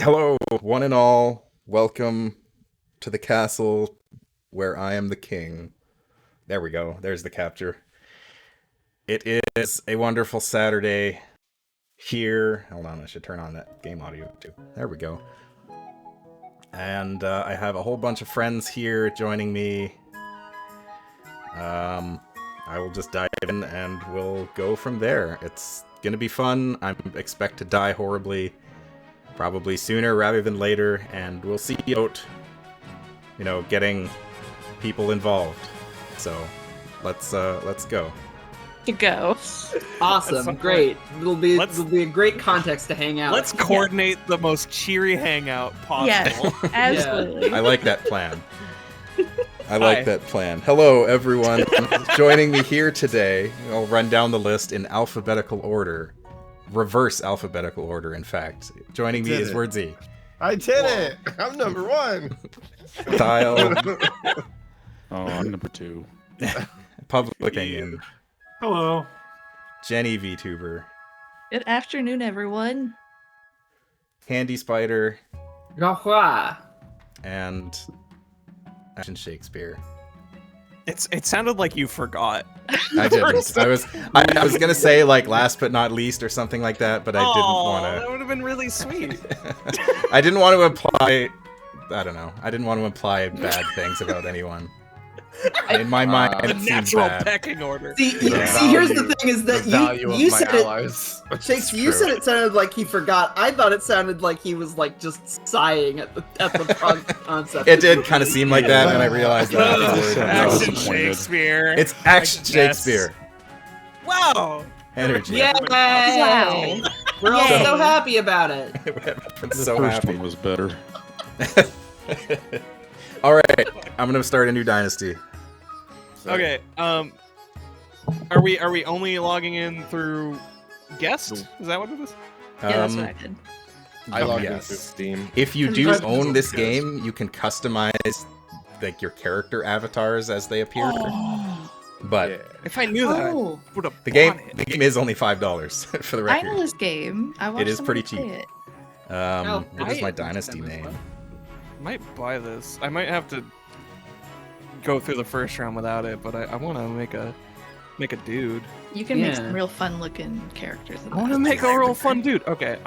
Hello, one and all. Welcome to the castle where I am the king. There we go. There's the capture. It is a wonderful Saturday here. Hold on, I should turn on that game audio too. There we go. And I have a whole bunch of friends here joining me. I will just dive in and we'll go from there. It's gonna be fun. I expect to die horribly. Probably sooner rather than later, and we'll see about, getting people involved. So, let's go. To go. Awesome, great. It'll be a great context to hang out. Let's coordinate the most cheery hangout possible. Yes, absolutely. I like that plan. That plan. Hello, everyone. Joining me here today, I'll run down the list in alphabetical order. Reverse alphabetical order, in fact. Joining me is Wordsy. I did it! I'm number one! Kyle. I'm number two. Public Opinion. Hello. Jenny VTuber. Good afternoon, everyone. Handy Spider. Gahua. And Action Shakespeare. It sounded like you forgot. I didn't. I was gonna say like last but not least or something like that, but I didn't want to. That would have been really sweet. I didn't want to imply. I don't know. I didn't want to imply bad things about anyone. In my mind, The it seems natural bad. pecking order. See, here's the thing: is that you said allies. it, Shakespeare. You said it sounded like he forgot. I thought it sounded like he was like just sighing at the concept. It did kind of seem like that, and I realized that afterward. Action disappointed. Shakespeare. It's Action I guess. Shakespeare. Wow. Energy. Yay! Wow. We're all Yay. so happy about it. I'm The so first happy. one was better. All right, I'm gonna start a new dynasty. Okay. Are we only logging in through guest? Is that what it is? Yeah, that's what I did. I logged yes. into Steam. If you do Yes. own this game, you can customize like your character avatars as they appear. But Yeah. If I knew that, I Oh, would have the game is only $5 for the I know record. this game. I watched It is somebody pretty play cheap. it. What is my I- dynasty name? might buy this. I might have to go through the first round without it, but I want to make a dude. You can make Yeah. some real fun-looking characters. I want to make a real fun dude. Okay,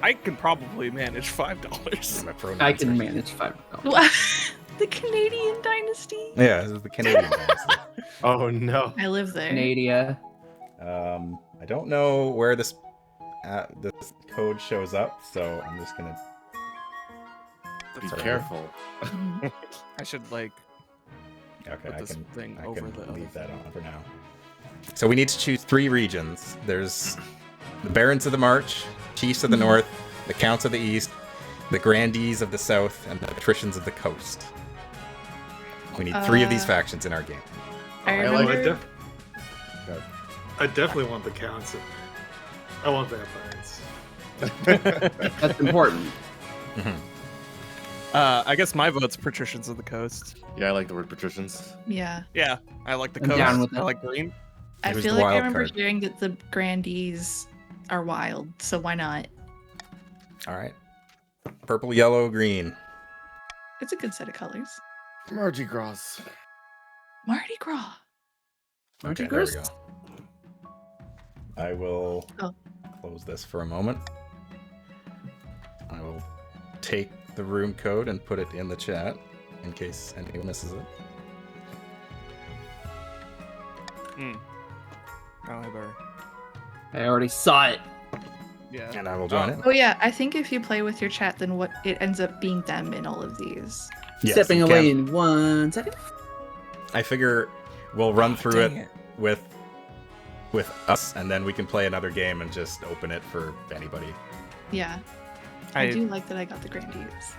I can probably manage $5. My pronouns I can are- manage $5. The Canadian dynasty. Yeah, this is the Canadian dynasty. Oh no. I live there. Canada. I don't know where this code shows up, so I'm just gonna. Be Sorry. careful. Mhm. I should like Okay, put I this can thing I over can the other leave that thing. on for now. So we need to choose 3 regions. There's the Barons of the March, Chiefs of the North, the Counts of the East, the Grandees of the South, and the Patricians of the Coast. We need 3 of these factions in our game. I I like remember. it. I definitely want the counts. I want vampires. That's important. I guess my vote's Patricians of the Coast. Yeah, I like the word patricians. Yeah, Yeah, I like the I'm coast. down with I it. like green. I Who's feel the like I wild remember card? hearing that the Grandees are wild, so why not? All right. Purple, yellow, green. It's a good set of colors. Mardi Gras. Mardi Gras. Mardi Okay, there we Gras. go. I will Oh. close this for a moment. I will take the room code and put it in the chat in case anyone misses it. Oh, I better. I already saw it. Yeah. And I will join it. Oh yeah, I think if you play with your chat, then what it ends up being them in all of these. Yes, Stepping you away can. in 1 second. I figure we'll run through Dang it with us, and then we can play another game and just open it for anybody. Yeah, I do like that I got the Grandees.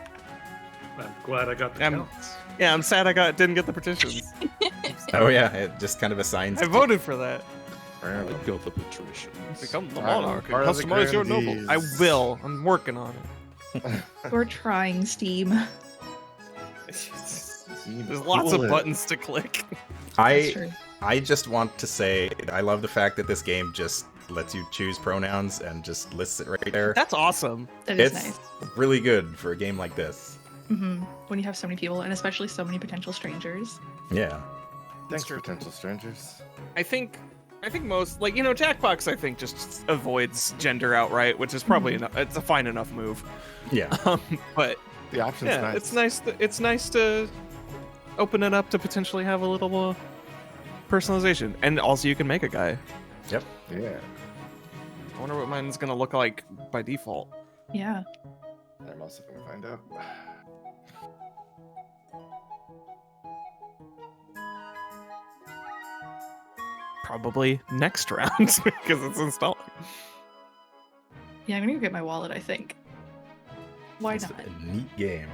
I'm glad I got the I'm- counts. Yeah, I'm sad didn't get the petitions. Oh yeah, it just kind of assigns. I voted for that. I got the patricians. Become the I'm monarch and part of the customize your noble. I Grandees. will. I'm working on it. We're trying, Steam. There's lots of buttons to click. That's true. I just want to say I love the fact that this game just lets you choose pronouns and just lists it right there. That's awesome. That is It's nice. really good for a game like this. When you have so many people, and especially so many potential strangers. Yeah. Thanks, true. potential strangers. I think most, like, Jackbox, I think, just avoids gender outright, which is probably enough. It's a fine enough move. Yeah. But The option's yeah, nice. it's nice to open it up to potentially have a little personalization, and also you can make a guy. Yep. Yeah. I wonder what mine's gonna look like by default. Yeah. I'm also gonna find out. Probably next round because it's installing. Yeah, I'm gonna go get my wallet, I think. Why It's not? a neat game.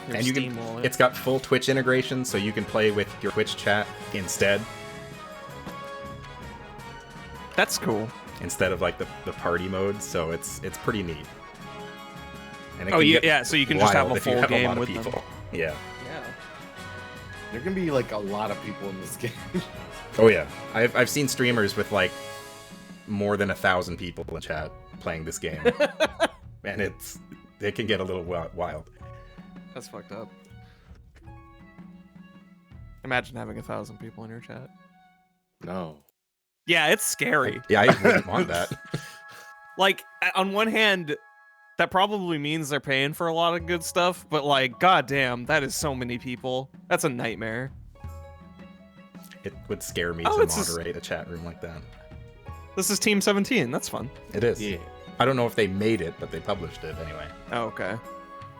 Your And you Steam can, wallet. it's got full Twitch integration, so you can play with your Twitch chat instead That's cool. of like the party mode. So it's pretty neat. And it Oh can yeah, get yeah. So you can just have wild a if you full have a game lot of with people. them. Yeah. Yeah. There can be like a lot of people in this game. Oh yeah. I've seen streamers with like more than 1,000 people in chat playing this game, and it can get a little wild. That's fucked up. Imagine having 1,000 people in your chat. No. Yeah, it's scary. Yeah, I wouldn't want that. Like, on one hand, that probably means they're paying for a lot of good stuff, but like, goddamn, that is so many people. That's a nightmare. It would scare me Oh, to it's just- moderate a chat room like that. This is Team 17. That's fun. It is. Yeah. I don't know if they made it, but they published it anyway. Oh, okay.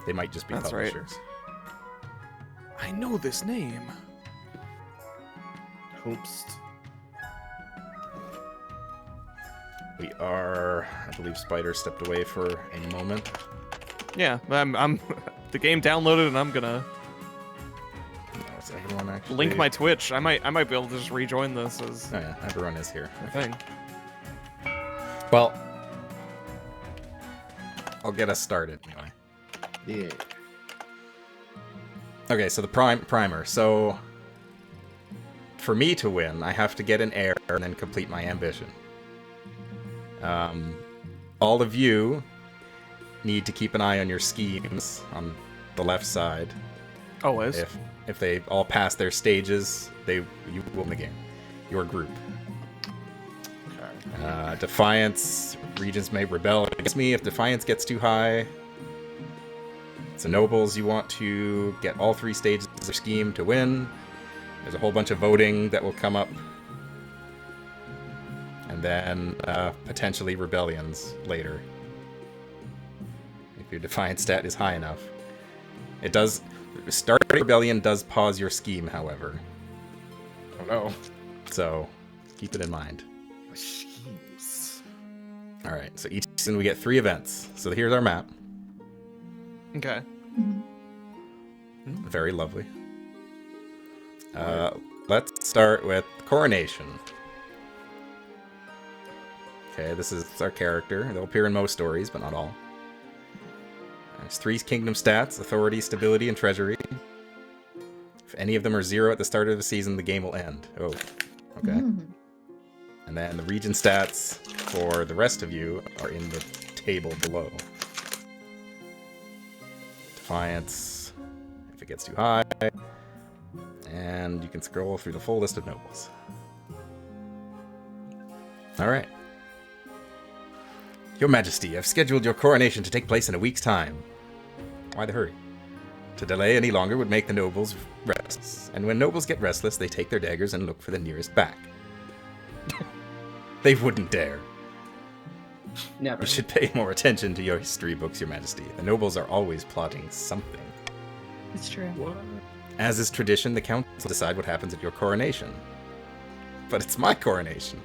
They might just be That's right. publishers. I know this name. Hoopst. We are, I believe Spider stepped away for a moment. Yeah, I'm the game downloaded, and I'm gonna No, is everyone actually... link my Twitch. I might be able to just rejoin this as Oh yeah, everyone is here. a thing. Well, I'll get us started anyway. Yeah. Okay, so the primer. So, for me to win, I have to get an heir and then complete my ambition. All of you need to keep an eye on your schemes on the left side. Always. If they all pass their stages, you will win the game. Your group. Defiance. Regions may rebel against me if Defiance gets too high. So nobles, you want to get all 3 stages of their scheme to win. There's a whole bunch of voting that will come up. And then potentially rebellions later. If your Defiance stat is high enough. It does... Starting rebellion does pause your scheme, however. Oh no. So, keep it in mind. Schemes. Alright, so each season we get 3 events. So here's our map. Okay. Very lovely. Let's start with Coronation. Okay, this is our character. They'll appear in most stories, but not all. There's 3 kingdom stats: authority, stability, and treasury. If any of them are 0 at the start of the season, the game will end. Oh, okay. And then the region stats for the rest of you are in the table below. Defiance, if it gets too high. And you can scroll through the full list of nobles. Alright. Your Majesty, I've scheduled your coronation to take place in a week's time. Why the hurry? To delay any longer would make the nobles restless, and when nobles get restless, they take their daggers and look for the nearest back. They wouldn't dare. Never. You should pay more attention to your history books, Your Majesty. The nobles are always plotting something. It's true. What? As is tradition, the council decide what happens at your coronation. But it's my coronation.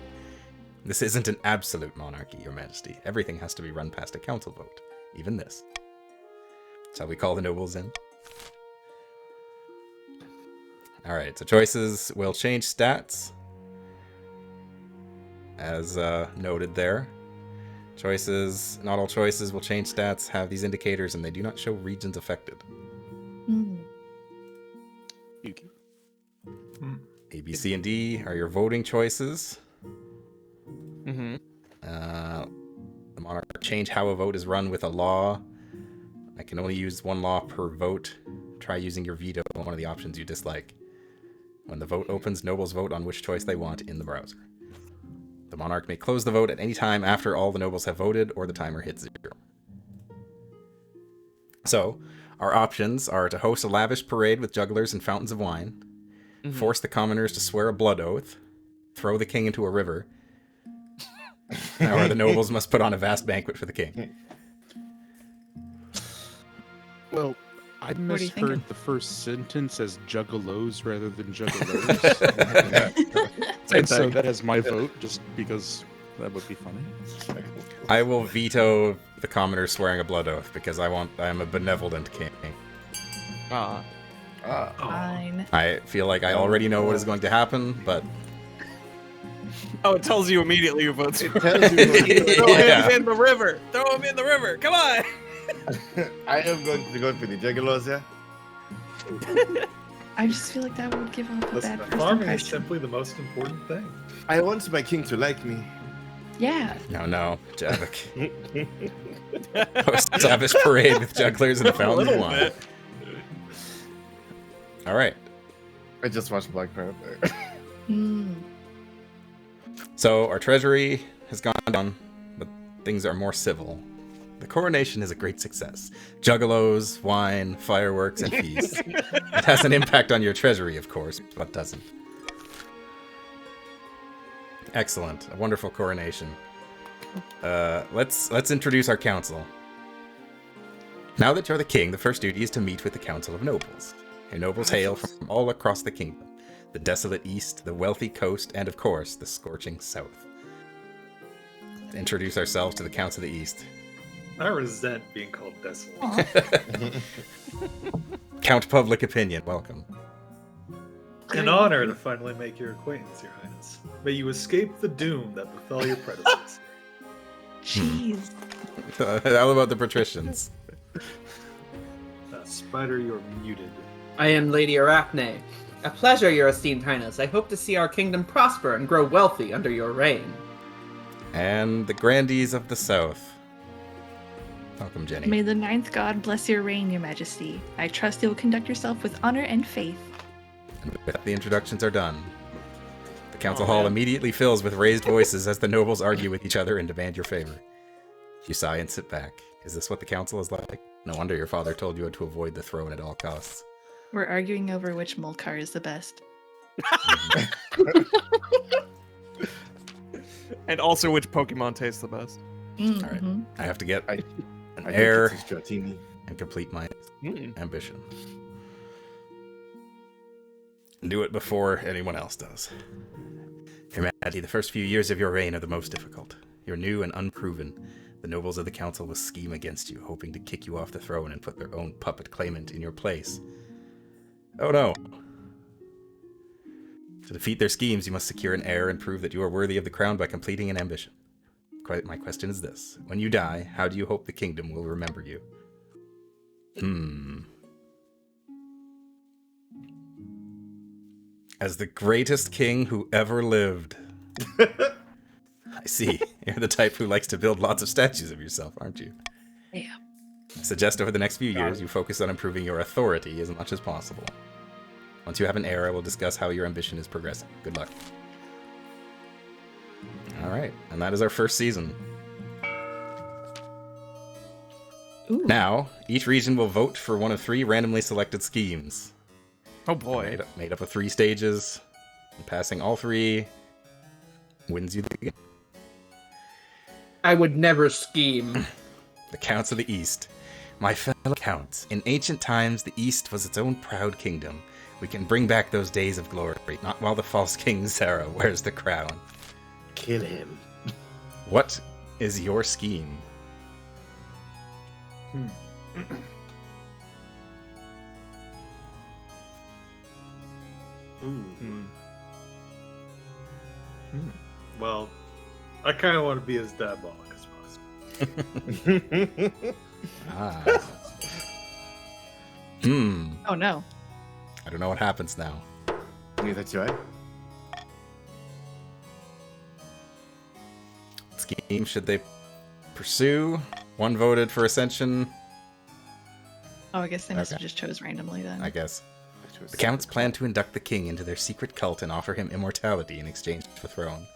This isn't an absolute monarchy, Your Majesty. Everything has to be run past a council vote. Even this. Shall we call the nobles in? Alright, so choices will change stats. As noted there. Choices, not all choices will change stats, have these indicators, and they do not show regions affected. Yuki. A, B, C, and D are your voting choices. Mm-hmm. The monarch change how a vote is run with a law. I can only use one law per vote. Try using your veto on one of the options you dislike. When the vote opens, nobles vote on which choice they want in the browser. The monarch may close the vote at any time after all the nobles have voted or the timer hits 0. So, our options are to host a lavish parade with jugglers and fountains of wine, force the commoners to swear a blood oath, throw the king into a river, or the nobles must put on a vast banquet for the king. Well, I What are you thinking? misheard the first sentence as juggalos rather than juggalos. Same And so thing. that is my vote, just because that would be funny. I will veto the commoners swearing a blood oath because I am a benevolent king. Ah. Ah. Fine. I feel like I already know what is going to happen, but Oh, it tells you immediately who votes. It tells you what Throw Yeah. him in the river. Throw him in the river. Come on. I am going to go for the juggalos, yeah? I just feel like that would give off a Listen, bad first farming is impression. simply the most important thing. I want my king to like me. Yeah. no, Javik. Host a lavish parade with jugglers and fountains of little wine. bit. All right. I just watched Black Panther. Mm. So our treasury has gone down, but things are more civil. The coronation is a great success. Juggalos, wine, fireworks, and feasts. It has an impact on your treasury, of course, but doesn't. Excellent. A wonderful coronation. Let's introduce our council. Now that you're the king, the first duty is to meet with the council of nobles. Your nobles hail from all across the kingdom. The desolate east, the wealthy coast, and of course, the scorching south. Introduce ourselves to the council of the east. I resent being called desolate. Count Public Opinion, welcome. An honor to finally make your acquaintance, Your Highness. May you escape the doom that befell your predecessor. Jeez. How about the patricians? Spider, you're muted. I am Lady Arachne. A pleasure, Your Esteemed Highness. I hope to see our kingdom prosper and grow wealthy under your reign. And the grandees of the south. Welcome, Jenny. May the ninth god bless your reign, your majesty. I trust you will conduct yourself with honor and faith. And with that, the introductions are done. The council hall immediately fills with raised voices as the nobles argue with each other and demand your favor. You sigh and sit back. Is this what the council is like? No wonder your father told you to avoid the throne at all costs. We're arguing over which Molcar is the best. And also which Pokemon tastes the best. Mm, All right. mhm. I have to get I an think heir it's a Stratini. and complete my Mm. ambition. Do it before anyone else does. Your Majesty, the first few years of your reign are the most difficult. You're new and unproven. The nobles of the council will scheme against you, hoping to kick you off the throne and put their own puppet claimant in your place. Oh no. To defeat their schemes, you must secure an heir and prove that you are worthy of the crown by completing an ambition. My question is this. When you die, how do you hope the kingdom will remember you? As the greatest king who ever lived. I see. You're the type who likes to build lots of statues of yourself, aren't you? Yeah. I suggest over the next few years you focus on improving your authority as much as possible. Once you have an heir, I will discuss how your ambition is progressing. Good luck. Alright, and that is our first season. Ooh. Now, each region will vote for one of 3 randomly selected schemes. Oh boy. Made up of 3 stages. And passing all 3 wins you the game. I would never scheme. The Counts of the East. My fellow Counts, in ancient times the East was its own proud kingdom. We can bring back those days of glory, not while the false King Zara wears the crown. Kill him. What is your scheme? Well, I kind of want to be as diabolic as possible. Ah. Oh no. I don't know what happens now. Yeah, that's right. Let's scheme should they pursue? One voted for ascension, Oh, I guess they must have Okay. just chose randomly then. I guess. The counts plan to induct the king into their secret cult and offer him immortality in exchange for the throne.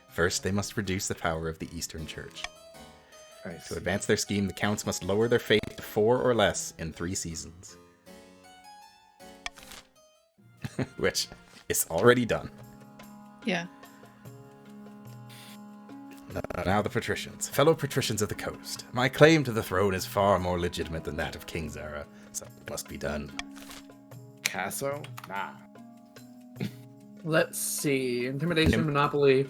First, they must reduce the power of the Eastern Church. To advance their scheme, the counts must lower their faith to 4 or less in 3 seasons. Which is already done. Yeah. Now the patricians. Fellow patricians of the coast. My claim to the throne is far more legitimate than that of King Zara, so it must be done. Casso? Nah. Let's see. Intimidation, monopoly,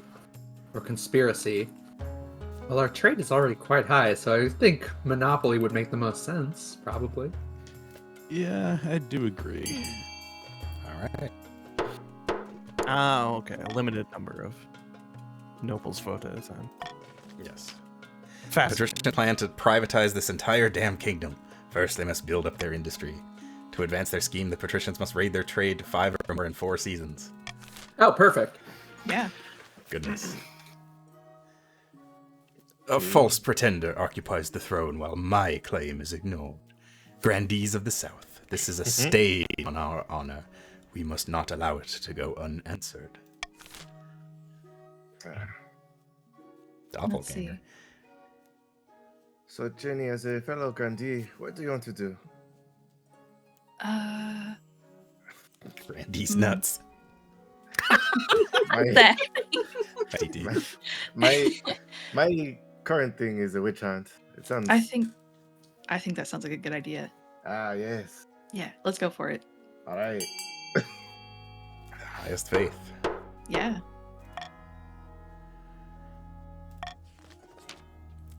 or conspiracy. Well, our trade is already quite high, so I think monopoly would make the most sense, probably. Yeah, I do agree. Alright. Oh, okay. A limited number of nobles voted then. Yes. Fast. Patricians plan to privatize this entire damn kingdom. First, they must build up their industry. To advance their scheme, the patricians must raid their trade to 5 or more in 4 seasons. Oh, perfect. Yeah. Goodness. A false pretender occupies the throne while my claim is ignored. Grandees of the South, this is a stain on our honor. We must not allow it to go unanswered. Let's see. Doppelganger. So, Jenny, as a fellow grandee, what do you want to do? Grandee's nuts. My, That. ITT. my current thing is a witch hunt. It sounds. I think that sounds like a good idea. Ah, yes. Yeah, let's go for it. All right. Highest faith. Yeah.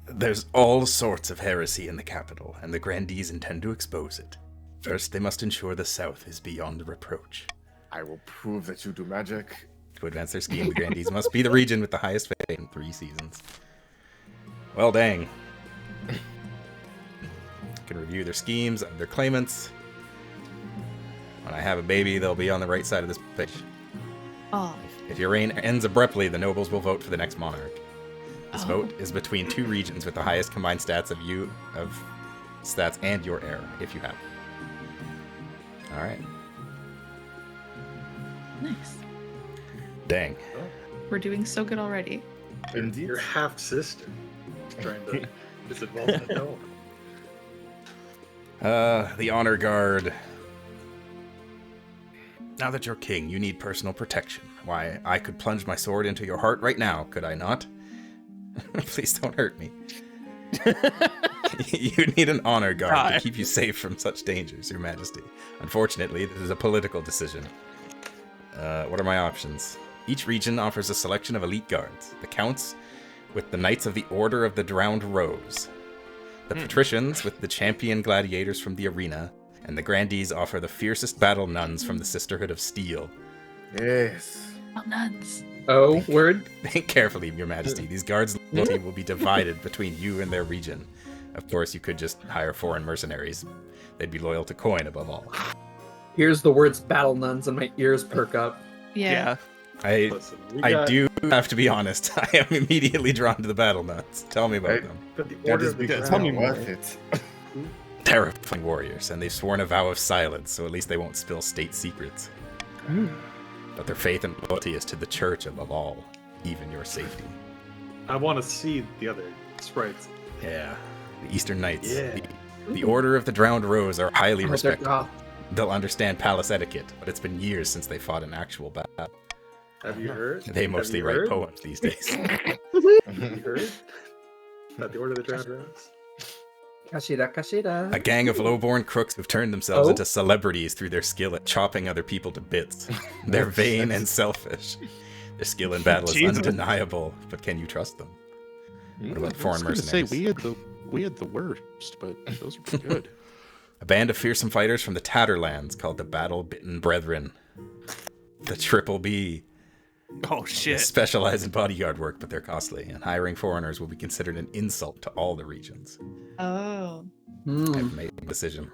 There's all sorts of heresy in the capital, and the grandees intend to expose it. First, they must ensure the South is beyond reproach. I will prove that you do magic. To advance their scheme, the grandees must be the region with the highest faith in 3 seasons. Well, dang. Can review their schemes and their claimants. When I have a baby, they'll be on the right side of this page. Oh. If your reign ends abruptly, the nobles will vote for the next monarch. This Oh. vote is between 2 regions with the highest combined stats of stats and your heir, if you have. All right. Nice. Dang. We're doing so good already. Indeed. Your half sister trying to is involved in no. The honor guard. Now that you're king, you need personal protection. Why, I could plunge my sword into your heart right now, could I not? Please don't hurt me. You need an honor guard to keep you safe from such dangers, Your Majesty. Unfortunately, this is a political decision. What are my options? Each region offers a selection of elite guards. The counts with the Knights of the Order of the Drowned Rose. The patricians with the champion gladiators from the arena. And the grandees offer the fiercest battle nuns from the Sisterhood of Steel. Yes. Oh, nuns. Oh, word. Think carefully, Your Majesty. These guards' loyalty will be divided between you and their region. Of course, you could just hire foreign mercenaries. They'd be loyal to coin above all. Here's the words battle nuns and my ears perk up. Yeah. Listen, I do have to be honest. I am immediately drawn to the battle nuns. Tell me about Right. them. But the That order is of the because tell crown. me I'm more. worth it. Terrifying warriors, and they've sworn a vow of silence, so at least they won't spill state secrets. But their faith and loyalty is to the church above all, even your safety. I want to see the other sprites. Yeah, the Eastern Knights. Yeah. The Order of the Drowned Rose are highly Oh, they're respected. goth. They'll understand palace etiquette, but it's been years since they fought an actual battle. Have you heard? They mostly Have you write heard? poems these days. Have you heard? About the order of the drowned rose? Kashira, Kashira. A gang of lowborn crooks who've turned themselves Oh. into celebrities through their skill at chopping other people to bits. They're vain and selfish. Their skill in battle is Jesus. undeniable, but can you trust them? What about I foreign was gonna say mercenaries? we had the worst, but those were pretty good. A band of fearsome fighters from the Tatterlands called the Battle-Bitten Brethren. The Triple B. Oh They shit. specialize in bodyguard work, but they're costly, and hiring foreigners will be considered an insult to all the regions. Oh. I've made a decision.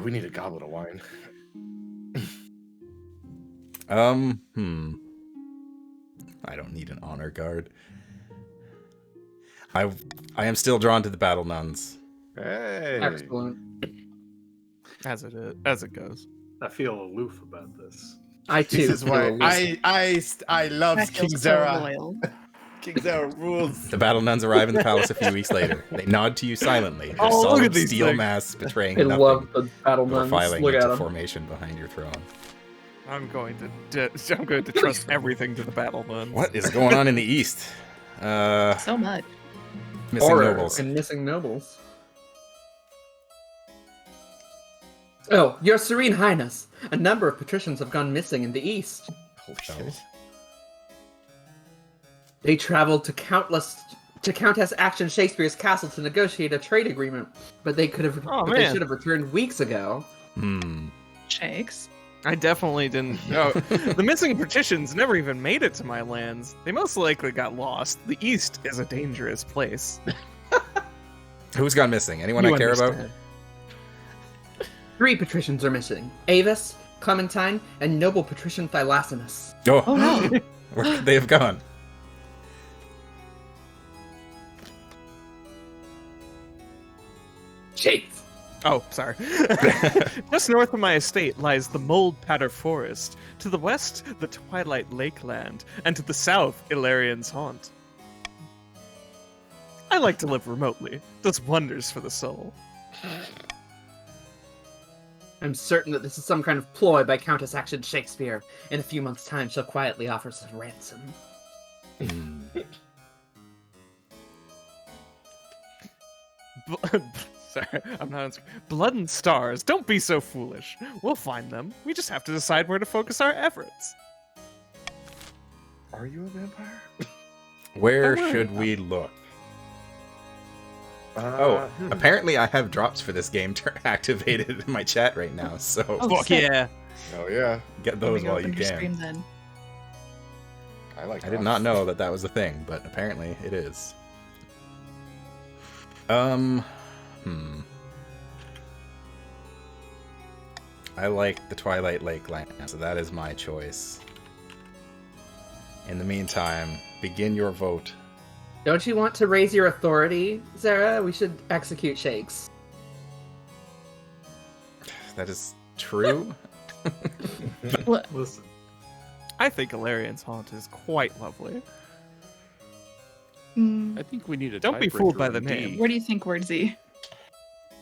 We need a goblet of wine. I don't need an honor guard. I am still drawn to the battle nuns. Hey. Excellent. As it goes. I feel aloof about this. I too. This is feel why a little- I love I King feel so Zera. loyal. King Zera rules. The battle nuns arrive in the palace a few weeks later. They nod to you silently. Their Oh, look solid at these steel things. mass betraying I nothing love the battle before nuns. filing Look at into them. formation behind your throne. I'm going to trust everything to the battle nuns. What is going on in the east? So much. Missing Horror nobles. and missing nobles. Oh, your serene highness. A number of patricians have gone missing in the east. Holy Oh. shit. They traveled to Countess Action Shakespeare's castle to negotiate a trade agreement, but they could have. Oh, but they man. should have returned weeks ago. Shakes. I definitely didn't. Oh, the missing petitions never even made it to my lands. They most likely got lost. The East is a dangerous place. Who's gone missing? Anyone You I care about? understand. 3 patricians are missing: Avis, Clementine, and noble patrician Thylacinus. Oh no. Where could they have gone? Shakes. Oh, sorry. Just north of my estate lies the Mold Patter Forest. To the west, the Twilight Lakeland. And to the south, Ilarian's Haunt. I like to live remotely. Does wonders for the soul. I'm certain that this is some kind of ploy by Countess Action Shakespeare. In a few months' time, she'll quietly offer us a ransom. Sorry, I'm not answering. Blood and stars. Don't be so foolish. We'll find them. We just have to decide where to focus our efforts. Are you a vampire? Where Oh, should we look? Oh, apparently I have drops for this game activated in my chat right now, so Oh, Fuck sick. yeah. Oh yeah. get those while you Open your can. stream then. I like I did not know that that was a thing, but apparently it is. I like the Twilight Lakeland, so that is my choice. In the meantime, begin your vote. Don't you want to raise your authority, Zara? We should execute Shakes. That is true. Listen, I think Ilarian's Haunt is quite lovely. Hmm, I think we need a Don't be tiebreaker fooled by the indeed. name. where do you think, Wordsy?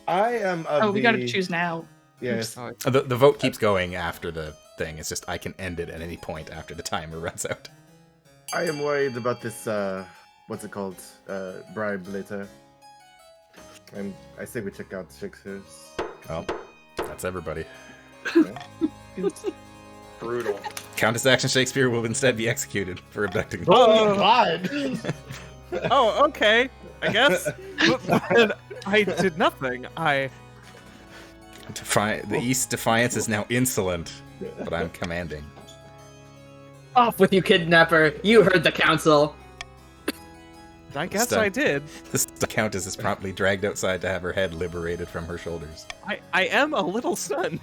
I am of Oh, the... we gotta choose now. Yes. Oh, The vote keeps going after the thing. It's just I can end it at any point after the timer runs out. I am worried about this, what's it called? Bribe later. I say we check out Shakespeare's. Well, that's everybody. Brutal. Countess Action Shakespeare will instead be executed for abducting. Oh, God! Oh, okay. I guess. But I did nothing. The East Defiance is now insolent, but I'm commanding. Off with you, kidnapper! You heard the council! I guess Stunned. I did. The Countess is promptly dragged outside to have her head liberated from her shoulders. I am a little stunned.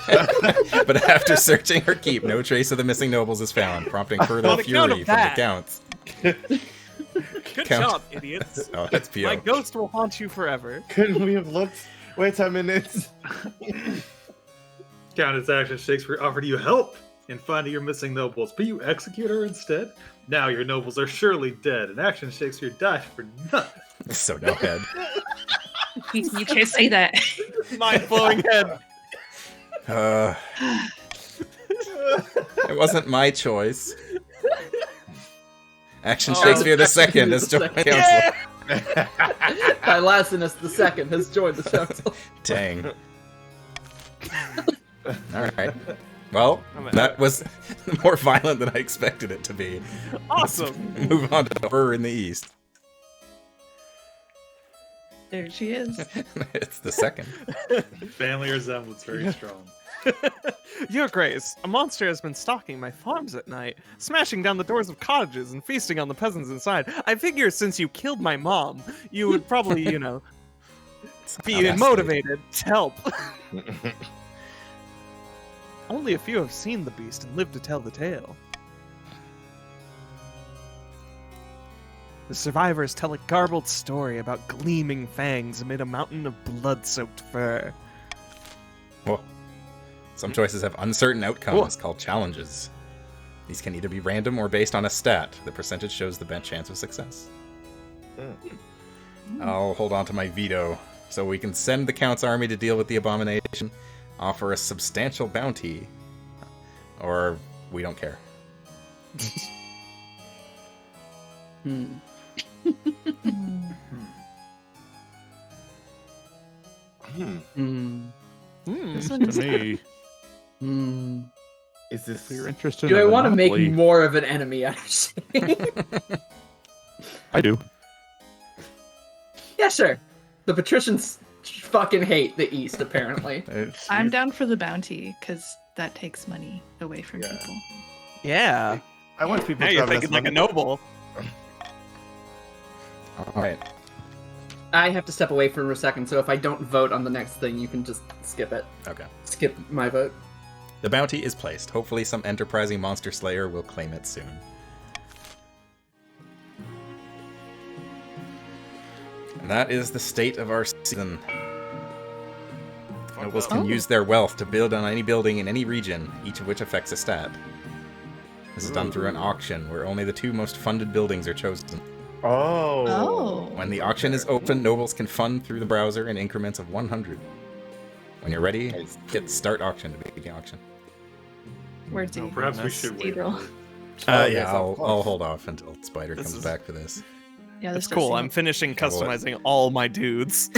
But after searching her keep, no trace of the missing nobles is found, prompting further On account fury of from the that. Counts. Good Count- job, idiots. Oh, that's My Pio. ghost will haunt you forever. Couldn't we have looked? Wait a minute. Countess Action Shakespeare offered you help in finding your missing nobles, but you execute her instead? Now your nobles are surely dead, and Action Shakespeare died for nothing. So no head. You can't say that. Mind-blowing head. It wasn't my choice. Action Oh, Shakespeare the Action second has Shakespeare joined the council. Thylacinus II has joined the council. Dang. Alright. Well, that was more violent than I expected it to be. Awesome. Move on to her in the east. There she is. It's the second. Family resemblance very strong. Your Grace, a monster has been stalking my farms at night, smashing down the doors of cottages and feasting on the peasants inside. I figure since you killed my mom, you would probably, be Honestly. motivated to help. Only a few have seen the beast and lived to tell the tale. The survivors tell a garbled story about gleaming fangs amid a mountain of blood-soaked fur. Well, some choices have uncertain outcomes called challenges. These can either be random or based on a stat. The percentage shows the best chance of success. I'll hold on to my veto. So we can send the Count's army to deal with the abomination, offer a substantial bounty, or we don't care. This To one's me, Is this? if you're interested Do in I want to make Monopoly, more of an enemy out of Shane? I do. Yeah, sure. The patricians fucking hate the East, apparently. I'm down for the bounty because that takes money away from Yeah. people. Yeah. I want people Now to you're have less thinking like a money. noble. Alright. I have to step away for a second, so if I don't vote on the next thing, you can just skip it. Okay. Skip my vote. The bounty is placed. Hopefully some enterprising monster slayer will claim it soon. And that is the state of our season. Nobles can use their wealth to build on any building in any region, each of which affects a stat. This is done through an auction, where only the 2 most funded buildings are chosen. Oh. When the auction is open, nobles can fund through the browser in increments of 100. When you're ready, Nice. hit start auction to begin auction. Where's he? No, perhaps we should wait. Cathedral. Yeah, I'll hold off until Spider This comes is- back for this. Yeah, That's this does cool. seem- I'm finishing Yeah, well, customizing all my dudes.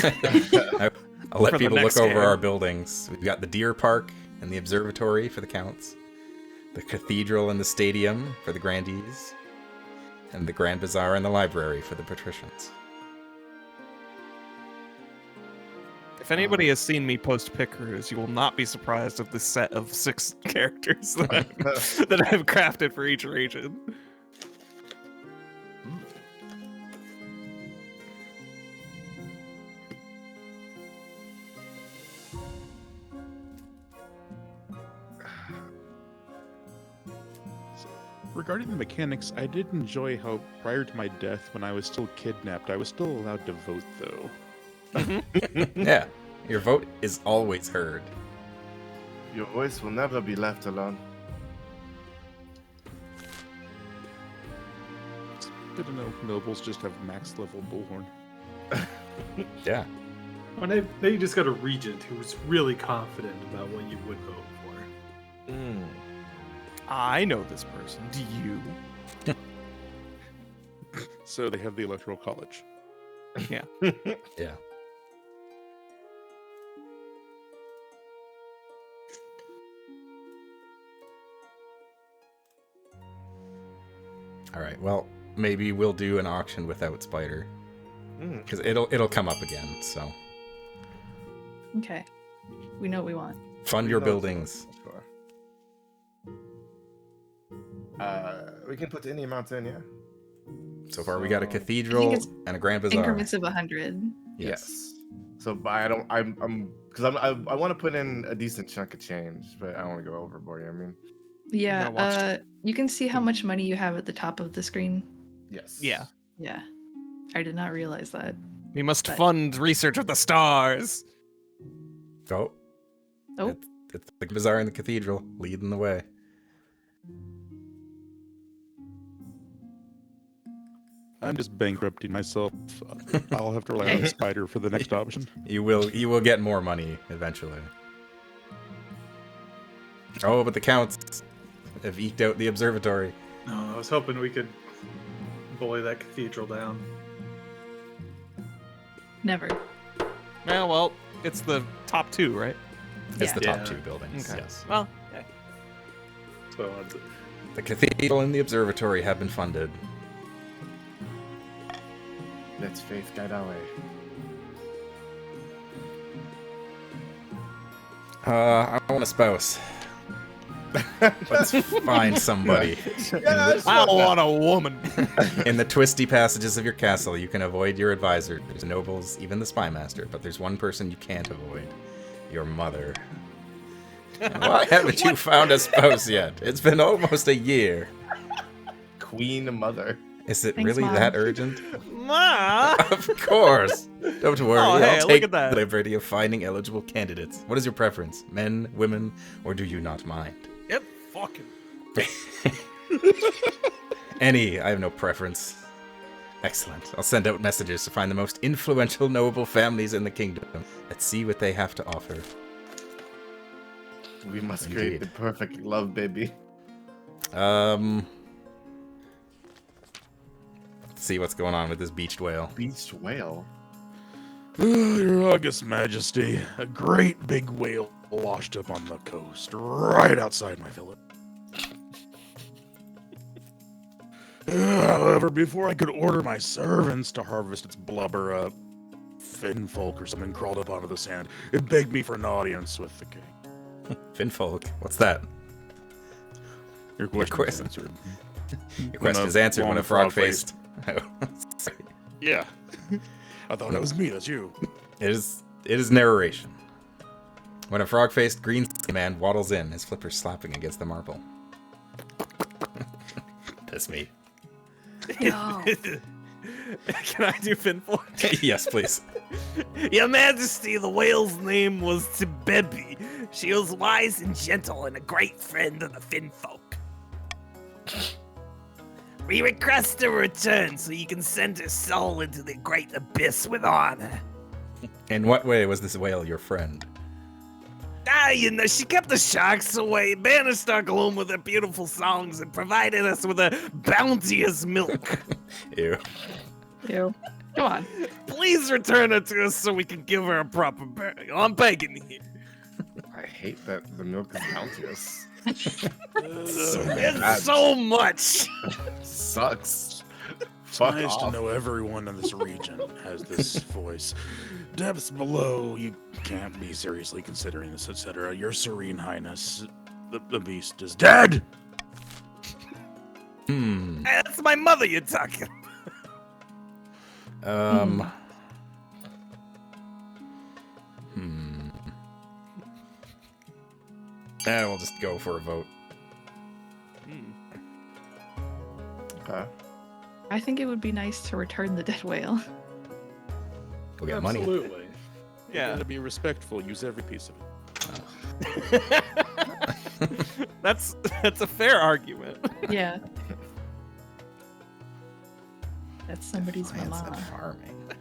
I'll let For the people look next over game. our buildings. We've got the Deer Park and the Observatory for the Counts, the Cathedral and the Stadium for the Grandees, and the Grand Bazaar and the Library for the Patricians. If anybody has seen me post pickers, you will not be surprised at the set of 6 characters that I've crafted for each region. Regarding the mechanics, I did enjoy how prior to my death, when I was still kidnapped, I was still allowed to vote, though. Yeah, your vote is always heard. Your voice will never be left alone. It's good to know nobles just have max level bullhorn. Yeah. Well, now you just got a regent who's really confident about what you would vote for. I know this person. Do you? So they have the electoral college. Yeah. All right. Well, maybe we'll do an auction without Spider, because it'll come up again. So Okay. We know what we want. fund your buildings. Sure. We can put any amount in, yeah. So far, we got a So- cathedral it's and a grand bazaar. Increments of 100. Yes. So, but I don't. I'm because I want to put in a decent chunk of change, but I don't want to go overboard. I mean, Yeah. gotta watch You can see how much money you have at the top of the screen. yes. Yeah. Yeah. I did not realize that. We must But- fund research of the stars. Oh, Oh, it's the bazaar and the cathedral leading the way. I'm just bankrupting myself. I'll have to rely on Spider for the next option. You will get more money eventually. Oh, but the counts have eked out the observatory. No, I was hoping we could bully that cathedral down. never. Yeah, well, it's the top 2, right? It's Yeah. the top Yeah. 2 buildings. Okay. Yes. Well, yeah. So I wanted to- The cathedral and the observatory have been funded. Let's faith guide our way. I want a spouse. Let's find somebody. I want a woman. In the twisty passages of your castle, you can avoid your advisors, nobles, even the spymaster, but there's one person you can't avoid. Your mother. Why haven't you found a spouse yet? It's been almost a year. Queen mother. Is it Thanks, really Mom. that urgent? Ma! Of course. Don't worry. Oh, hey, I'll look take at that. the liberty of finding eligible candidates. What is your preference? Men, women, or do you not mind? Yep, fucking. Any. I have no preference. Excellent. I'll send out messages to find the most influential noble families in the kingdom. Let's see what they have to offer. We must create Indeed. the perfect love, baby. Let's see what's going on with this beached whale. Beached whale. Your August Majesty, a great big whale washed up on the coast, right outside my village. However, before I could order my servants to harvest its blubber, a finfolk or something crawled up onto the sand. It begged me for an audience with the king. Finfolk. What's that? Your question question- is answered. Your question is answered when a frog-faced... Sorry. Yeah. I thought that was me, that's you. It is narration. When a frog-faced green man waddles in, his flippers slapping against the marble. That's me. No. Can I do Finfolk? Yes, please. Your Majesty, the whale's name was Tibebi. She was wise and gentle and a great friend of the Finfolk. We request a return so you can send her soul into the great abyss with honor. In what way was this whale your friend? You know, she kept the sharks away, banished our gloom with her beautiful songs, and provided us with a bounteous milk. Ew. Ew. Come on. Please return her to us so we can give her a proper burial. I'm begging you. I hate that the milk is bounteous. It's so much. Sucks. It's Fuck nice to off. know everyone in this region has this voice. Depths below, you can't be seriously considering this, etc. Your Serene Highness, the beast is dead! That's my mother you're talking about. We'll just go for a vote. Okay. I think it would be nice to return the dead whale. We'll get money. Absolutely. You Yeah. gotta be respectful, use every piece of it. That's a fair argument. Yeah. That's somebody's Plants and mama. farming.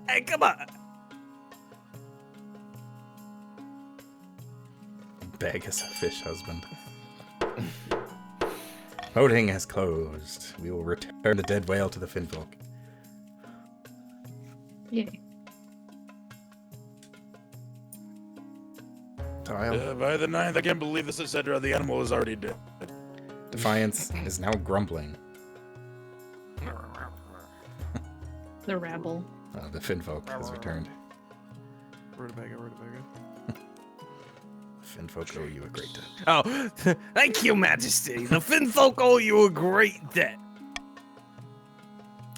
Hey, come on. Beg as a fish husband. Voting has closed. We will return the dead whale to the Finfolk. Yay. Tile. By the 9th, I can't believe this, etc. The animal is already dead. Defiance is now grumbling. The rabble. The Finfolk has returned. Rutabaga. Finfolk owe you a great debt. Oh, thank you, Majesty. The Finfolk owe you a great debt.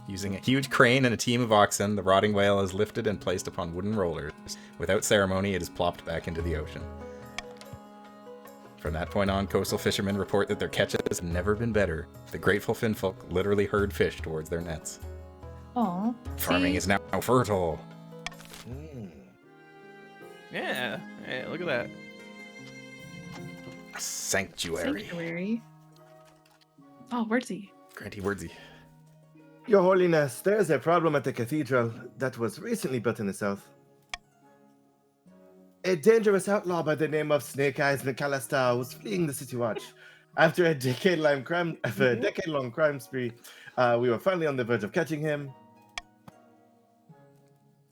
Using a huge crane and a team of oxen, the rotting whale is lifted and placed upon wooden rollers. Without ceremony, it is plopped back into the ocean. From that point on, coastal fishermen report that their catches have never been better. The grateful Finfolk literally herd fish towards their nets. Aw. Farming is now fertile. Yeah. Hey, look at that. Sanctuary. Sanctuary. Oh, where's he? Granty wordsy. Your Holiness, there is a problem at the cathedral that was recently built in the south. A dangerous outlaw by the name of Snake Eyes McAllister was fleeing the city watch. After a decade-long crime spree, we were finally on the verge of catching him.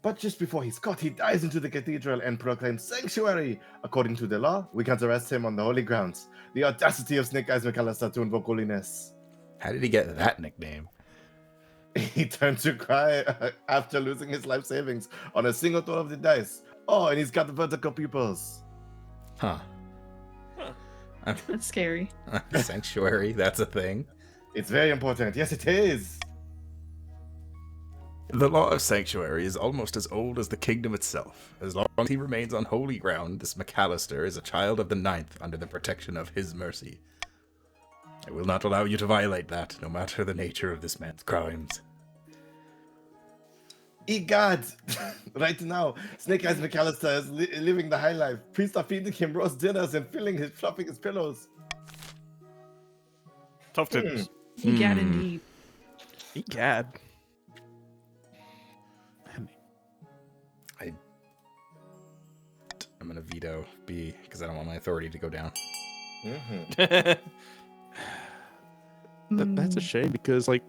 But just before he's caught, he dives into the cathedral and proclaims sanctuary. According to the law, we can't arrest him on the holy grounds. The audacity of Snake Eyes McAllister to invoke holiness. How did he get that nickname? He turned to cry after losing his life savings on a single throw of the dice. Oh, and he's got the vertical pupils. Huh. That's scary. Sanctuary, that's a thing. It's very important. Yes, it is. The law of sanctuary is almost as old as the kingdom itself. As long as he remains on holy ground, this McAllister is a child of the 9th under the protection of his mercy. I will not allow you to violate that, no matter the nature of this man's crimes. Egad! Right now, Snake Eyes McAllister is living the high life. Please stop feeding him roast dinners and fluffing his pillows. Tough tips. Egad indeed. Egad. I'm gonna veto B because I don't want my authority to go down. That's a shame because, like,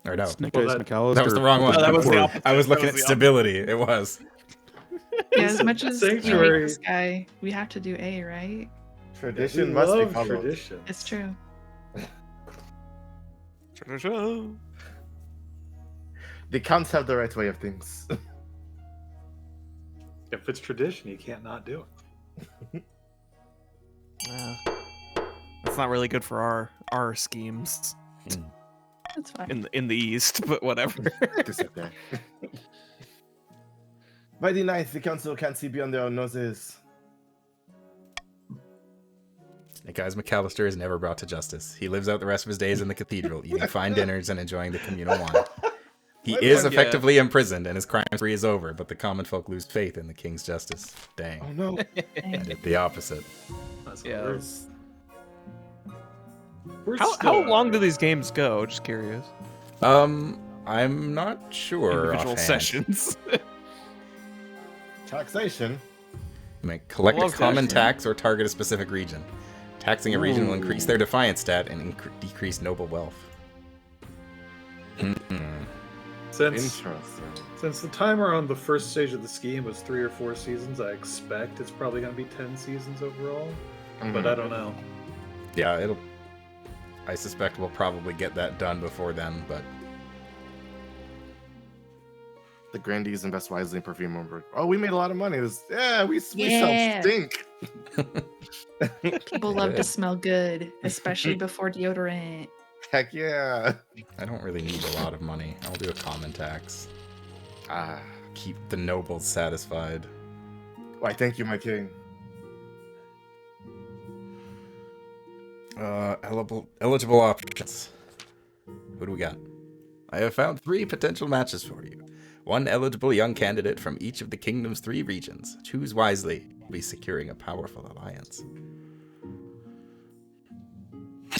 Or no, Snake Well, Eyes that- McAllister. that was the wrong one. No, that was the opposite. I was looking That at was the stability. It was. Yeah, as much as we Sanctuary. hate this guy, we have to do A, right? Tradition We must be love followed. tradition. It's true. The counts have the right way of things. If it's tradition, you can't not do it. That's not really good for our schemes That's fine. in the East, but whatever. It's okay. By the night, the council can't see beyond their own noses. Snake Eyes McAllister is never brought to justice. He lives out the rest of his days in the cathedral, eating fine dinners and enjoying the communal wine. He is effectively imprisoned, and his crime spree is over, but the common folk lose faith in the king's justice. Dang. Oh no. I did the opposite. That's Yeah. worse. We're How still- long do these games go? Just curious. I'm not sure. Individual offhand. sessions. Taxation? You may collect a Love common that. tax or target a specific region. Taxing a region will increase their defiance stat and decrease noble wealth. Since the timer on the first stage of the scheme was 3 or 4 seasons, I expect it's probably going to be 10 seasons overall. But I don't know. Yeah, I suspect we'll probably get that done before then, but The grandees invest wisely in perfume. Remember. Oh, we made a lot of money. We Yeah. sell stink. People love to smell good, especially before deodorant. Heck yeah. I don't really need a lot of money. I'll do a common tax. Ah. Keep the nobles satisfied. Why, thank you, my king. Eligible options. What do we got? I have found 3 potential matches for you. 1 eligible young candidate from each of the kingdom's 3 regions. Choose wisely. You'll be securing a powerful alliance.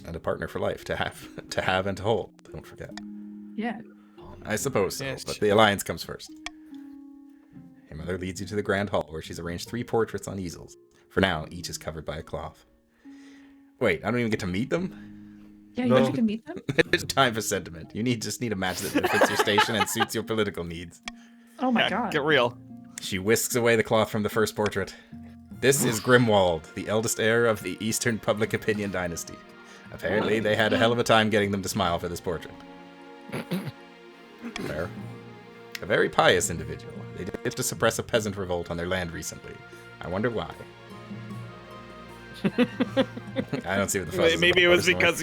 And a partner for life to have and to hold. Don't forget. Yeah. I suppose so, Yes. but the alliance comes first. Your mother leads you to the Grand Hall, where she's arranged 3 portraits on easels. For now, each is covered by a cloth. Wait, I don't even get to meet them? Yeah, No. you can meet them. There's time for sentiment. You just need a match that fits your station and suits your political needs. Oh my Yeah, god. get real. She whisks away the cloth from the first portrait. This is Grimwald, the eldest heir of the Eastern Public Opinion dynasty. Apparently, they had a hell of a time getting them to smile for this portrait. Fair. A very pious individual. They did to suppress a peasant revolt on their land recently. I wonder why. I don't see what the fuss is Maybe it about, was personally. because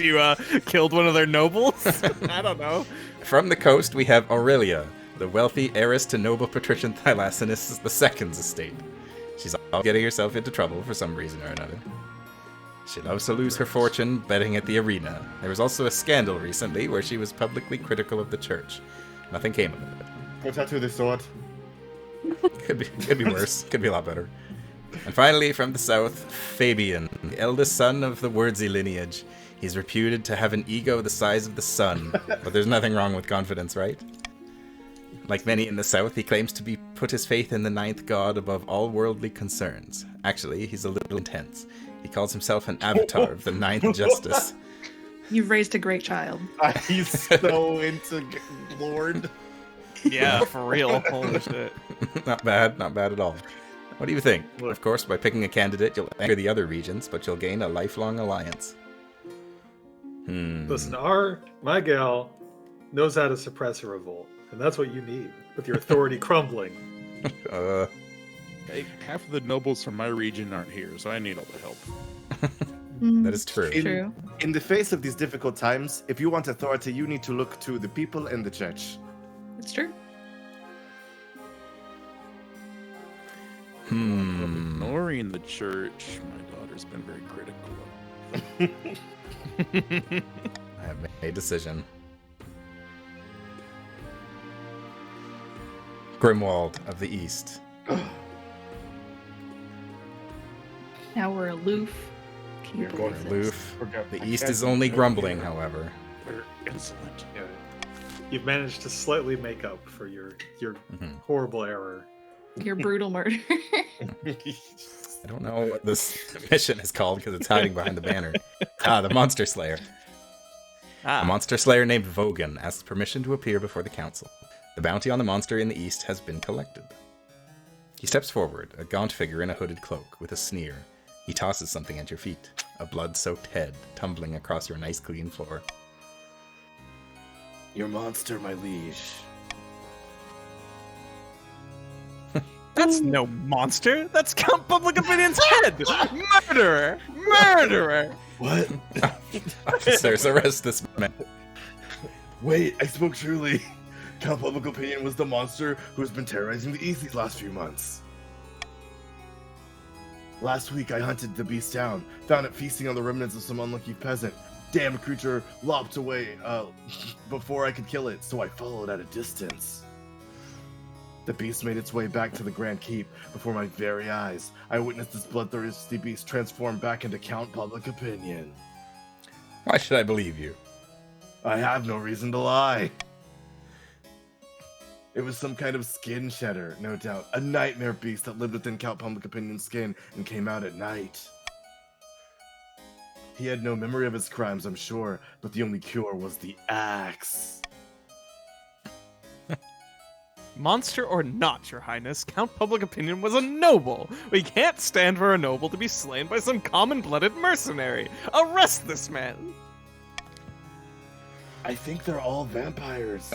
you killed one of their nobles. I don't know. From the coast, we have Aurelia, the wealthy heiress to noble patrician Thylacinus II's estate. She's all getting herself into trouble for some reason or another. She loves to lose her fortune betting at the arena. There was also a scandal recently where she was publicly critical of the church. Nothing came of it. Go tattoo the sword. Could be worse. Could be a lot better. And finally, from the south, Fabian, the eldest son of the Wordsey lineage. He's reputed to have an ego the size of the sun, but there's nothing wrong with confidence, right? Like many in the south, he claims to be put his faith in the 9th god above all worldly concerns. Actually, he's a little intense. He calls himself an avatar of the 9th justice. You've raised a great child. He's so into Lord. Yeah, for real. Holy shit. Not bad at all. What do you think? Look. Of course, by picking a candidate, you'll enter the other regions, but you'll gain a lifelong alliance. Listen, my gal knows how to suppress a revolt, and that's what you need with your authority crumbling. Hey, half of the nobles from my region aren't here, so I need all the help. That is true. True. In the face of these difficult times, if you want authority, you need to look to the people and the church. It's true. Ignoring the church, my daughter's been very critical of. I have made a decision. Grimwald of the East. Now we're aloof. Can you You're believe going this? Aloof. Forget- The I East can't is only do it grumbling, here. however. We're insolent. Yeah. You've managed to slightly make up for your Mhm. horrible error. Your brutal murder. I don't know what this mission is called because it's hiding behind the banner. The Monster Slayer. A monster slayer named Vogan asks permission to appear before the council. The bounty on the monster in the east has been collected. He steps forward, a gaunt figure in a hooded cloak, with a sneer. He tosses something at your feet, a blood-soaked head tumbling across your nice clean floor. Your monster, my liege. That's no monster. That's Count Public Opinion's head. Murderer. Murderer. What? Officers, arrest this man. Wait, I spoke truly. Count Public Opinion was the monster who has been terrorizing the East these last few months. Last week, I hunted the beast down, found it feasting on the remnants of some unlucky peasant. Damned creature lopped away before I could kill it, so I followed at a distance. The beast made its way back to the Grand Keep before my very eyes. I witnessed this bloodthirsty beast transform back into Count Public Opinion. Why should I believe you? I have no reason to lie. It was some kind of skin shedder, no doubt. A nightmare beast that lived within Count Public Opinion's skin and came out at night. He had no memory of his crimes, I'm sure, but the only cure was the axe. Monster or not, Your Highness, Count Public Opinion was a noble. We can't stand for a noble to be slain by some common-blooded mercenary. Arrest this man. I think they're all vampires.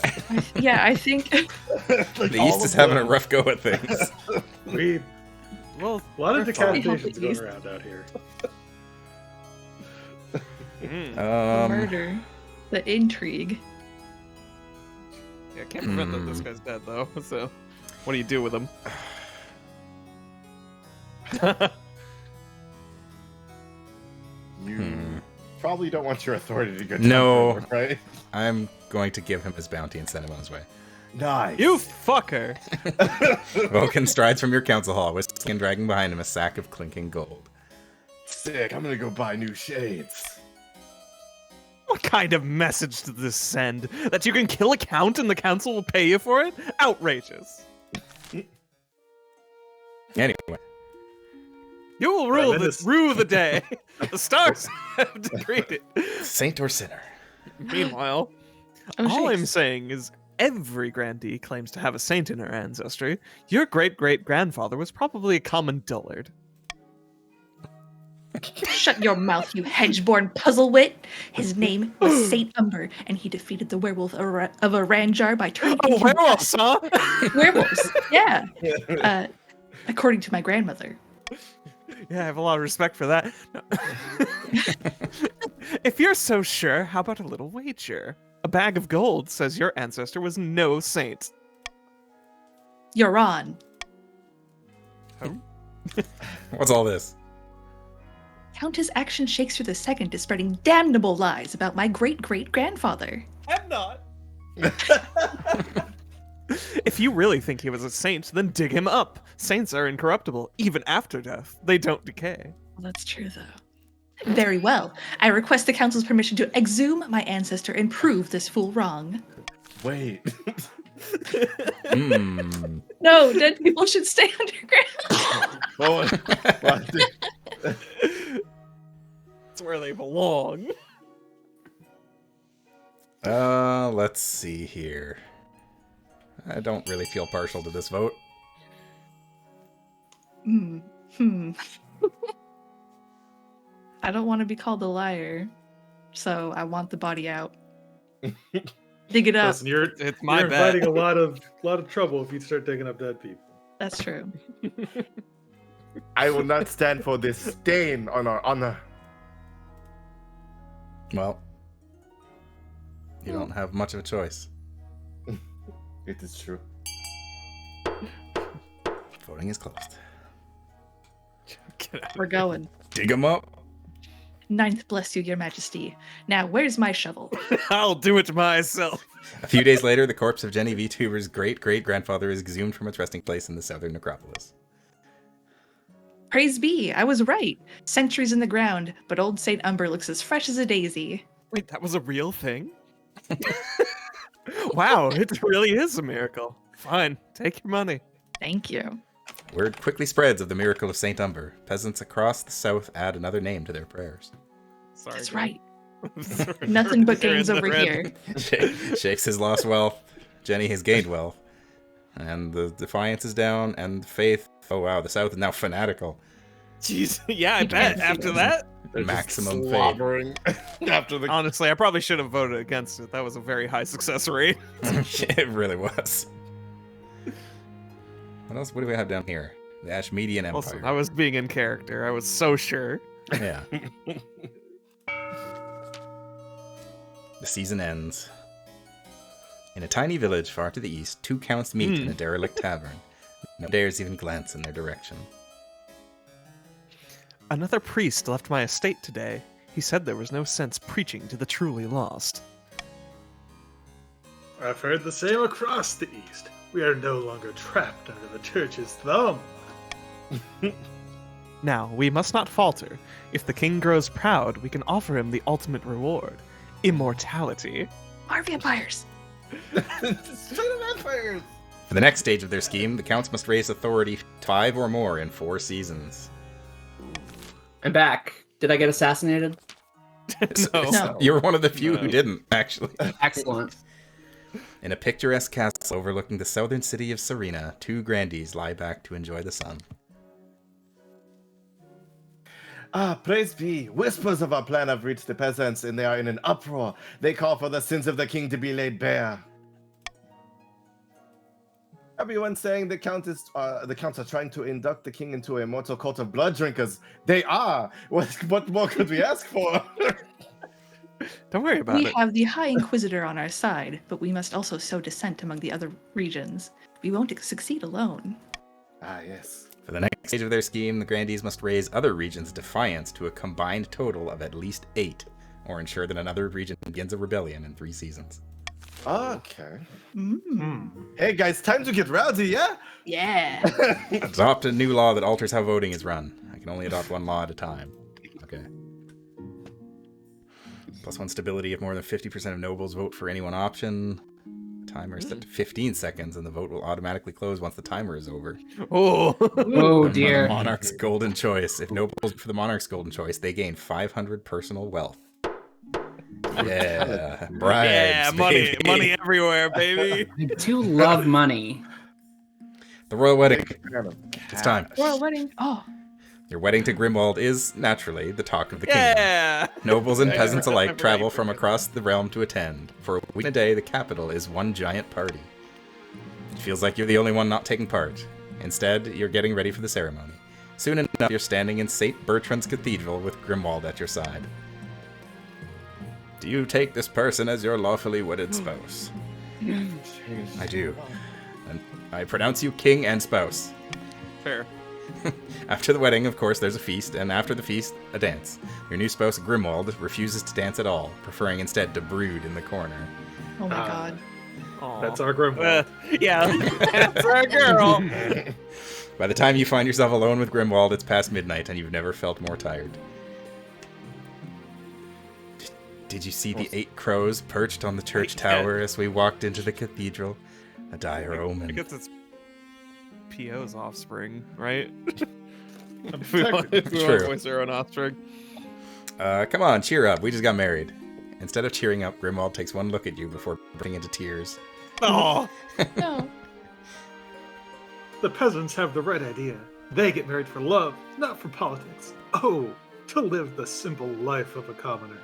Yeah, I think Like, The all East of is having a them. rough go at things. We Well, a lot of we're fine. decapitations going East. around out here. Mm. the murder, the intrigue. Yeah, I can't prevent that this guy's dead, though, so what do you do with him? You probably don't want your authority to go down No. further, right? I'm going to give him his bounty and send him on his way. Nice. You fucker! Vulcan strides from your council hall, whiskey and dragging behind him a sack of clinking gold. Sick. I'm gonna go buy new shades. What kind of message did this send? That you can kill a count and the council will pay you for it? Outrageous. Anyway, You will rule Tremendous. rue the day. The stars have decreed it. saint or sinner? Meanwhile, Oh, all I'm shakes. saying is every grandee claims to have a saint in her ancestry. Your great-great-grandfather was probably a common dullard. Shut your mouth, you hedge-born puzzle-wit. His name was Saint Umber, and he defeated the werewolf of Aranjar by turning Oh, into werewolves, huh? werewolves. Yeah, according to my grandmother. Yeah, I have a lot of respect for that. No. If you're so sure, how about a little wager? A bag of gold says your ancestor was no saint. You're on. What's all this? Countess Action Shakespeare II is spreading damnable lies about my great-great-grandfather. I'm not. If you really think he was a saint, then dig him up. Saints are incorruptible, even after death. They don't decay. Well, that's true, though. Very well. I request the council's permission to exhume my ancestor and prove this fool wrong. Wait. Hmm. No, dead people should stay underground. What? That's where they belong. Let's see here. I don't really feel partial to this vote. I don't want to be called a liar, so I want the body out. Dig it up. Listen, you're It's my you're bet. inviting a lot of trouble if you start digging up dead people. That's true. I will not stand for this stain on our honor. Well, you don't have much of a choice. It is true. Voting is closed. Get out. We're going. Dig 'em up. Ninth bless you, your majesty. Now, where's my shovel? I'll do it myself. A few days later, the corpse of Jenny VTuber's great-great-grandfather is exhumed from its resting place in the southern necropolis. Praise be, I was right. Centuries in the ground, but old St. Umber looks as fresh as a daisy. Wait, that was a real thing? Wow, it really is a miracle. Fine, take your money. Thank you. Word quickly spreads of the miracle of St. Umber. Peasants across the south add another name to their prayers. Sorry. That's guys. right. Sorry. Nothing but They're gains in the over red. here. Shakes has lost wealth. Jenny has gained wealth. And the defiance is down, and faith. Oh wow, the south is now fanatical. Jeez, yeah, I bet. After that, They're just Maximum faith. slobbering after the. honestly, I probably should have voted against it. That was a very high success rate. It really was. What else? What do we have down here? The Ashmedian Empire. Listen, I was being in character. I was so sure. Yeah. The season ends. In a tiny village far to the east, two counts meet in a derelict tavern. No one dares even glance in their direction. Another priest left my estate today. He said there was no sense preaching to the truly lost. I've heard the same across the East. We are no longer trapped under the church's thumb. Now, we must not falter. If the king grows proud, we can offer him the ultimate reward. Immortality. Are vampires. Straight up vampires. For the next stage of their scheme, the counts must raise authority 5 or more in 4 seasons. I'm back. Did I get assassinated? No. You're one of the few who didn't, actually. Excellent. In a picturesque castle overlooking the southern city of Serena, 2 grandees lie back to enjoy the sun. Ah, praise be. Whispers of our plan have reached the peasants, and they are in an uproar. They call for the sins of the king to be laid bare. Everyone's saying the counts are trying to induct the king into a mortal cult of blood drinkers. They are. What more could we ask for? Don't worry about We it. have the High Inquisitor on our side, but we must also sow dissent among the other regions. We won't succeed alone. Ah, yes. For the next stage of their scheme, the grandees must raise other regions' defiance to a combined total of at least 8, or ensure that another region begins a rebellion in 3 seasons. Okay. Mm. Hey guys, time to get rowdy, yeah? Yeah. Adopt a new law that alters how voting is run. I can only adopt 1 law at a time. Okay. +1 stability if more than 50% of nobles vote for any one option. Timer is set to 15 seconds, and the vote will automatically close once the timer is over. Oh, Oh The dear. Monarch's Golden Choice. If nobles vote for the Monarch's Golden Choice, they gain 500 personal wealth. Yeah, bribes, yeah, money, baby. money everywhere, baby. I do love money. The royal wedding. It's time. Royal wedding. Oh, Your wedding to Grimwald is, naturally, the talk of the kingdom. Yeah. Nobles and peasants alike Right. travel from across the realm to attend. For a week and a day, the capital is one giant party. It feels like you're the only one not taking part. Instead, you're getting ready for the ceremony. Soon enough, you're standing in St. Bertrand's Cathedral with Grimwald at your side. Do you take this person as your lawfully wedded spouse? I do. And I pronounce you king and spouse. Fair. After the wedding, of course, there's a feast, and after the feast, a dance. Your new spouse, Grimwald, refuses to dance at all, preferring instead to brood in the corner. oh my God. Aw. That's our Grimwald. Yeah, that's our girl. By the time you find yourself alone with Grimwald, it's past midnight, and you've never felt more tired. Did you see the 8 crows perched on the church tower as we walked into the cathedral? A dire I omen. guess it's PO's offspring, right? I'm if we want True. to voice our own offspring. Come on, cheer up. We just got married. Instead of cheering up, Grimwald takes one look at you before breaking into tears. Oh, No. The peasants have the right idea. They get married for love, not for politics. Oh, to live the simple life of a commoner.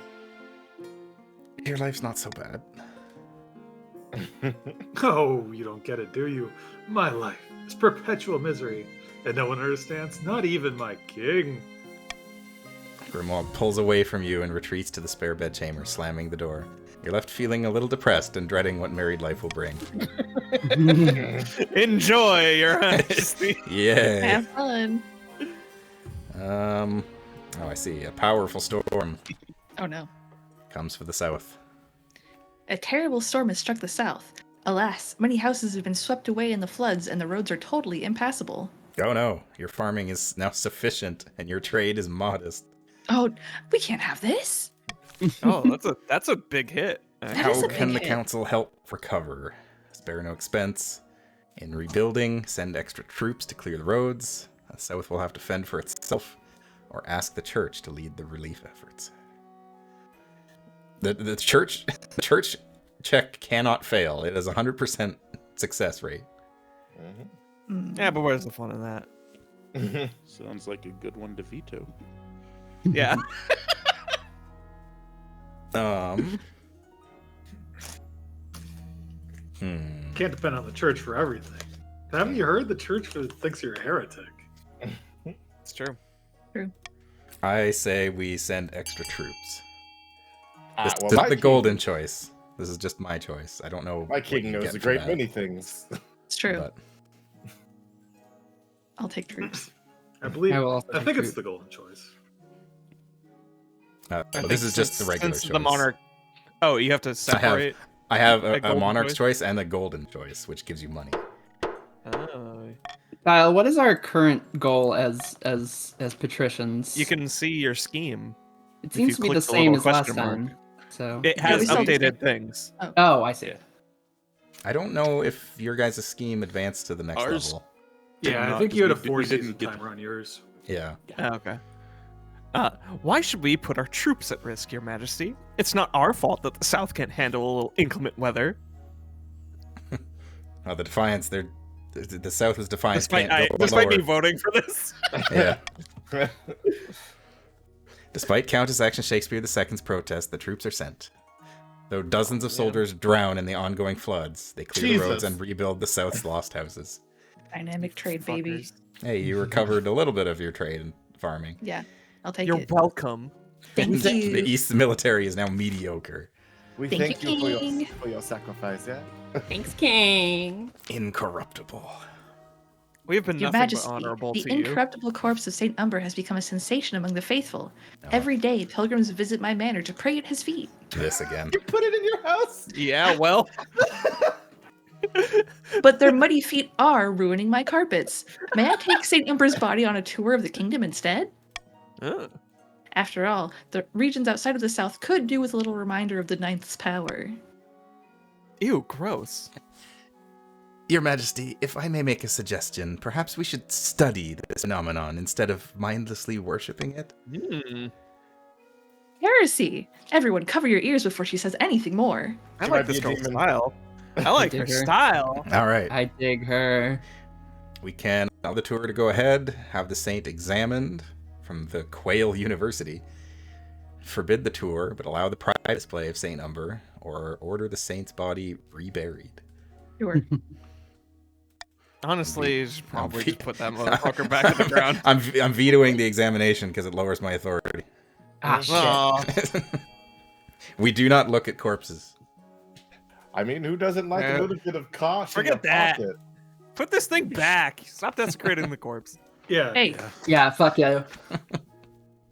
Your life's not so bad. Oh, you don't get it, do you? My life is perpetual misery, and no one understands, not even my king. Grimwald pulls away from you and retreats to the spare bedchamber, slamming the door. You're left feeling a little depressed and dreading what married life will bring. enjoy, Your Majesty. Yeah. Have fun. Oh, I see. A powerful storm Oh no. comes for the south. A terrible storm has struck the south. Alas, many houses have been swept away in the floods and the roads are totally impassable. Oh no, your farming is now sufficient and your trade is modest. Oh, we can't have this. Oh, that's a big hit. That How is a can big the hit. council help recover? Spare no expense. In rebuilding, send extra troops to clear the roads. The south will have to fend for itself, or ask the church to lead the relief efforts. The church check cannot fail. It has 100% success rate. Mm. Yeah, but where's the fun in that? Sounds like a good one to veto. Yeah. Can't depend on the church for everything. Haven't you heard the church thinks you're a heretic? It's true. I say we send extra troops. This well, is my the king- golden choice. This is just my choice. I don't know. My what king you knows get a for great that, many things. It's true. but- I'll take troops. I believe. I will also I think take it's the golden choice. Well, this is just the regular Since choice. the monarch. Oh, you have to separate. I have a golden monarch's choice? choice and a golden choice, which gives you money. Oh. Kyle, what is our current goal as patricians? You can see your scheme. It if seems you to be the click the same little as last question mark. time. So It Yeah, has we still- updated things. Oh, I see it. I don't know if your guys' scheme advanced to the next Ours- level. Yeah, I not, think you had a 'cause we 4-season didn't get timer on yours. Yeah. Oh, okay. Why should we put our troops at risk, Your Majesty? It's not our fault that the South can't handle a little inclement weather. The Defiance, the South was Defiance. Despite, Can't go despite me lower. voting for this. Yeah. Despite Countess Action Shakespeare II's protest, the troops are sent. Though dozens of soldiers drown in the ongoing floods, they clear the roads Jesus. and rebuild the South's lost houses. Dynamic trade, baby. Fuckers. Hey, you recovered a little bit of your trade in farming. Yeah, I'll take You're it. welcome. Thank The you. East's military is now mediocre. We Thank you, for King. your sacrifice, yeah? Thanks, King. Incorruptible. We have been Your nothing Majesty, but honorable the to you. incorruptible corpse of Saint Umber has become a sensation among the faithful. Oh. Every day, pilgrims visit my manor to pray at his feet. This again. You put it in your house? Yeah, well, But their muddy feet are ruining my carpets. May I take Saint Umber's body on a tour of the kingdom instead? After all, the regions outside of the south could do with a little reminder of the Ninth's power. ew, gross. Your Majesty, if I may make a suggestion, perhaps we should study this phenomenon instead of mindlessly worshipping it. Heresy! Everyone cover your ears before she says anything more. I She like might be this a girl's demon. style. I like her dig her. style. All right. I dig her. We can allow the tour to go ahead, have the saint examined from the Quail University, forbid the tour, but allow the private display of Saint Umber, or order the saint's body reburied. Sure. Honestly, you should probably ve- just put that motherfucker back in the ground. I'm vetoing the examination because it lowers my authority. Ah, shit. Aw. We do not look at corpses. I mean, who doesn't like Yeah. a little bit of caution? Forget that. Pocket? Put this thing back. Stop desecrating the corpse. Yeah. Hey, Yeah, fuck yeah.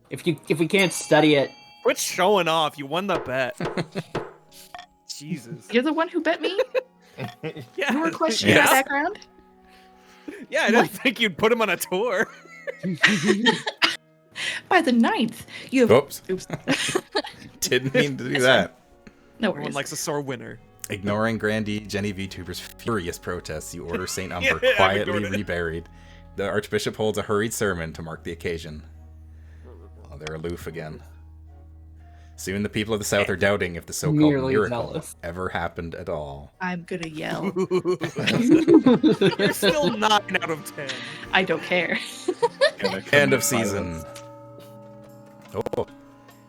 If we can't study it, Quit showing off. You won the bet. Jesus. you're the one who bet me? Yeah. You were questioning Yes. my background? Yeah, I didn't think you'd put him on a tour. By the 9th, you have... Oops. Oops. Didn't mean to do It's that. No Everyone worries. likes a sore winner. Ignoring Grandee Jenny VTuber's furious protests, you order Saint Umber Yeah, I've quietly ignored it. reburied. The Archbishop holds a hurried sermon to mark the occasion. Oh, they're aloof again. Soon the people of the South are doubting if the so-called Merely miracle zealous. ever happened at all. I'm gonna yell. You're still 9 out of 10. I don't care. End of season. Oh.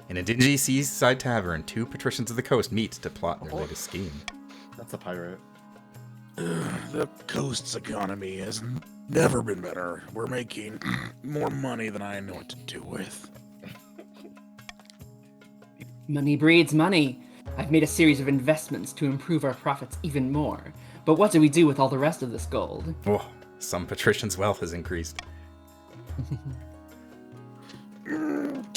In a dingy seaside tavern, two patricians of the coast meet to plot their latest scheme. That's a pirate. The coast's economy has never been better. We're making more money than I know what to do with. money breeds money. I've made a series of investments to improve our profits even more. But what do we do with all the rest of this gold? Oh, some patricians' wealth has increased.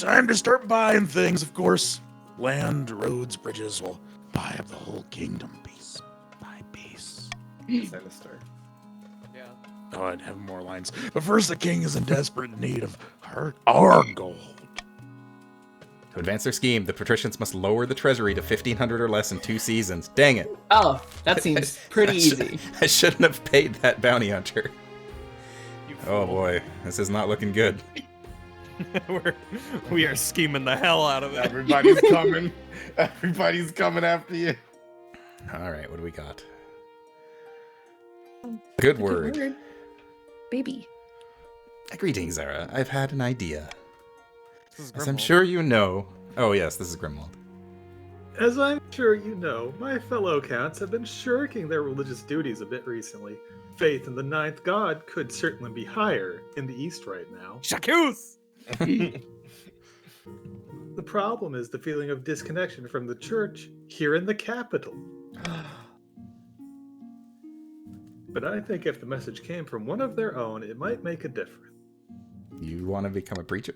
Time to start buying things, of course. Land, roads, bridges. We'll buy up the whole kingdom piece by piece. Sinister. Yeah. Oh, I'd have more lines. But first, the king is in desperate need of our gold. To advance their scheme, the patricians must lower the treasury to 1,500 or less in 2 seasons. Dang it. Oh, that seems pretty easy. I shouldn't have paid that bounty hunter. You Oh fool. boy, this is not looking good. We are scheming the hell out of it. Everybody's coming. Everybody's coming after you. Alright, what do we got? Good word. Baby. Greetings, Zara. I've had an idea. This is As I'm Grimwald. sure you know... Oh yes, this is Grimwald. As I'm sure you know, my fellow counts have been shirking their religious duties a bit recently. Faith in the ninth god could certainly be higher in the east right now. Shakus! The problem is the feeling of disconnection from the church here in the capital. But I think if the message came from one of their own, it might make a difference. You want to become a preacher?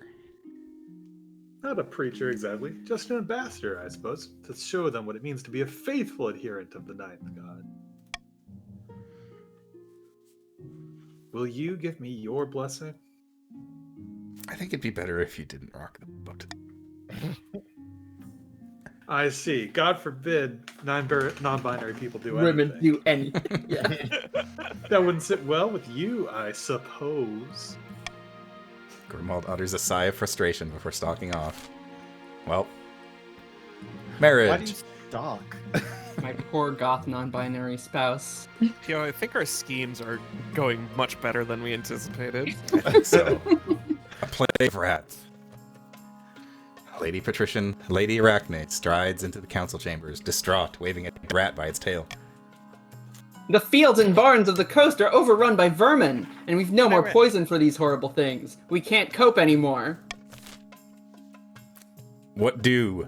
Not a preacher exactly, just an ambassador, I suppose, to show them what it means to be a faithful adherent of the ninth god. Will you give me your blessing? I think it'd be better if you didn't rock the boat. I see. God forbid non-binary people do Women anything. do anything. Yeah. That wouldn't sit well with you, I suppose. Grimwald utters a sigh of frustration before stalking off. Well, Why do you marriage. stalk? My poor goth non-binary spouse. Yo, I think our schemes are going much better than we anticipated. I think so. A plague of rats. Lady Patrician, Lady Arachne strides into the council chambers, distraught, waving a rat by its tail. The fields and barns of the coast are overrun by vermin, and we've no more Pirate. poison for these horrible things. We can't cope anymore. What do?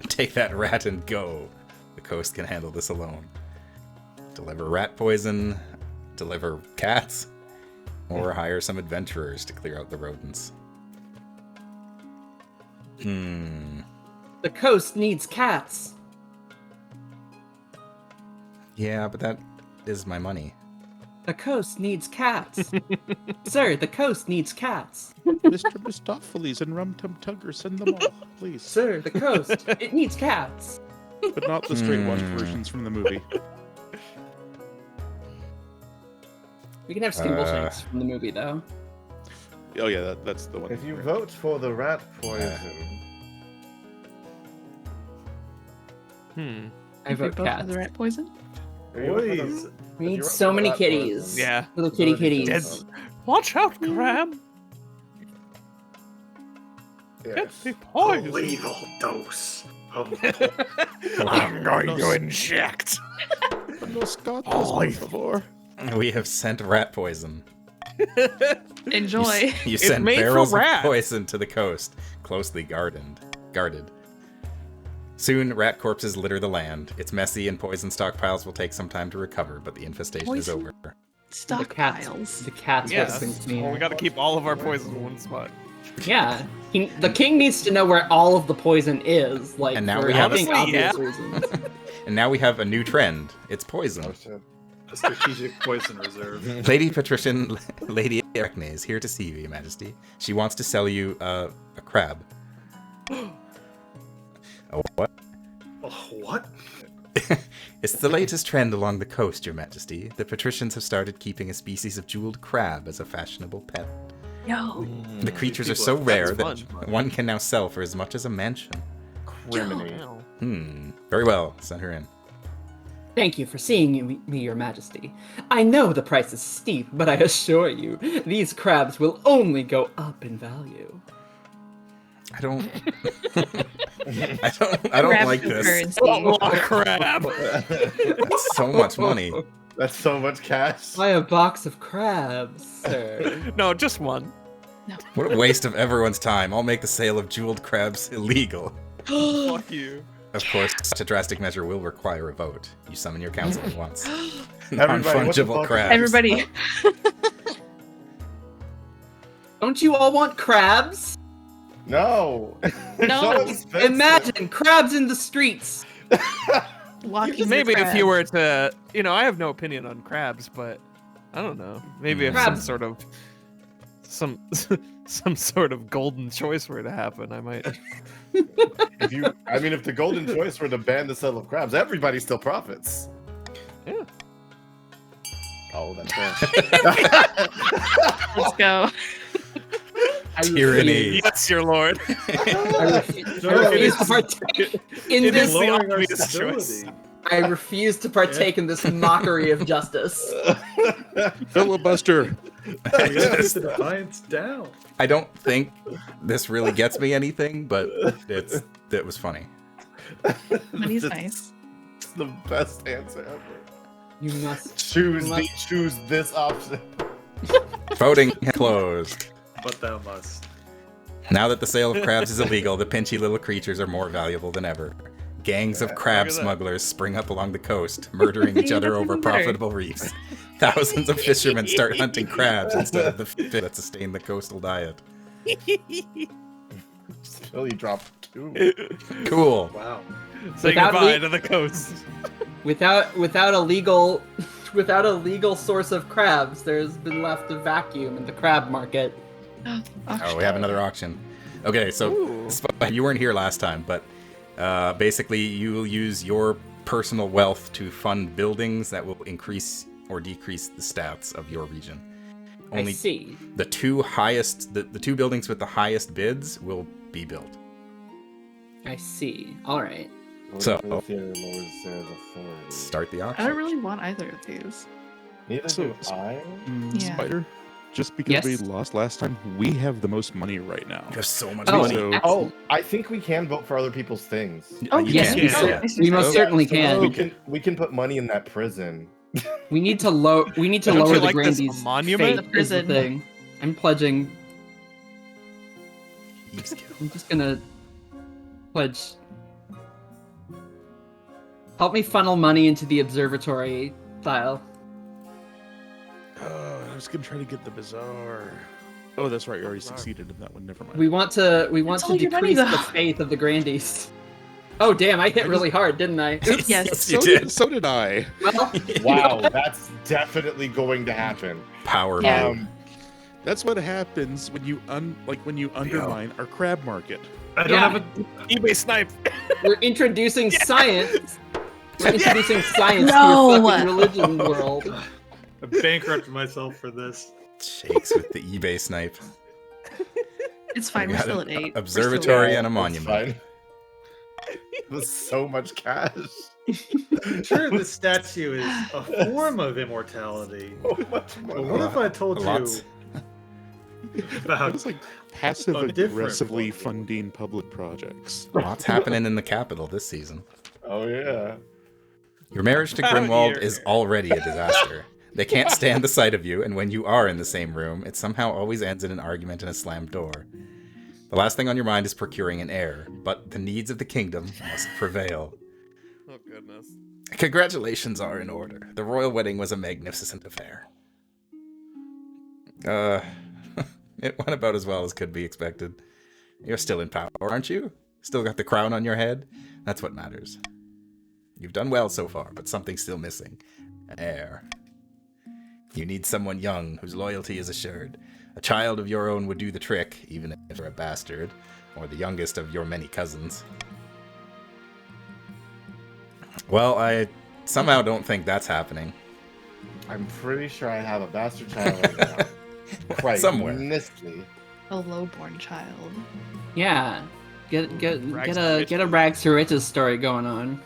Take that rat and go. The coast can handle this alone. Deliver rat poison, deliver cats, or hire some adventurers to clear out the rodents. The coast needs cats. Yeah, but that is my money. The coast needs cats. Sir, the coast needs cats. Mr. Mistopheles and Rum Tum Tugger, send them all, please. Sir, the coast, it needs cats. But not the straight washed versions from the movie. We can have Skimbleshanks from the movie, though. Oh yeah, that's the one. If you vote for the rat poison, I vote Vote for cats. the rat poison. if you vote for the- Please. if We you need vote so for the many rat kitties. poison, Yeah. Little kitty voting for kitties. the- Watch out, Crab! Yes. Be poisoned. Lethal dose. Oh, I'm going to inject. Nos gatos, por favor. We have sent rat poison. Enjoy. You It's sent made for barrels of rats. poison to the coast, closely guarded. Soon, rat corpses litter the land. It's messy, and poison stockpiles will take some time to recover, but the infestation is Poison? over. The cats. Stockpiles. The cats. Yeah. What things mean. Well, we gotta keep all of our poison in one spot. Yeah, the king needs to know where all of the poison is, like And now for we have I think a- obvious Yeah. reasons. And now we have a new trend. It's poison. Oh, shit. a strategic poison reserve. Lady Patrician, Lady Arachne is here to see you, Your Majesty. She wants to sell you a crab. A what? Oh, what? It's the latest trend along the coast, Your Majesty. The patricians have started keeping a species of jeweled crab as a fashionable pet. Yo. The creatures are people so have- rare that's that fun. one can now sell for as much as a mansion. Criminal. Very well. Send her in. Thank you for seeing me, Your Majesty. I know the price is steep, but I assure you, these crabs will only go up in value. I don't. I don't Crab like this. currency. Crab! That's so much money. That's so much cash. Buy a box of crabs, sir. No, just one. What a waste of everyone's time. I'll make the sale of jeweled crabs illegal. Fuck you. Of course, such a drastic measure will require a vote. You summon your council at once. Everybody, what the Non-fungible fuck? crabs. Everybody. Don't you all want crabs? No. No. So expensive. Imagine crabs in the streets. Walking Maybe the if you crab. were to, I have no opinion on crabs, but I don't know. Maybe if some Crabs. sort of some sort of golden choice were to happen, I might. If the golden choice were to ban the sale of crabs, everybody still profits. Yeah. Oh, that's fair. Let's go. Tyranny. Yes, your lord. I refuse to partake in It this. is the Lowering our obvious stability. choice. I refuse to partake in this mockery of justice. Filibuster. We gotta keep the defiance down. I don't think this really gets me anything, but it was funny. Money's It's nice. the best answer ever. You must Choose this option. Voting closed. But thou must. Now that the sale of crabs is illegal, the pinchy little creatures are more valuable than ever. Gangs of crab Look at that. smugglers spring up along the coast, murdering each other That's over even better. profitable reefs. Thousands of fishermen start hunting crabs instead of the fish that sustain the coastal diet. Still, you dropped 2. Cool. Wow. Say Without goodbye le- to the coast. without a legal source of crabs, there's been left a vacuum in the crab market. Oh, we have another auction. Okay, so you weren't here last time, but basically you will use your personal wealth to fund buildings that will increase or decrease the stats of your region. I see. The two highest, the two buildings with the highest bids will be built. I see. All right. So- Theater lowers Sarah's authority. Start the I auction. don't really want either of these. Neither So- do I. Yeah. Spider, just because Yes. we lost last time, we have the most money right now. You have so much Oh, money. So- excellent. I think we can vote for other people's things. Oh, You yes, can. we, Yeah. we most Oh. certainly So can. we can put money in that prison. We need to lower Don't you the like this Grandy's monument? fate The is the prison. thing. I'm pledging. Thieves Guild. I'm just gonna pledge. Help me funnel money into the observatory file. I was gonna try to get the bazaar. Oh, that's right. You already succeeded in that one. Never mind. We want to That's all your money, decrease the though. faith of the Grandies. Oh damn! I hit really hard, didn't I? Oops. Yes. you did. So did I. Well, Wow, that's definitely going to happen. Power Yeah. move. That's what happens when you undermine our crab market. I don't Yeah. have a. eBay snipe. we're introducing science. We're introducing science No. to your fucking religion world. I bankrupted myself for this. Shakes with the eBay snipe. It's fine. We We're got still an at 8. We're still observatory at and a That's monument. fine. There's so much cash. Sure, the statue is a form of immortality. So much But money. what if I told Lots. you about It's like passive A different aggressively one. funding public projects. Lots happening in the capital this season. Oh yeah. Your marriage to Oh, Grimwald dear. is already a disaster. They can't stand the sight of you, and when you are in the same room, it somehow always ends in an argument and a slammed door. The last thing on your mind is procuring an heir, but the needs of the kingdom must prevail. Oh goodness. Congratulations are in order. The royal wedding was a magnificent affair. It went about as well as could be expected. You're still in power, aren't you? Still got the crown on your head? That's what matters. You've done well so far, but something's still missing. An heir. You need someone young, whose loyalty is assured. A child of your own would do the trick, even if you're a bastard, or the youngest of your many cousins. Well, I somehow don't think that's happening. I'm pretty sure I have a bastard child right now. Quite Somewhere. honestly. a lowborn child. Yeah. Get Rags a Rags to Riches story going on.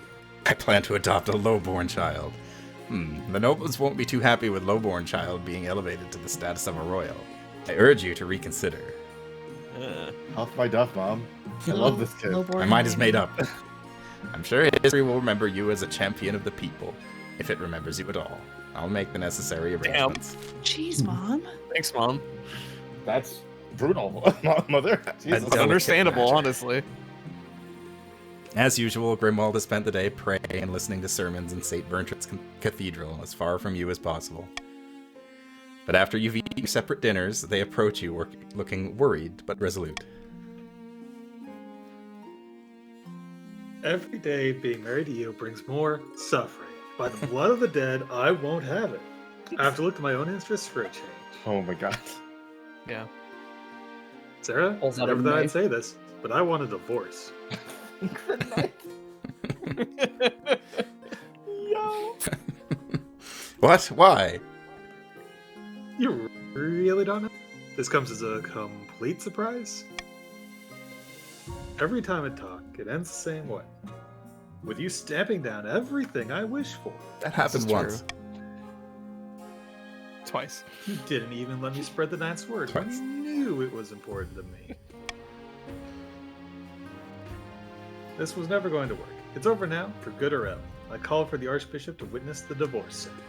I plan to adopt a lowborn child. The nobles won't be too happy with lowborn child being elevated to the status of a royal. I urge you to reconsider. Huff my duff, Mom. I love this kid. My mind is made up. I'm sure history will remember you as a champion of the people, if it remembers you at all. I'll make the necessary arrangements. Jeez, Mom. Thanks, Mom. That's brutal, Mother. Jesus. Delicate Understandable, magic. honestly. As usual, Grimwald has spent the day praying and listening to sermons in St. Bertrand's Cathedral, as far from you as possible. But after you've eaten your separate dinners, they approach you looking worried but resolute. Every day being married to you brings more suffering. By the blood of the dead, I won't have it. I have to look to my own interests for a change. Oh my god. Yeah. Sarah, Pulls out never a thought I'd knife. say this, but I want a divorce. Yo. What? Why? You really don't know? This comes as a complete surprise. Every time I talk, it ends the same way. With you stamping down everything I wish for. That happened This is once. Twice. You didn't even let me spread the ninth word when Twice. you knew it was important to me. This was never going to work. It's over now, for good or ill. I call for the Archbishop to witness the divorce ceremony.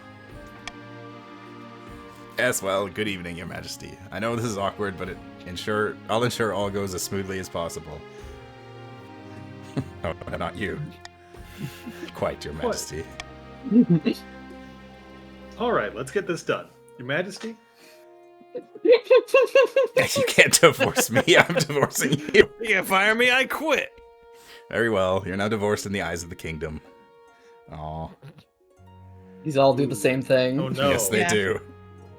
Yes, well, good evening, Your Majesty. I know this is awkward, but I'll ensure all goes as smoothly as possible. Oh, not you. Quite, Your Majesty. All right, let's get this done. Your Majesty, You can't divorce me. I'm divorcing you. You can't fire me, I quit. Very well. You're now divorced in the eyes of the kingdom. Aw. These all do the same thing. oh no. Yes, they Yeah. do.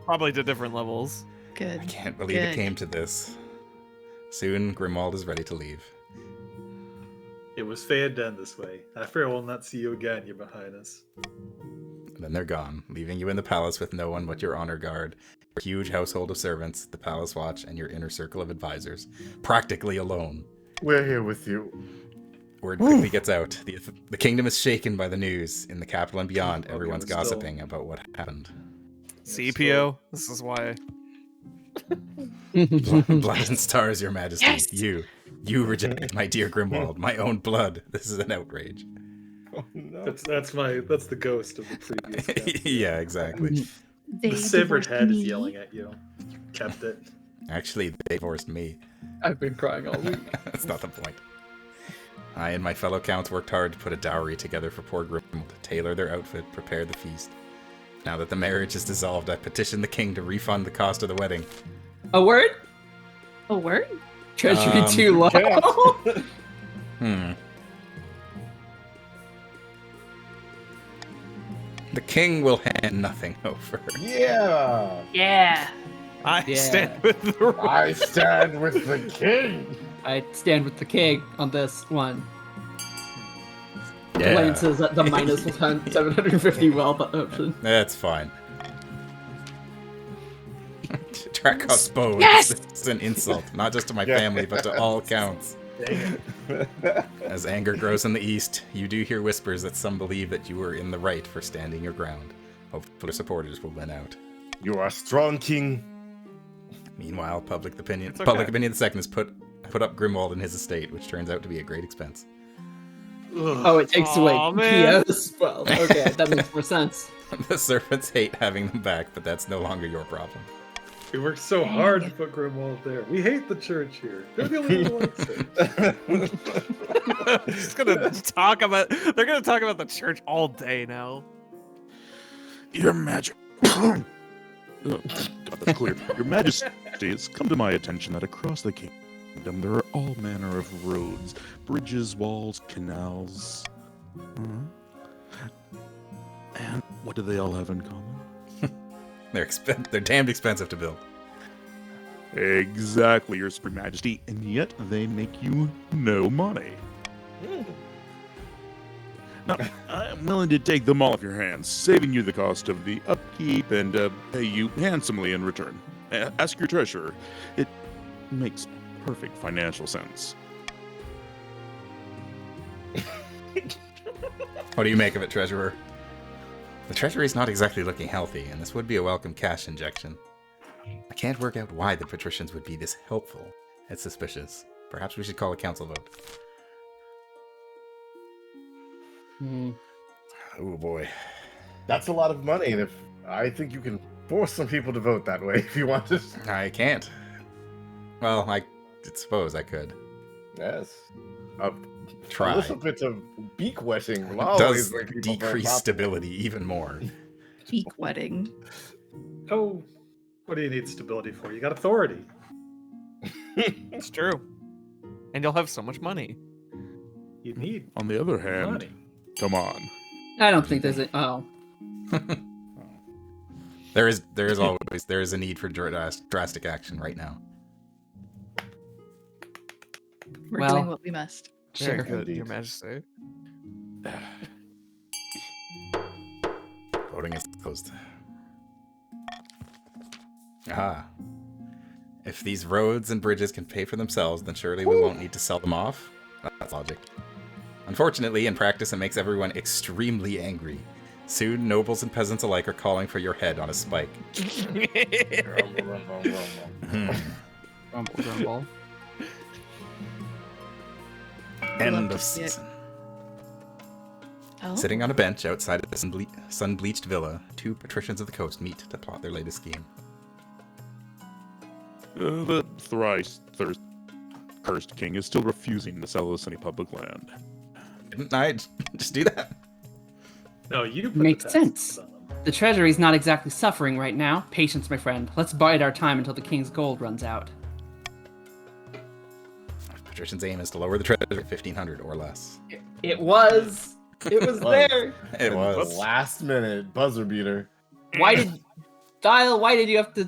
Probably to different levels. Good. I can't believe it Good. came to this. Soon, Grimwald is ready to leave. It was fated to end this way. I fear I will not see you again, Your Highness. And then they're gone, leaving you in the palace with no one but your honor guard, your huge household of servants, the palace watch, and your inner circle of advisors. Practically alone. We're here with you. Word quickly gets out. The kingdom is shaken by the news. In the capital and beyond, Okay, everyone's but still- gossiping about what happened. CPO. This is why. Blood and stars, Your Majesty. Yes! You rejected my dear Grimwald, my own blood. This is an outrage. Oh no. That's the ghost of the previous guy. Yeah, exactly. They The severed divorced head me. is yelling at you. Kept it. Actually, they divorced me. I've been crying all week. That's not the point. I and my fellow counts worked hard to put a dowry together for poor Grimwald, tailor their outfit, prepare the feast. Now that the marriage is dissolved, I petition the king to refund the cost of the wedding. A word? A word? Treasury too low. The king will hand nothing over. Yeah. Yeah. I Yeah. stand with the I stand with the king. I stand with the king on this one. Yeah. Lane says that the minus 750 wealth option. That's fine. Drakos bows. Yes! This is an insult, not just to my Yeah. family, but to all counts. Dang it. As anger grows in the east, you do hear whispers that some believe that you were in the right for standing your ground. Hopefully your supporters will win out. You are a strong king. Meanwhile, public opinion It's okay. Public Opinion II has put up Grimwald in his estate, which turns out to be a great expense. Oh, it takes away Aw, man. POs. Well, okay, that makes more sense. The servants hate having them back, but that's no longer your problem. We worked so hard to put Grimwald there. We hate the church here. They're the only one who likes it. Just gonna talk about. They're gonna talk about the church all day now. Your magic. Oh, God, that's clear. Your Majesty, it's come to my attention that across the kingdom there are all manner of roads, bridges, walls, canals. And what do they all have in common? They're damned expensive to build. Exactly, Your Supreme Majesty, and yet they make you no money. Now, I'm willing to take them all off your hands, saving you the cost of the upkeep and pay you handsomely in return. Ask your treasurer. It makes perfect financial sense. What do you make of it, Treasurer? The Treasury's not exactly looking healthy, and this would be a welcome cash injection. I can't work out why the patricians would be this helpful. It's suspicious. Perhaps we should call a council vote. Oh boy. That's a lot of money, and if I think you can force some people to vote that way if you want to. I can't. Well, I suppose I could. Yes. A Try. little bit of beak wetting will It always does make people very decrease popular. stability even more. Peak wedding. Oh, what do you need stability for? You got authority. It's true. And you'll have so much money. You need On the other hand, money. come on. I don't think there's a. Oh. There is a need for drastic action right now. We're Well, doing what we must. Very Sure. good, Indeed. Your Majesty. Voting is closed. Ah. If these roads and bridges can pay for themselves, then surely we won't need to sell them off. That's logic. Unfortunately, in practice, it makes everyone extremely angry. Soon, nobles and peasants alike are calling for your head on a spike. Grumble, grumble. End love to of see it. season. Oh, Sitting on a bench outside of the sun-bleached villa, two patricians of the coast meet to plot their latest scheme. The cursed king is still refusing to sell us any public land. Didn't I just do that? No, you put Makes the sense. taxes on them. The treasury's not exactly suffering right now. Patience, my friend. Let's bide our time until the king's gold runs out. Patrician's aim is to lower the treasure to 1,500 or less. It was. It was there. It was. Last minute buzzer beater. Why did you have to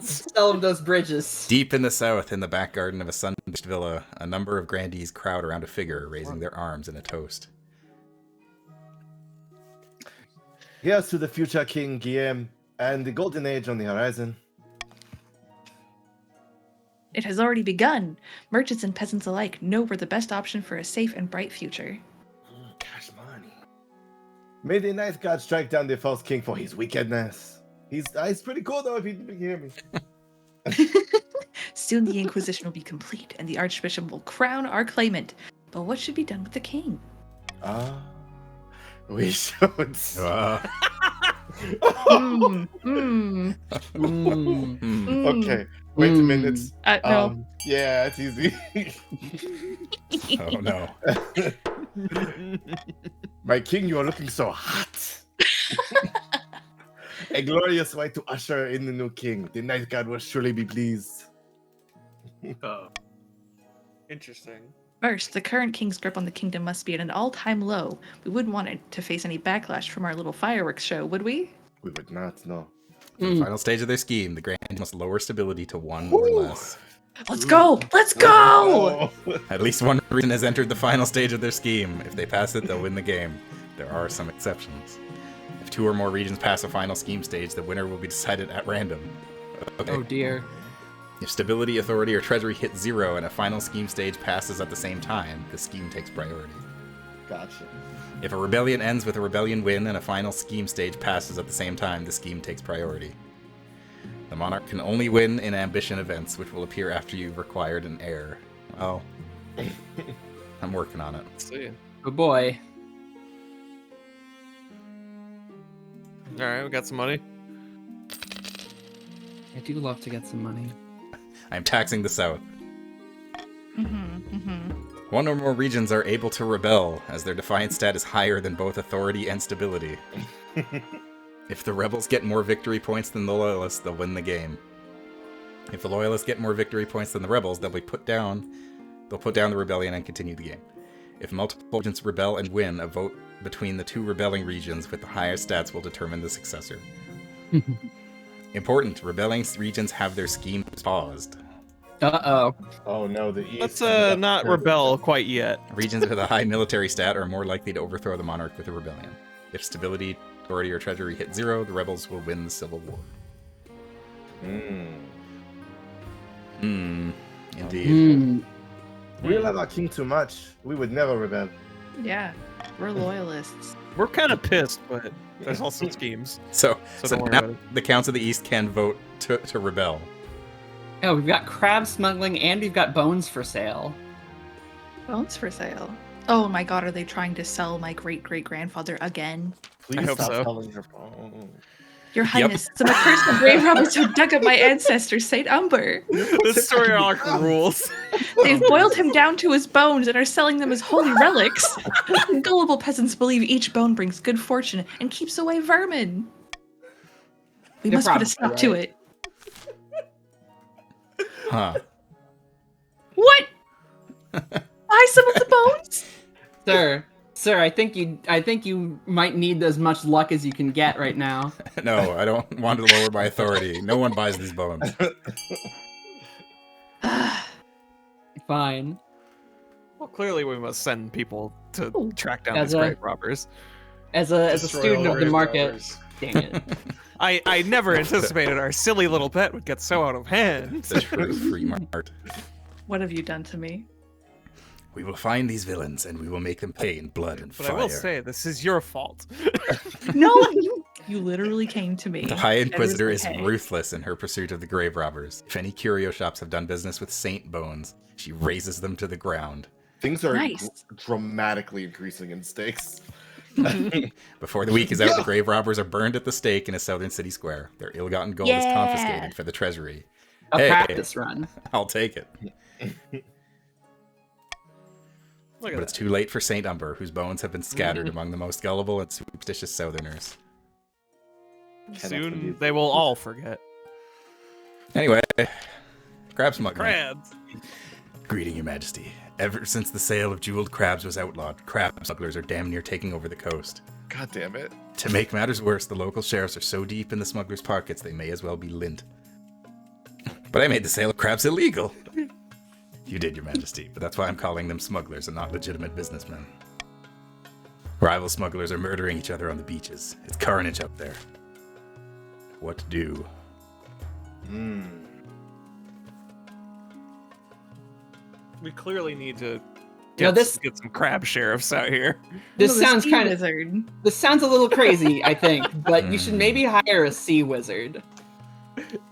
sell him those bridges? Deep in the south, in the back garden of a sun-bleached villa, a number of grandees crowd around a figure, raising their arms in a toast. Here's to the future King Guillaume and the golden age on the horizon. it has already begun. Merchants and peasants alike know we're the best option for a safe and bright future. Cash money. May the night god strike down the false king for his wickedness. He's pretty cool though if you hear me. Soon the Inquisition will be complete, and the Archbishop will crown our claimant. But what should be done with the king? We should. Okay, wait a minute. No. Yeah, it's easy. Oh no. My king, you are looking so hot. A glorious way to usher in the new king. The night god will surely be pleased. Oh. Interesting. First, the current king's grip on the kingdom must be at an all-time low. We wouldn't want it to face any backlash from our little fireworks show, would we? We would not, no. The final stage of their scheme, the Grand must lower stability to 1 or less. Let's go! Let's go! At least one region has entered the final stage of their scheme. If they pass it, they'll win the game. There are some exceptions. If 2 or more regions pass a final scheme stage, the winner will be decided at random. Okay. Oh dear. If stability, authority, or treasury hit 0 and a final scheme stage passes at the same time, the scheme takes priority. Gotcha. If a rebellion ends with a rebellion win and a final scheme stage passes at the same time, the scheme takes priority. The monarch can only win in ambition events, which will appear after you've acquired an heir. Well, I'm working on it. Let's see. Good boy. Alright, we got some money. I do love to get some money. I'm taxing the south. One or more regions are able to rebel, as their defiant stat is higher than both authority and stability. If the rebels get more victory points than the loyalists, they'll win the game. If the loyalists get more victory points than the rebels, they'll put down the rebellion and continue the game. If multiple regions rebel and win, a vote between the 2 rebelling regions with the highest stats will determine the successor. Important, rebelling regions have their schemes paused. Uh-oh. Oh no, the east. Let's not rebel quite yet. Regions with a high military stat are more likely to overthrow the monarch with a rebellion. If stability, authority, or treasury hit 0, the rebels will win the civil war. Indeed. We love our king too much. We would never rebel. Yeah, we're loyalists. We're kind of pissed, but there's also schemes. So don't worry now about it. the counts of the east can vote to rebel. Oh, we've got crab smuggling and we've got bones for sale. Bones for sale. Oh my god, are they trying to sell my great-great-grandfather again? Please I hope stop so. telling your phone. Your Highness, some accursed grave robbers who dug up my ancestor, Saint Umber. This story arc rules. They've boiled him down to his bones and are selling them as holy relics. Gullible peasants believe each bone brings good fortune and keeps away vermin. We You're must put a probably stop to right. it. Huh. What? Buy some of the bones? Sir, I think you might need as much luck as you can get right now. No, I don't want to lower my authority. No one buys these bones. Fine. Well, clearly we must send people to Ooh. track down As these a- grave robbers. As a Destroy student all of the grave market, robbers. dang it. I never anticipated our silly little bet would get so out of hand. The true free mart. What have you done to me? We will find these villains and we will make them pay in blood and But fire. I will say, this is your fault. No, you literally came to me. The High Inquisitor is okay. ruthless in her pursuit of the grave robbers. If any curio shops have done business with saint bones, she razes them to the ground. Things are Nice. dramatically increasing in stakes. Before the week is out, the grave robbers are burned at the stake in a southern city square. Their ill-gotten gold is Yeah. confiscated for the treasury. A Hey. practice run. I'll take it. Look But at it's that. too late for Saint Umber, whose bones have been scattered among the most gullible and superstitious southerners. Soon they will all forget. Anyway, crab smuggling. Crabs. Greeting, Your Majesty. Ever since the sale of jeweled crabs was outlawed, crab smugglers are damn near taking over the coast. God damn it. To make matters worse, the local sheriffs are so deep in the smugglers' pockets they may as well be lint. But I made the sale of crabs illegal. You did, Your Majesty, but that's why I'm calling them smugglers and not legitimate businessmen. Rival smugglers are murdering each other on the beaches. It's carnage out there. What to do? We clearly need to You know, get some crab sheriffs out here. This Oh, the sounds sea kind of wizard. this sounds a little crazy, I think, but you should maybe hire a sea wizard.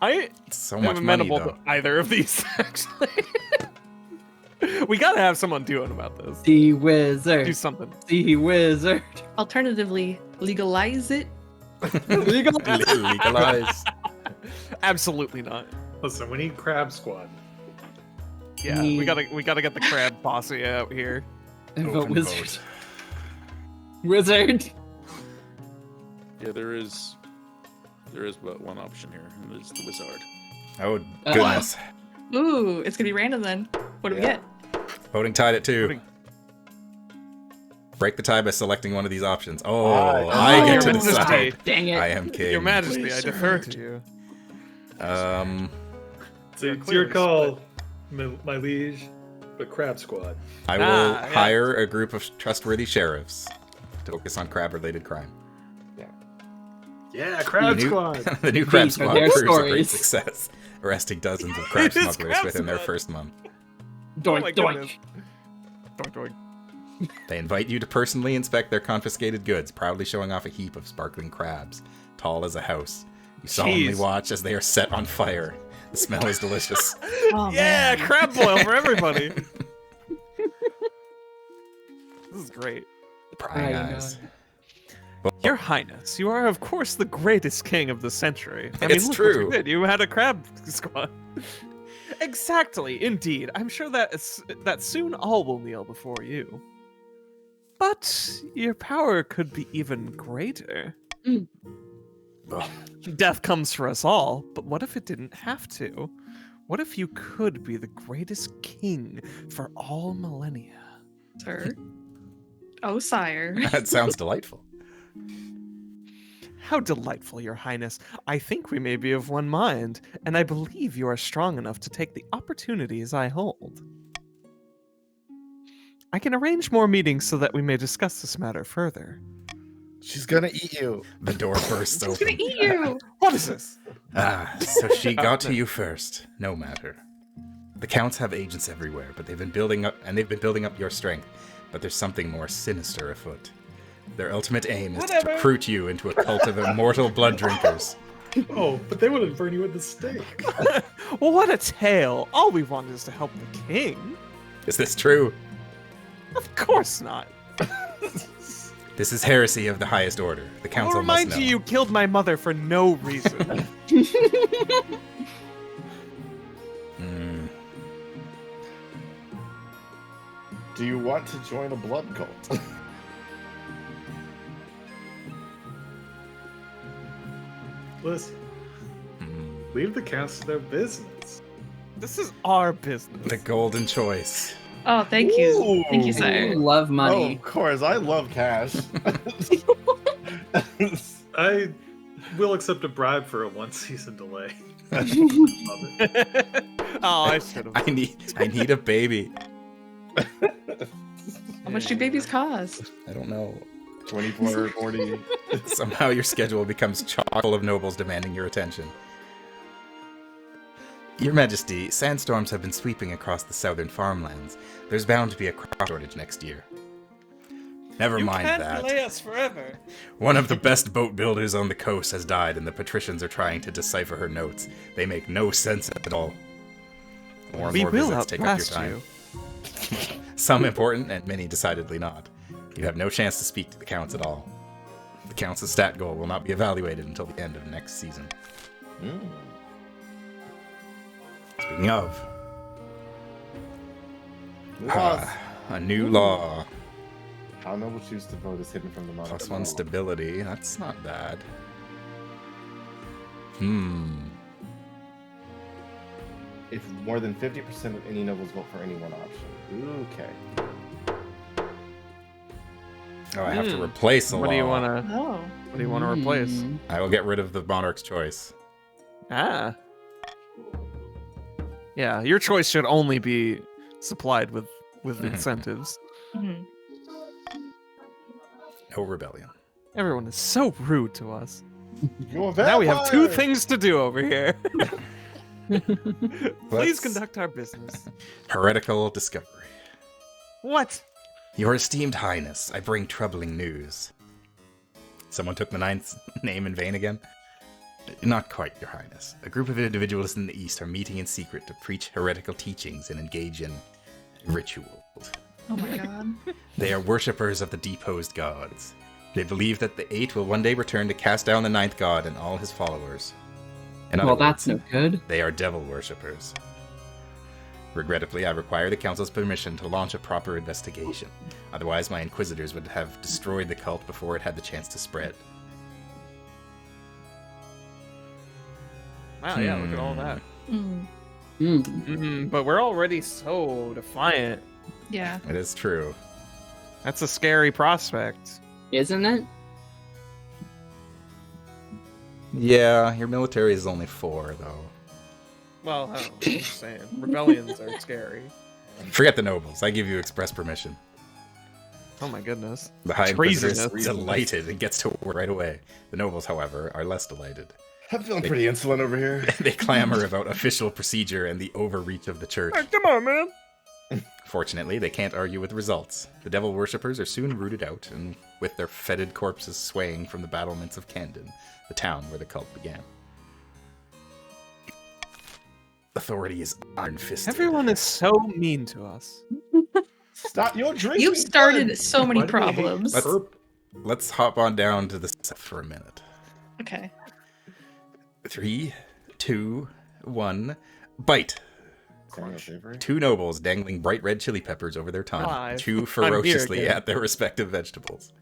I It's so am much money, amenable though. to either of these, actually. We gotta have someone doing about this. Sea Do wizard. something. Sea wizard. Alternatively, legalize it. Legalize. Absolutely not. Listen, we need Crab Squad. Yeah, we gotta get the crab posse out here. And vote Open wizard. vote. Wizard. Yeah, there is but one option here, and it's the wizard. Oh, goodness. Ooh, it's gonna be random then. What do we get? Voting tied at 2. Voting- Break the tie by selecting one of these options. Oh, Oh, I Your get to Majesty. decide. Dang it. I am king. Your Majesty, I Wizard. defer to you. So it's your call, my liege, but Crab Squad. I will yeah. hire a group of trustworthy sheriffs to focus on crab-related crime. Yeah, Crab The new- Squad. the new crab These are squad their proves a great stories. success, arresting dozens of crab It is smugglers Crab within their Squad. first month. Doink, my doink. goodness. Doink, doink. They invite you to personally inspect their confiscated goods, proudly showing off a heap of sparkling crabs, tall as a house. You solemnly Jeez. watch as they are set on fire. The smell is delicious. Oh, Yeah, man. crab boil for everybody. This is great. Prying I know. eyes. Your Highness, you are of course the greatest king of the century. I It's mean, look true. What you did. You had a crab squad. Exactly, indeed. I'm sure that soon all will kneel before you. But your power could be even greater. Ugh. Death comes for us all, but what if it didn't have to? What if you could be the greatest king for all millennia? Sir. Oh, sire. That sounds delightful. How delightful, Your Highness. I think we may be of one mind, and I believe you are strong enough to take the opportunities I hold. I can arrange more meetings so that we may discuss this matter further. She's gonna eat you. The door bursts He's gonna open. eat you. What is this? Ah, so she got to you first. No matter. The counts have agents everywhere, but they've been building up your strength. But there's something more sinister afoot. Their ultimate aim is to recruit you into a cult of immortal blood drinkers. Oh, but they wouldn't burn you at the stake. Well, what a tale. All we want is to help the king. Is this true? Of course not. This is heresy of the highest order. The I'll council must remind know. you, you killed my mother for no reason. Hmm. Do you want to join a blood cult? Listen, leave the counts to their business. This is our business. The golden choice. Oh, thank you. Thank you, Ooh. sir. You love Oh, money. of course, I love cash. I will accept a bribe for a 1-season delay. Love it. Oh, I should have. I need a baby. How much do babies cost? I don't know. 24, 40. Somehow your schedule becomes chock full of nobles demanding your attention. Your Majesty, sandstorms have been sweeping across the southern farmlands. There's bound to be a crop shortage next year. Never mind that. delay us forever. One of the best boat builders on the coast has died, and the patricians are trying to decipher her notes. They make no sense at all. More and We more will visits take up your outlast time. you. Some important, and many decidedly not. You have no chance to speak to the counts at all. The counts' stat goal will not be evaluated until the end of next season. Speaking of, Laws. a new law. How noble choose to vote is hidden from the monarch. +1 stability. That's not bad. If more than 50% of any nobles vote for any one option. Okay. Oh, I have to replace a law. What do you want to? Oh. What do you want to replace? Hmm. I will get rid of the monarch's choice. Ah. Yeah, your choice should only be supplied with incentives. Mhm. No rebellion. Everyone is so rude to us. You're a Now we have two vampire! things to do over here. Please Let's- conduct our business. Heretical discovery. What? Your esteemed highness, I bring troubling news. Someone took the ninth name in vain again? Not quite, your highness. A group of individuals in the east are meeting in secret to preach heretical teachings and engage in rituals. Oh my god. They are worshippers of the deposed gods. They believe that the eight will one day return to cast down the ninth god and all his followers. In other Well, that's words, no good. they are devil worshippers. Regrettably, I require the council's permission to launch a proper investigation. Otherwise, my inquisitors would have destroyed the cult before it had the chance to spread. Wow, yeah, look at all that. Mm. But we're already so defiant. Yeah. It is true. That's a scary prospect. Isn't it? Yeah, your military is only 4, though. Well, I don't know, I'm just saying. Rebellions are scary. Forget the nobles. I give you express permission. Oh my goodness. The High Inquisitor is Treasonous. delighted and gets to work right away. The nobles, however, are less delighted. I'm feeling pretty insolent over here. They clamor about official procedure and the overreach of the church. Come on, man. Fortunately, they can't argue with results. The devil worshippers are soon rooted out, and with their fetid corpses swaying from the battlements of Camden, the town where the cult began. Authority is iron-fisted. Everyone is so mean to us. Stop your drinking. You've started blood. so many Why do we hate problems. Let's- Let's hop on down to the south for a minute. Okay. 3, 2, 1, bite. Daniel Shaver? 2 nobles dangling bright red chili peppers over their tongue, Five. chew I'm here ferociously again. at their respective vegetables.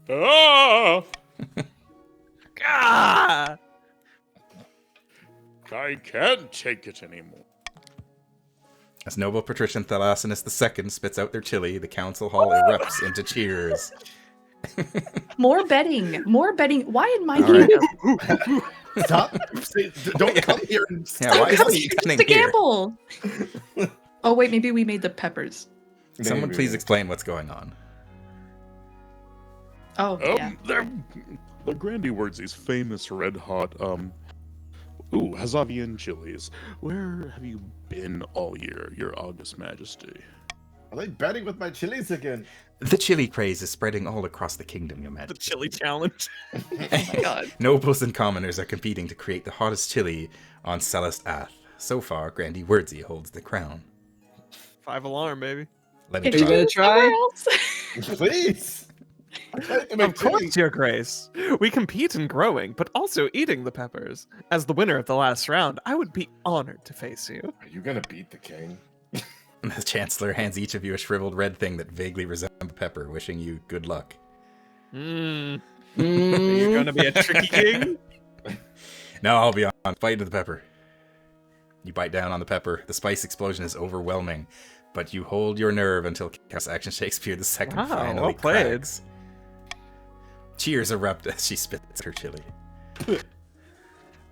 Ah! Ah! I can't take it anymore. As noble patrician Thalassinus II spits out their chili, the council hall erupts into cheers. More betting. More betting. Why in my All right. kingdom? Stop. Don't come here. Yeah, why is Come he here coming to here? gamble. Oh wait, maybe we made the peppers. Someone Maybe. please explain what's going on. Oh yeah. The Grandy Wordsy's famous red hot, Hazavian chilies. Where have you been all year, your august majesty? Are they betting with my chilies again? The chili craze is spreading all across the kingdom, your The majesty. chili challenge. Oh my god. Nobles and commoners are competing to create the hottest chili on Celeste Ath. So far, Grandy Wordsy holds the crown. 5 alarm, baby. Let me Can you try. gonna try? somewhere else? Please. I'm trying to make Of course, chili. Your Grace. We compete in growing, but also eating the peppers. As the winner of the last round, I would be honored to face you. Are you gonna beat the king? The Chancellor hands each of you a shriveled red thing that vaguely resembles pepper, wishing you good luck. Are you gonna be a tricky king? No, I'll be on. Bite into the pepper. You bite down on the pepper. The spice explosion is overwhelming, but you hold your nerve until Chaos Action Shakespeare II finally well played. cracks. Cheers erupt as she spits her chili.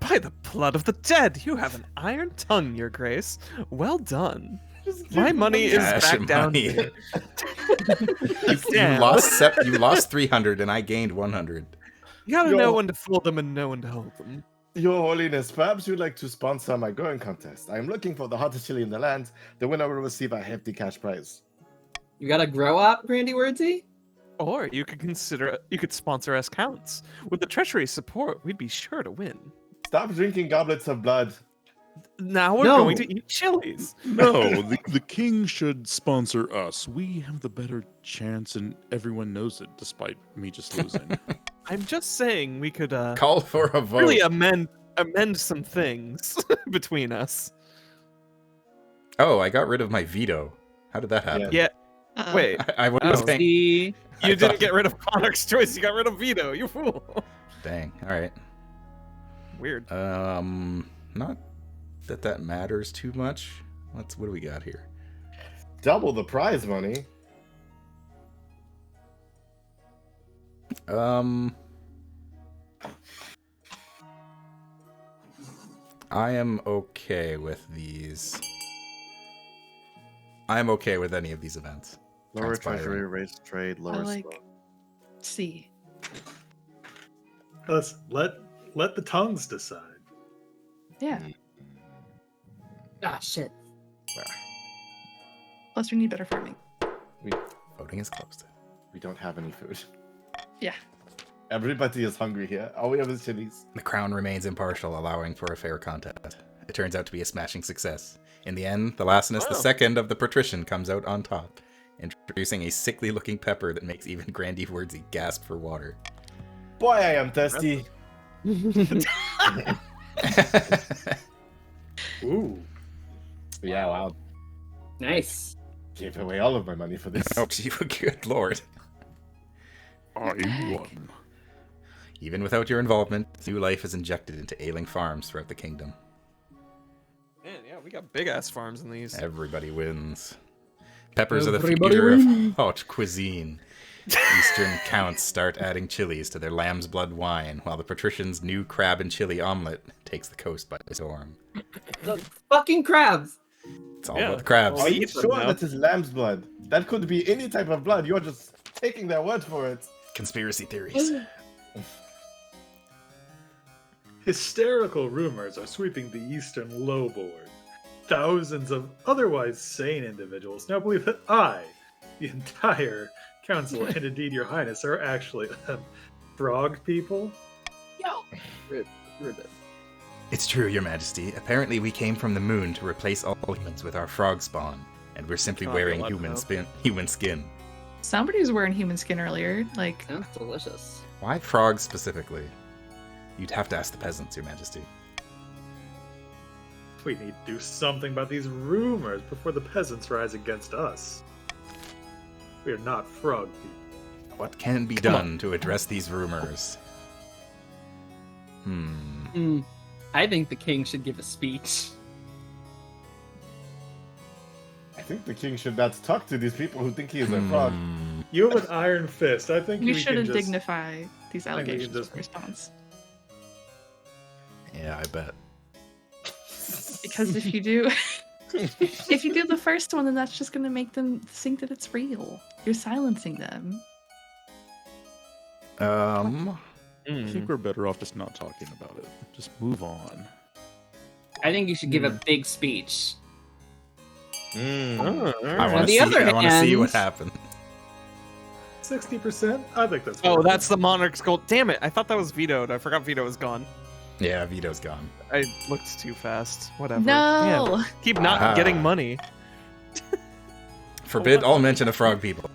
By the blood of the dead, you have an iron tongue, Your Grace. Well done. My money is Cash back down money. here. You lost 300 and I gained 100. You gotta Yo. know when to fold them and know when to hold them. Your Holiness, perhaps you'd like to sponsor my growing contest. I'm looking for the hottest chili in the land. The winner will receive a hefty cash prize. You gotta grow up, Grandy Wordsy? Or you could sponsor us counts. With the treasury support, we'd be sure to win. Stop drinking goblets of blood. Now we're No. going to eat chilies. No, the king should sponsor us. We have the better chance, and everyone knows it, despite me just losing. I'm just saying we could Call for a vote. really amend some things between us. Oh, I got rid of my veto. How did that happen? Yeah. Wait. I was Oh. saying. See? I You thought- didn't get rid of Monarch's Choice. You got rid of veto. You fool. Dang. All right. Weird. Not that matters too much. What do we got here? Double the prize money. I am okay with these. I'm okay with any of these events. Lower Transpiring. treasury, raise trade, lower like- spell. C. Let's let the tongues decide. Yeah. Ah, shit. Plus, we need better farming. Voting is closed. We don't have any food. Yeah. Everybody is hungry here. All we have is chilies. The crown remains impartial, allowing for a fair contest. It turns out to be a smashing success. In the end, the Lassonus II of the patrician comes out on top, introducing a sickly-looking pepper that makes even Grandy Wordsy gasp for water. Boy, I am thirsty. Ooh. Yeah, wow. Nice. Gave away all of my money for this. Oh, you good lord. I won. Even without your involvement, new life is injected into ailing farms throughout the kingdom. Man, yeah, we got big ass farms in these. Everybody wins. Peppers are the Everybody future of wins. hot cuisine. Eastern counts start adding chilies to their lamb's blood wine, while the patrician's new crab and chili omelet takes the coast by storm. The fucking crabs. It's all Yeah. about the crabs. Are you eat them sure now. that is lamb's blood? That could be any type of blood. You're just taking their word for it. Conspiracy theories. Hysterical rumors are sweeping the Eastern Lowboard. Thousands of otherwise sane individuals now believe that I, the entire council, and indeed your highness, are actually frog people. It's true, your majesty. Apparently we came from the moon to replace all humans with our frog spawn, and we're simply Oh, wearing what human skin. Somebody was wearing human skin earlier. Like, Sounds delicious. Why frogs specifically? You'd have to ask the peasants, your majesty. We need to do something about these rumors before the peasants rise against us. We are not frog people. What can be done to address these rumors? I think the king should give a speech. I think the king should not talk to these people who think he is a frog. You have an iron fist. I think you we shouldn't can just... dignify these think we can allegations just- with response. Yeah, I bet. Because if you do, if you do the first one, then that's just gonna make them think that it's real. You're silencing them. I think we're better off just not talking about it. Just move on. I think you should give a big speech. I On want the other to see what hand- happens. 60%? I think that's Oh, worth it. that's the Monarch's gold. Damn it! I thought that was vetoed. I forgot veto was gone. Yeah, Vito's gone. I looked too fast. Whatever. No. Man, keep not Ah. getting money. Forbid all mention of frog people.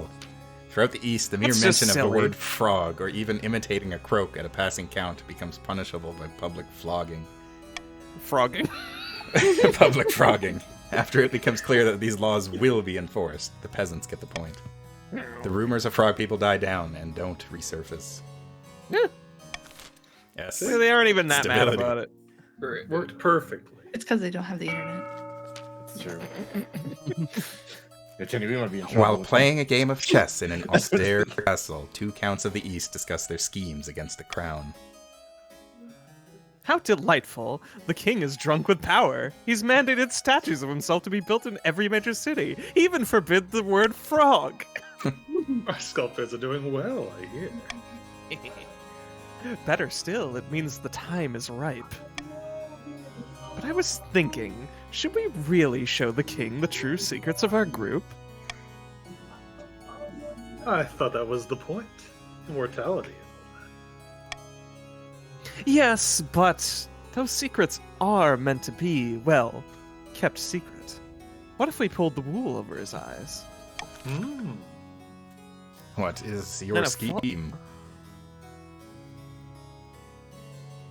Throughout the East, the mere That's just mention of the silly. word frog, or even imitating a croak at a passing count, becomes punishable by public flogging. Frogging. Public frogging. After it becomes clear that these laws will be enforced, the peasants get the point. The rumors of frog people die down and don't resurface. Yeah. Yes. They aren't even that Stability. mad about it. Worked perfectly. It's because they don't have the internet. It's true. Yeah, Jenny, we want to be in trouble. While with playing a game of chess in an austere castle, 2 counts of the East discuss their schemes against the crown. How delightful. The king is drunk with power. He's mandated statues of himself to be built in every major city. He even forbid the word frog. Our sculptors are doing well, I hear. Better still, it means the time is ripe. But I was thinking, should we really show the king the true secrets of our group? I thought that was the point. Immortality. Yes, but those secrets are meant to be, well, kept secret. What if we pulled the wool over his eyes? Hmm. What is your Then a scheme?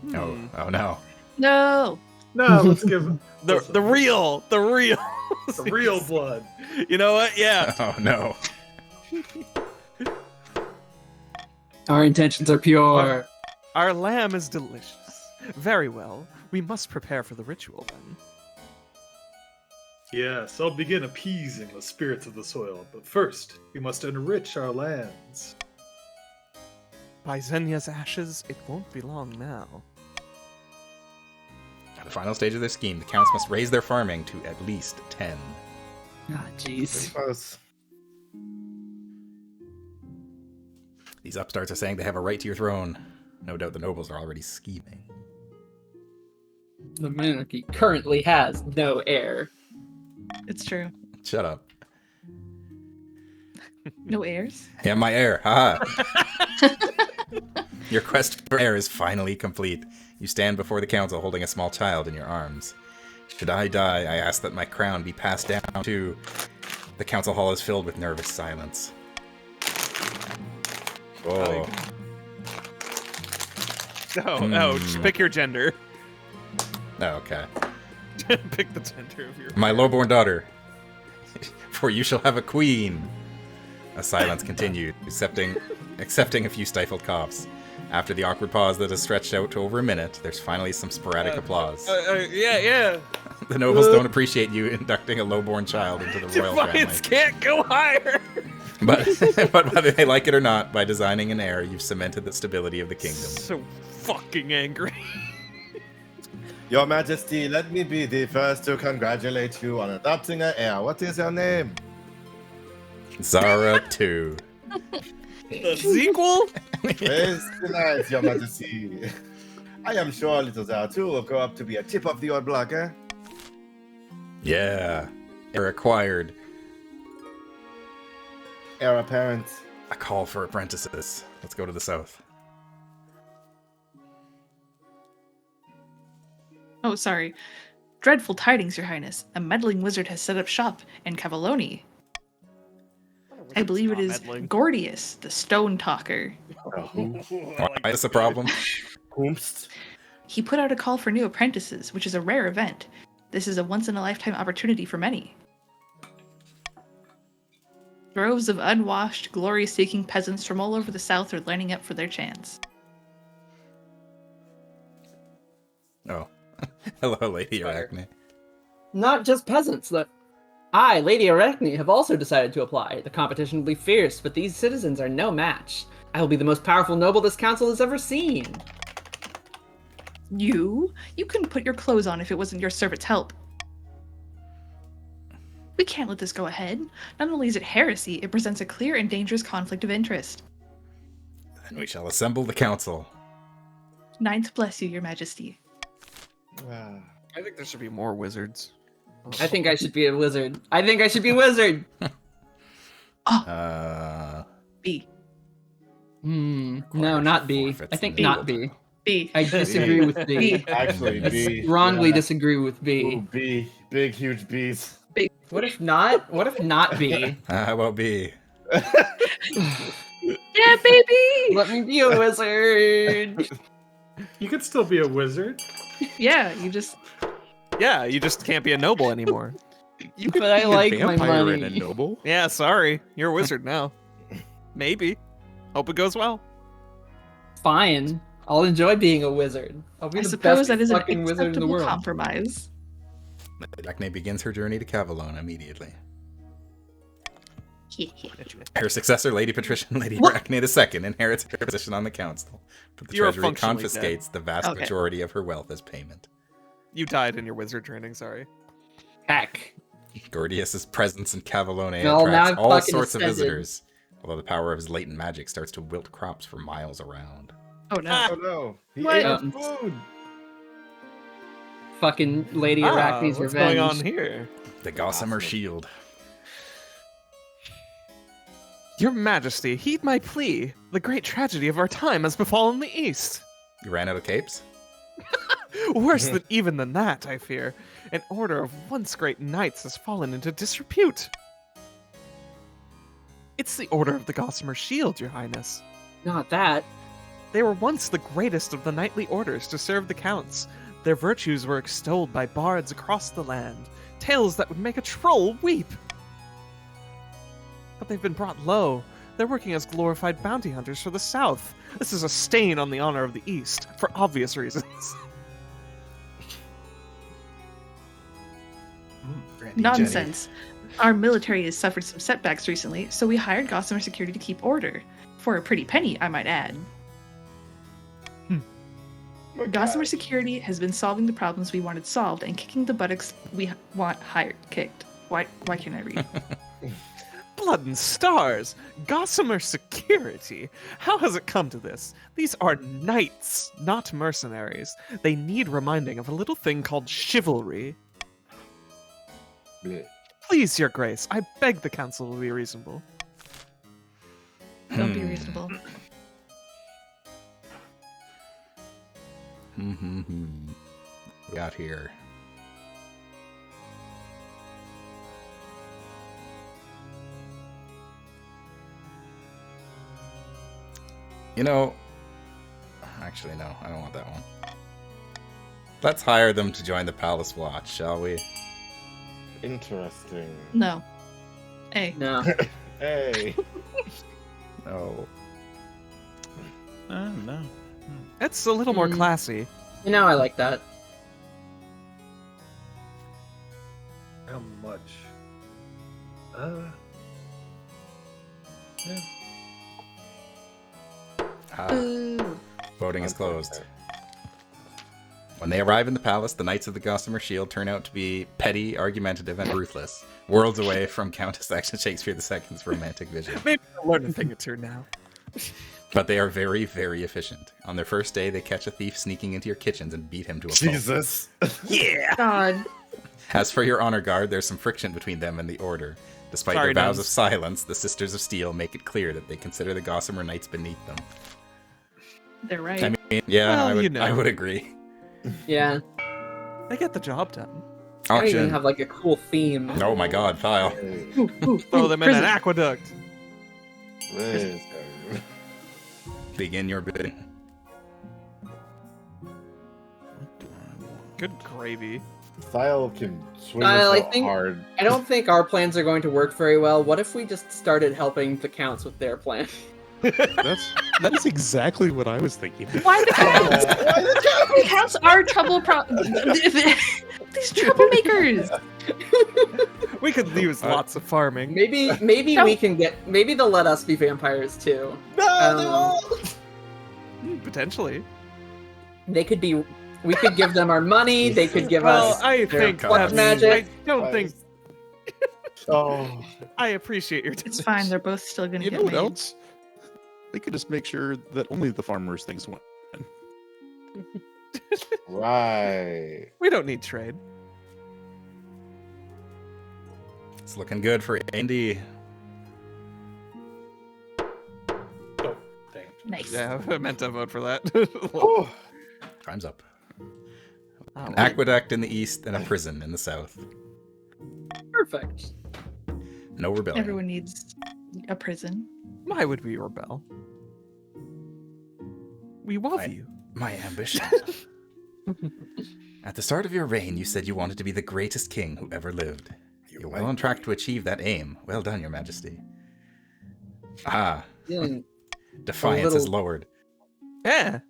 Hmm. Oh no. No. No, let's give The real the real blood. You know what? Yeah. Oh no. Our intentions are pure. Our lamb is delicious. Very well. We must prepare for the ritual then. Yes, I'll begin appeasing the spirits of the soil, but first, we must enrich our lands. By Zenya's ashes, it won't be long now. At the final stage of their scheme, the counts must raise their farming to at least 10. Ah, jeez. Close. These upstarts are saying they have a right to your throne. No doubt the nobles are already scheming. The monarchy currently has no heir. It's true. Shut up. No heirs? Yeah, my heir. Haha. Your quest for heir is finally complete. You stand before the council holding a small child in your arms. Should I die, I ask that my crown be passed down to... The council hall is filled with nervous silence. Whoa. No, pick your gender. Oh, okay. Pick the gender of your... My lowborn daughter. For you shall have a queen. A silence continued, accepting a few stifled coughs. After the awkward pause that has stretched out to over a minute, there's finally some sporadic applause. Yeah. The nobles don't appreciate you inducting a lowborn child into the royal family. Defiance can't go higher! But whether they like it or not, by designing an heir, you've cemented the stability of the kingdom. So fucking angry. Your Majesty, let me be the first to congratulate you on adopting an heir. What is your name? Zara 2. The sequel? Praise the night, Your Majesty. I am sure little Zara 2 will grow up to be a tip of the old block, eh? Yeah. Heir acquired. Heir apparent. A call for apprentices. Let's go to the south. Oh, sorry. Dreadful tidings, Your Highness. A meddling wizard has set up shop in Cavalloni. I believe it is Gordius, the Stone Talker. Why is this a problem? Whomst. He put out a call for new apprentices, which is a rare event. This is a once-in-a-lifetime opportunity for many. Droves of unwashed, glory-seeking peasants from all over the south are lining up for their chance. Oh. Hello, Lady Arachne. Not just peasants. I, Lady Arachne, have also decided to apply. The competition will be fierce, but these citizens are no match. I will be the most powerful noble this council has ever seen. You? You couldn't put your clothes on if it wasn't your servant's help. We can't let this go ahead. Not only is it heresy, it presents a clear and dangerous conflict of interest. Then we shall assemble the council. Ninth bless you, Your Majesty. I think there should be more wizards. I think I should be a wizard. I think I should be a wizard! B. No, not B. I think not B. B. I disagree with B. B. Actually, B. Strongly disagree with B. Ooh, B. Big, huge B's. What if not? What if not B? How about B? Yeah, baby! Let me be a wizard! You could still be a wizard. Yeah, you just... Yeah, you just can't be a noble anymore. You But I like my vampire and a money. noble. Yeah, sorry. You're a wizard now. Maybe. Hope it goes well. Fine. I'll enjoy being a wizard. I'll be I the suppose best that is an fucking wizard in the acceptable world. compromise. Lady Arachne begins her journey to Cavalona immediately. Her successor, Lady Patricia and Lady Arachne II, inherits her position on the council, but the You are treasury functionally confiscates the vast majority of her wealth as payment. You died in your wizard training, sorry. Heck. Gordius's presence in Cavalona Well, now attracts I've all fucking sorts of ascended. visitors, although the power of his latent magic starts to wilt crops for miles around. Oh no. Oh no. He What? ate our food. Fucking Lady Arachne's what's revenge. going on here? The Gossamer Shield. Your Majesty, heed my plea. The great tragedy of our time has befallen the East. You ran out of capes? Worse than even than that, I fear. An order of once great knights has fallen into disrepute. It's the Order of the Gossamer Shield, Your Highness. Not that. They were once the greatest of the knightly orders to serve the counts. Their virtues were extolled by bards across the land, tales that would make a troll weep. But they've been brought low. They're working as glorified bounty hunters for the South. This is a stain on the honor of the East, for obvious reasons. Nonsense. Our military has suffered some setbacks recently, so we hired Gossamer Security to keep order. For a pretty penny, I might add. Gossamer Security has been solving the problems we wanted solved and kicking the buttocks we want hired kicked. Why can't I read? Blood and stars! Gossamer Security! How has it come to this? These are knights, not mercenaries. They need reminding of a little thing called chivalry. Bleh. Please, Your Grace, I beg the council to be reasonable. Don't be reasonable. We got here. You know, actually no, I don't want that one. Let's hire them to join the Palace Watch, shall we? Interesting. No. Hey. No. Hey. No. No. It's a little more classy. You know I like that. How much? Yeah. Voting is closed. When they arrive in the palace, the Knights of the Gossamer Shield turn out to be petty, argumentative, and ruthless, worlds away from Countess Action Shakespeare II's romantic vision. Maybe I'll learn a thing or two now. But they are very, very efficient. On their first day, they catch a thief sneaking into your kitchens and beat him to a pulp. Jesus. Yeah. God. As for your honor guard, there's some friction between them and the Order. Despite Sorry, their vows nuns. of silence, the Sisters of Steel make it clear that they consider the Gossamer Knights beneath them. They're right. I mean, yeah, Well, I would, you know. I would agree. Yeah. They get the job done. I don't even Auction. have like a cool theme. Oh my god, Kyle. Throw them in an aqueduct. Liz. Begin your bidding. Good gravy. Kyle can swing Kyle, us I so think- hard. I don't think our plans are going to work very well. What if we just started helping the counts with their plan? That's exactly what I was thinking. Why the counts? The counts are trouble these troublemakers. We could use lots of farming. Maybe No. we can get. Maybe they'll let us be vampires too. No, they won't. Potentially. They could be. We could give them our money. They could give Well, us. I their think black that's... magic. I don't think... Oh. I appreciate your It's fine. They're both still gonna You get know what made. else? We could just make sure that only the farmers' things win. Right. We don't need trade. It's looking good for Andy. Oh, dang. Nice. Yeah, I meant to vote for that. Oh. Time's up. Oh, An aqueduct in the east and a prison in the south. Perfect. No rebellion. Everyone needs a prison. Why would we rebel? We love I- you. My ambition. At the start of your reign, you said you wanted to be the greatest king who ever lived. You're well on track to achieve that aim. Well done, Your Majesty. Ah, Feeling defiance little- is lowered. Yeah.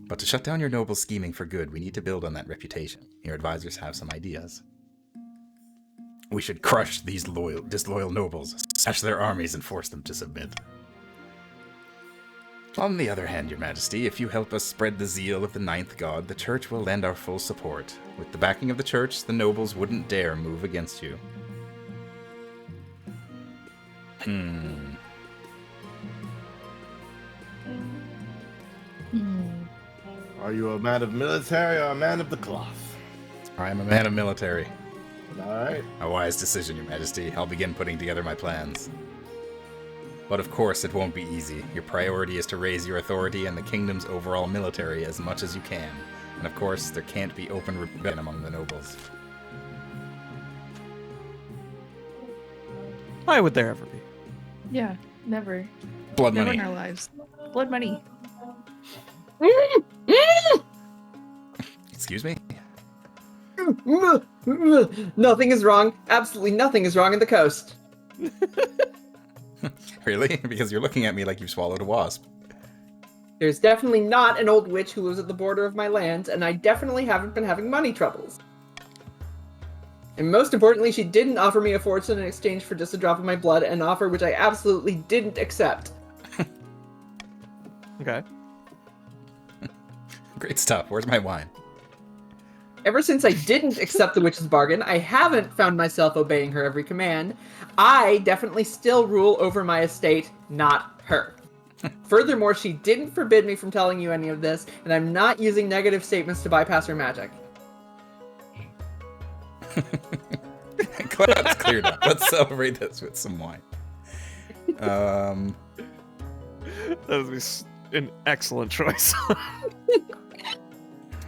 But to shut down your nobles scheming for good, we need to build on that reputation. Your advisors have some ideas. We should crush these disloyal nobles, smash their armies, and force them to submit. On the other hand, Your Majesty, if you help us spread the zeal of the ninth god, the church will lend our full support. With the backing of the church, the nobles wouldn't dare move against you. Are you a man of military or a man of the cloth? I am a man of military. Alright. A wise decision, Your Majesty. I'll begin putting together my plans. But of course, it won't be easy. Your priority is to raise your authority and the kingdom's overall military as much as you can. And of course, there can't be open rebellion among the nobles. Why would there ever be? Yeah, never. Blood Never money. in our lives. Blood money. Excuse me? Nothing is wrong. Absolutely nothing is wrong in the coast. Really? Because you're looking at me like you've swallowed a wasp. There's definitely not an old witch who lives at the border of my lands, and I definitely haven't been having money troubles. And most importantly, she didn't offer me a fortune in exchange for just a drop of my blood, an offer which I absolutely didn't accept. Okay. Great stuff. Where's my wine? Ever since I didn't accept the witch's bargain, I haven't found myself obeying her every command. I definitely still rule over my estate, not her. Furthermore, she didn't forbid me from telling you any of this, and I'm not using negative statements to bypass her magic. Glad that's cleared up. Let's celebrate this with some wine. That would be an excellent choice.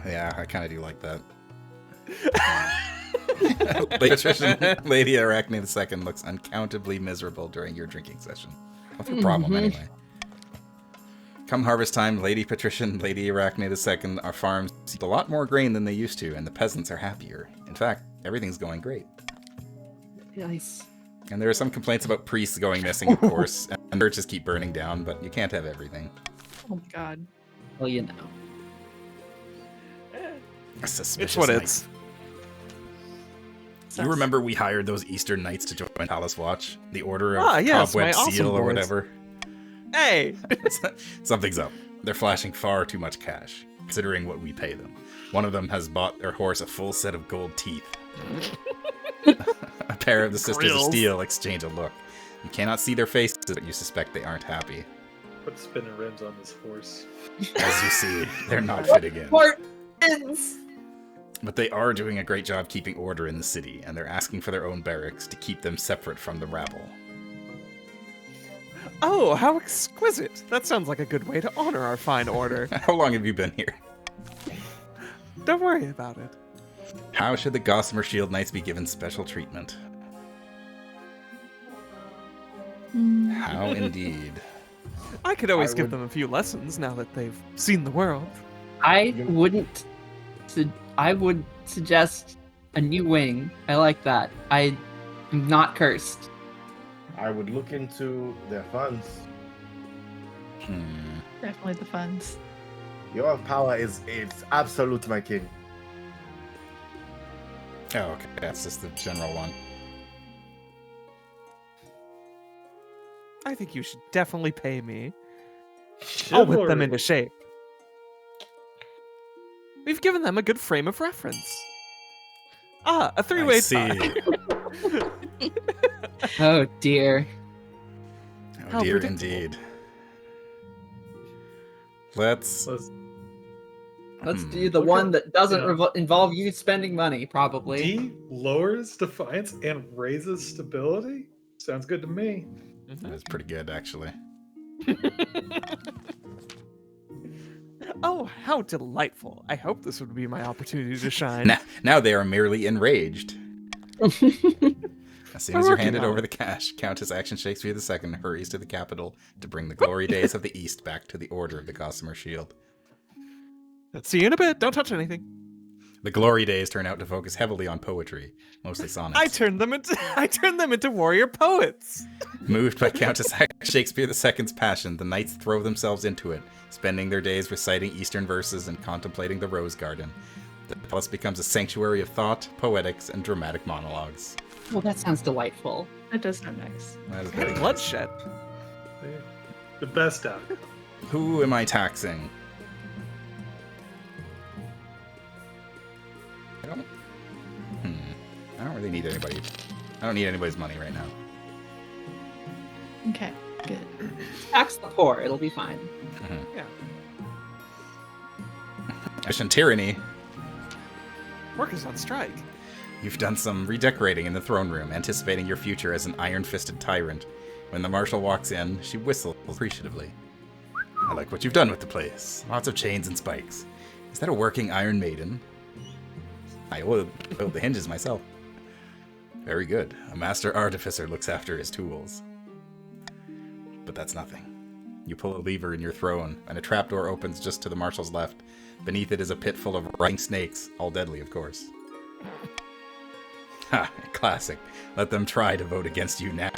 Yeah, I kind of do like that. Lady Arachne II looks uncountably miserable during your drinking session. What's your problem, anyway? Come harvest time, Lady Patricia and Lady Arachne II, our farms eat a lot more grain than they used to, and the peasants are happier. In fact, everything's going great. Nice. And there are some complaints about priests going missing, of course, and churches keep burning down, but you can't have everything. Oh my god. Well, you know. Suspicious It's what knights. Sucks. You remember we hired those Eastern Knights to join Palace Watch? The Order of yes, Cobweb my awesome Seal or boys. whatever? Hey! Something's up. They're flashing far too much cash, considering what we pay them. One of them has bought their horse a full set of gold teeth. A pair of the Sisters of Grills. Steel exchange a look. You cannot see their faces, but you suspect they aren't happy. Put spinning rims on this horse. As you see, they're not fitting in. Spartans! But they are doing a great job keeping order in the city, and they're asking for their own barracks to keep them separate from the rabble. Oh, how exquisite! That sounds like a good way to honor our fine order. How long have you been here? Don't worry about it. How should the Gossamer Shield Knights be given special treatment? How indeed. I could always I give would- them a few lessons now that they've seen the world. I would suggest a new wing. I like that. I am not cursed. I would look into their funds. Definitely the funds. Your power is absolute, my king. Oh, okay. That's just the general one. I think you should definitely pay me. I'll whip them Chivalry. into shape. We've given them a good frame of reference. Ah, a three-way I see. tie. Oh dear. Oh How dear, predictable. indeed. Let's... Let's Hmm. do the Look one at- that doesn't yeah. involve you spending money, probably. D lowers defiance and raises stability? Sounds good to me. That's pretty good, actually. Oh, how delightful. I hope this would be my opportunity to shine. Now they are merely enraged. As soon We're as you're working handed on over it. the cash, Countess Action Shakespeare II hurries to the capital to bring the glory days of the East back to the Order of the Gossamer Shield. See you in a bit. Don't touch anything. The glory days turn out to focus heavily on poetry, mostly sonnets. I turned them into warrior poets. Moved by Countess Shakespeare II's passion, the knights throw themselves into it, spending their days reciting Eastern verses and contemplating the rose garden. The palace becomes a sanctuary of thought, poetics, and dramatic monologues. Well, that sounds delightful. That does sound nice. That is very good. Bloodshed. The best out. Who am I taxing? I don't... I don't really need anybody. I don't need anybody's money right now. Okay, good. Tax the poor, it'll be fine. Yeah. Mission tyranny. Workers on strike. You've done some redecorating in the throne room, anticipating your future as an iron-fisted tyrant. When the marshal walks in, she whistles appreciatively. I like what you've done with the place. Lots of chains and spikes. Is that a working Iron Maiden? I will build the hinges myself. Very good. A master artificer looks after his tools. But that's nothing. You pull a lever in your throne, and a trapdoor opens just to the marshal's left. Beneath it is a pit full of rotting snakes, all deadly, of course. Ha! Classic. Let them try to vote against you now.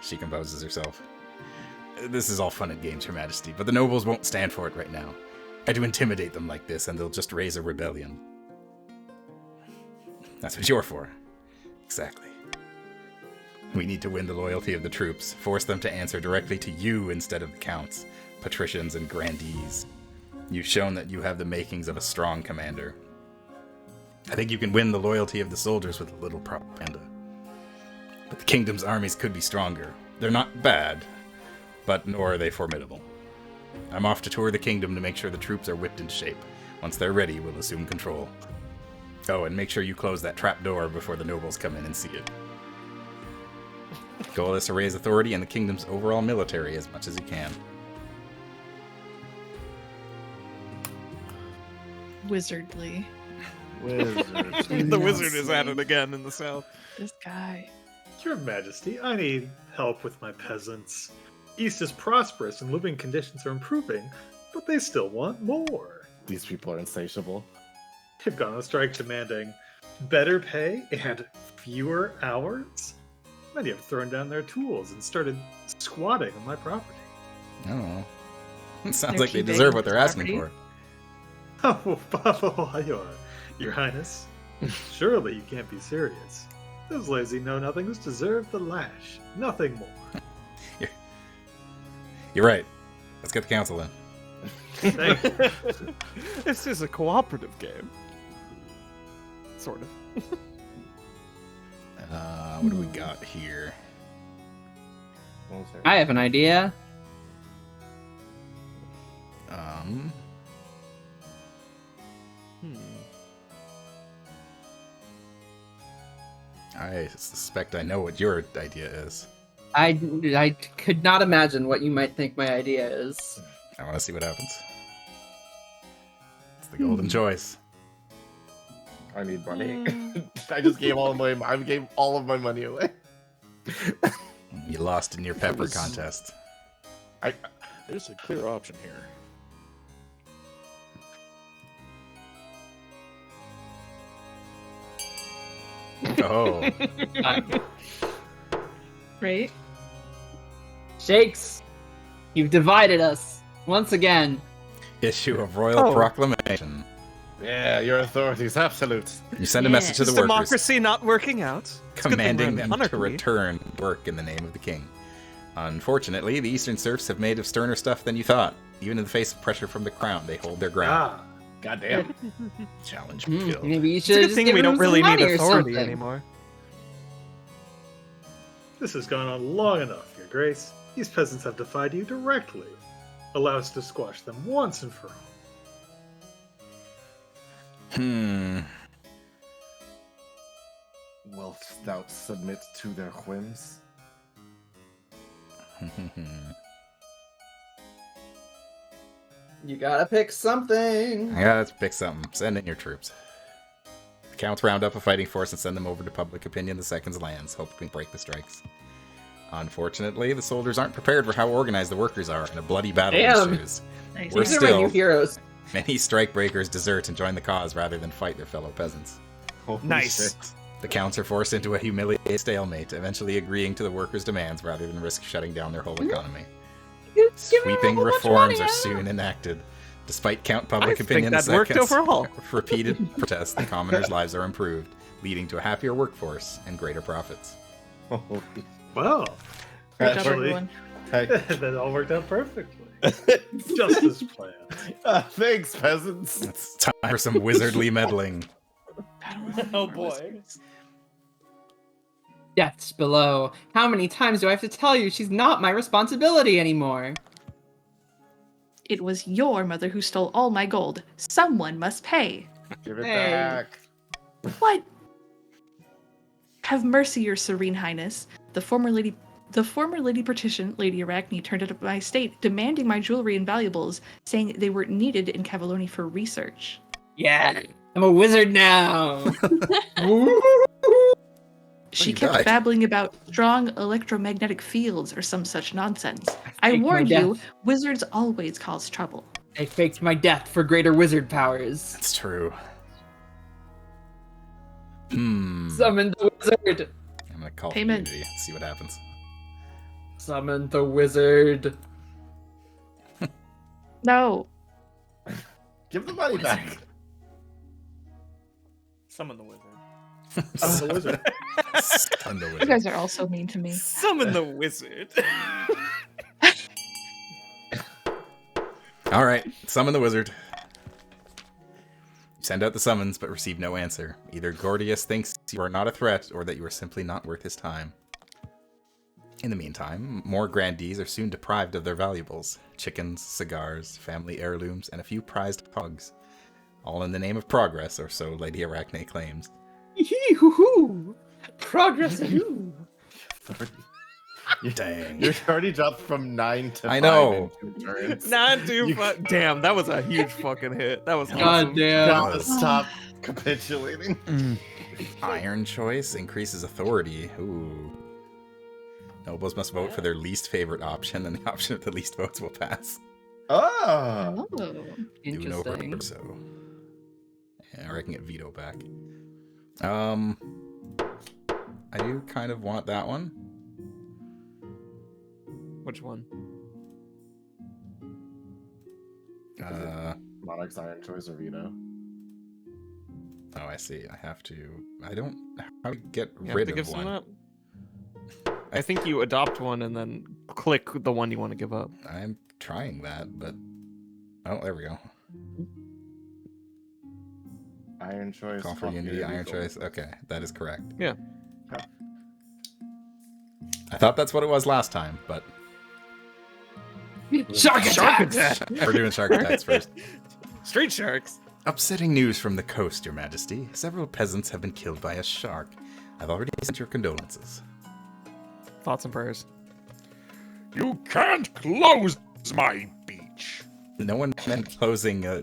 She composes herself. This is all fun and games, Your Majesty, but the nobles won't stand for it right now. Try to intimidate them like this, and they'll just raise a rebellion. That's what you're for. Exactly. We need to win the loyalty of the troops, force them to answer directly to you instead of the counts, patricians, and grandees. You've shown that you have the makings of a strong commander. I think you can win the loyalty of the soldiers with a little propaganda. But the kingdom's armies could be stronger. They're not bad, but nor are they formidable. I'm off to tour the kingdom to make sure the troops are whipped into shape. Once they're ready, we'll assume control. Oh, and make sure you close that trap door before the nobles come in and see it. Goal is to raise authority in the kingdom's overall military as much as you can. Wizardly. The wizard is at it again in the south. This guy. Your Majesty, I need help with my peasants. East is prosperous and living conditions are improving, but they still want more. These people are insatiable. They've gone on strike demanding better pay and fewer hours. Many have thrown down their tools and started squatting on my property. I don't know. It sounds They're like they keeping deserve what they're the asking property. for. Oh, Your Highness, surely you can't be serious. Those lazy know-nothings deserve the lash, nothing more. You're right. Let's get the council in. Thank you. This is a cooperative game. Sort of. What do we got here? I have an idea. I suspect I know what your idea is. I could not imagine what you might think my idea is. I want to see what happens. It's the golden choice. I need money. I just gave all of my money away. You lost in your pepper was- contest. There's a clear option here. Oh, Right? Shakes, you've divided us once again. issue of royal proclamation. Yeah, your authority is absolute. You send a message to Is the workers, democracy not working out? It's a good thing commanding we're in them to monarchy. return to work in the name of the king. Unfortunately, the Eastern serfs have made of sterner stuff than you thought. Even in the face of pressure from the crown, they hold their ground. Ah, Goddamn. Challenge killed. Maybe you It's a should good just thing give we him don't some really money need or authority something. anymore. this has gone on long enough, Your Grace. These peasants have defied you directly. Allow us to squash them once and for all. Wilt thou submit to their whims? You gotta pick something. Yeah, let's pick something. Send in your troops. The counts round up a fighting force and send them over to public opinion the second's lands, hoping to break the strikes. Unfortunately, the soldiers aren't prepared for how organized the workers are, and a bloody battle Damn. ensues. Nice. We're These are my new still- heroes. Many strike breakers desert and join the cause rather than fight their fellow peasants. Holy Nice. shit. The counts are forced into a humiliating stalemate, eventually agreeing to the workers' demands rather than risk shutting down their whole economy. Sweeping reforms are soon enacted. Despite Count public opinion's repeated protests, the commoners' lives are improved, leading to a happier workforce and greater profits. Well, Great job, actually, everyone. that all worked out perfectly. Just as planned. Thanks, peasants. It's time for some wizardly meddling. Oh boy. Deaths below. How many times do I have to tell you she's not my responsibility anymore? It was your mother who stole all my gold. Someone must pay. Give it Hey. back. What? Have mercy, your serene highness. The former lady partition, Lady Arachne, turned out my estate, demanding my jewelry and valuables, saying they were needed in Cavalloni for research. Yeah, I'm a wizard now. She you kept died. babbling about strong electromagnetic fields or some such nonsense. I faked my warned you, death. wizards always cause trouble. I faked my death for greater wizard powers. That's true. Summon the wizard. I'm gonna call Payment. Unity, see what happens. Summon the wizard. No. Give the money back. Summon the wizard. I'm the wizard. Stun the You wizard. guys are all so mean to me. Summon the wizard. All right, summon the wizard. You send out the summons, but receive no answer. Either Gordius thinks you are not a threat, or that you are simply not worth his time. In the meantime, more grandees are soon deprived of their valuables. Chickens, cigars, family heirlooms, and a few prized hogs. All in the name of progress, or so Lady Arachne claims. Hee-hoo-hoo. Progress. Ooh. Dang. You're already dropped from 9 to 5 I know. in 2 turns. Not too Damn, that was a huge fucking hit. That was awesome. God damn. Gotta stop capitulating. Iron choice increases authority. Ooh. Nobles must vote for their least favorite option, and the option with the least votes will pass. Oh. Oh. Uno Interesting. verso. Yeah, or I can get veto back. I do kind of want that one. Which one? Monarch's Iron Choice or Veto. Oh, I see. I have to. I don't. How do you get You have rid to of give some one? up. I think you adopt one and then click the one you want to give up. I'm trying that, but oh, there we go. Iron Choice. Call for Unity, Iron Choice. Okay, that is correct. Yeah. Okay. I thought that's what it was last time, but Shark attack. we're doing shark attacks first. Street sharks. Upsetting news from the coast, Your Majesty. Several peasants have been killed by a shark. I've already sent your condolences. Thoughts and prayers. You can't close my beach. No one meant closing a.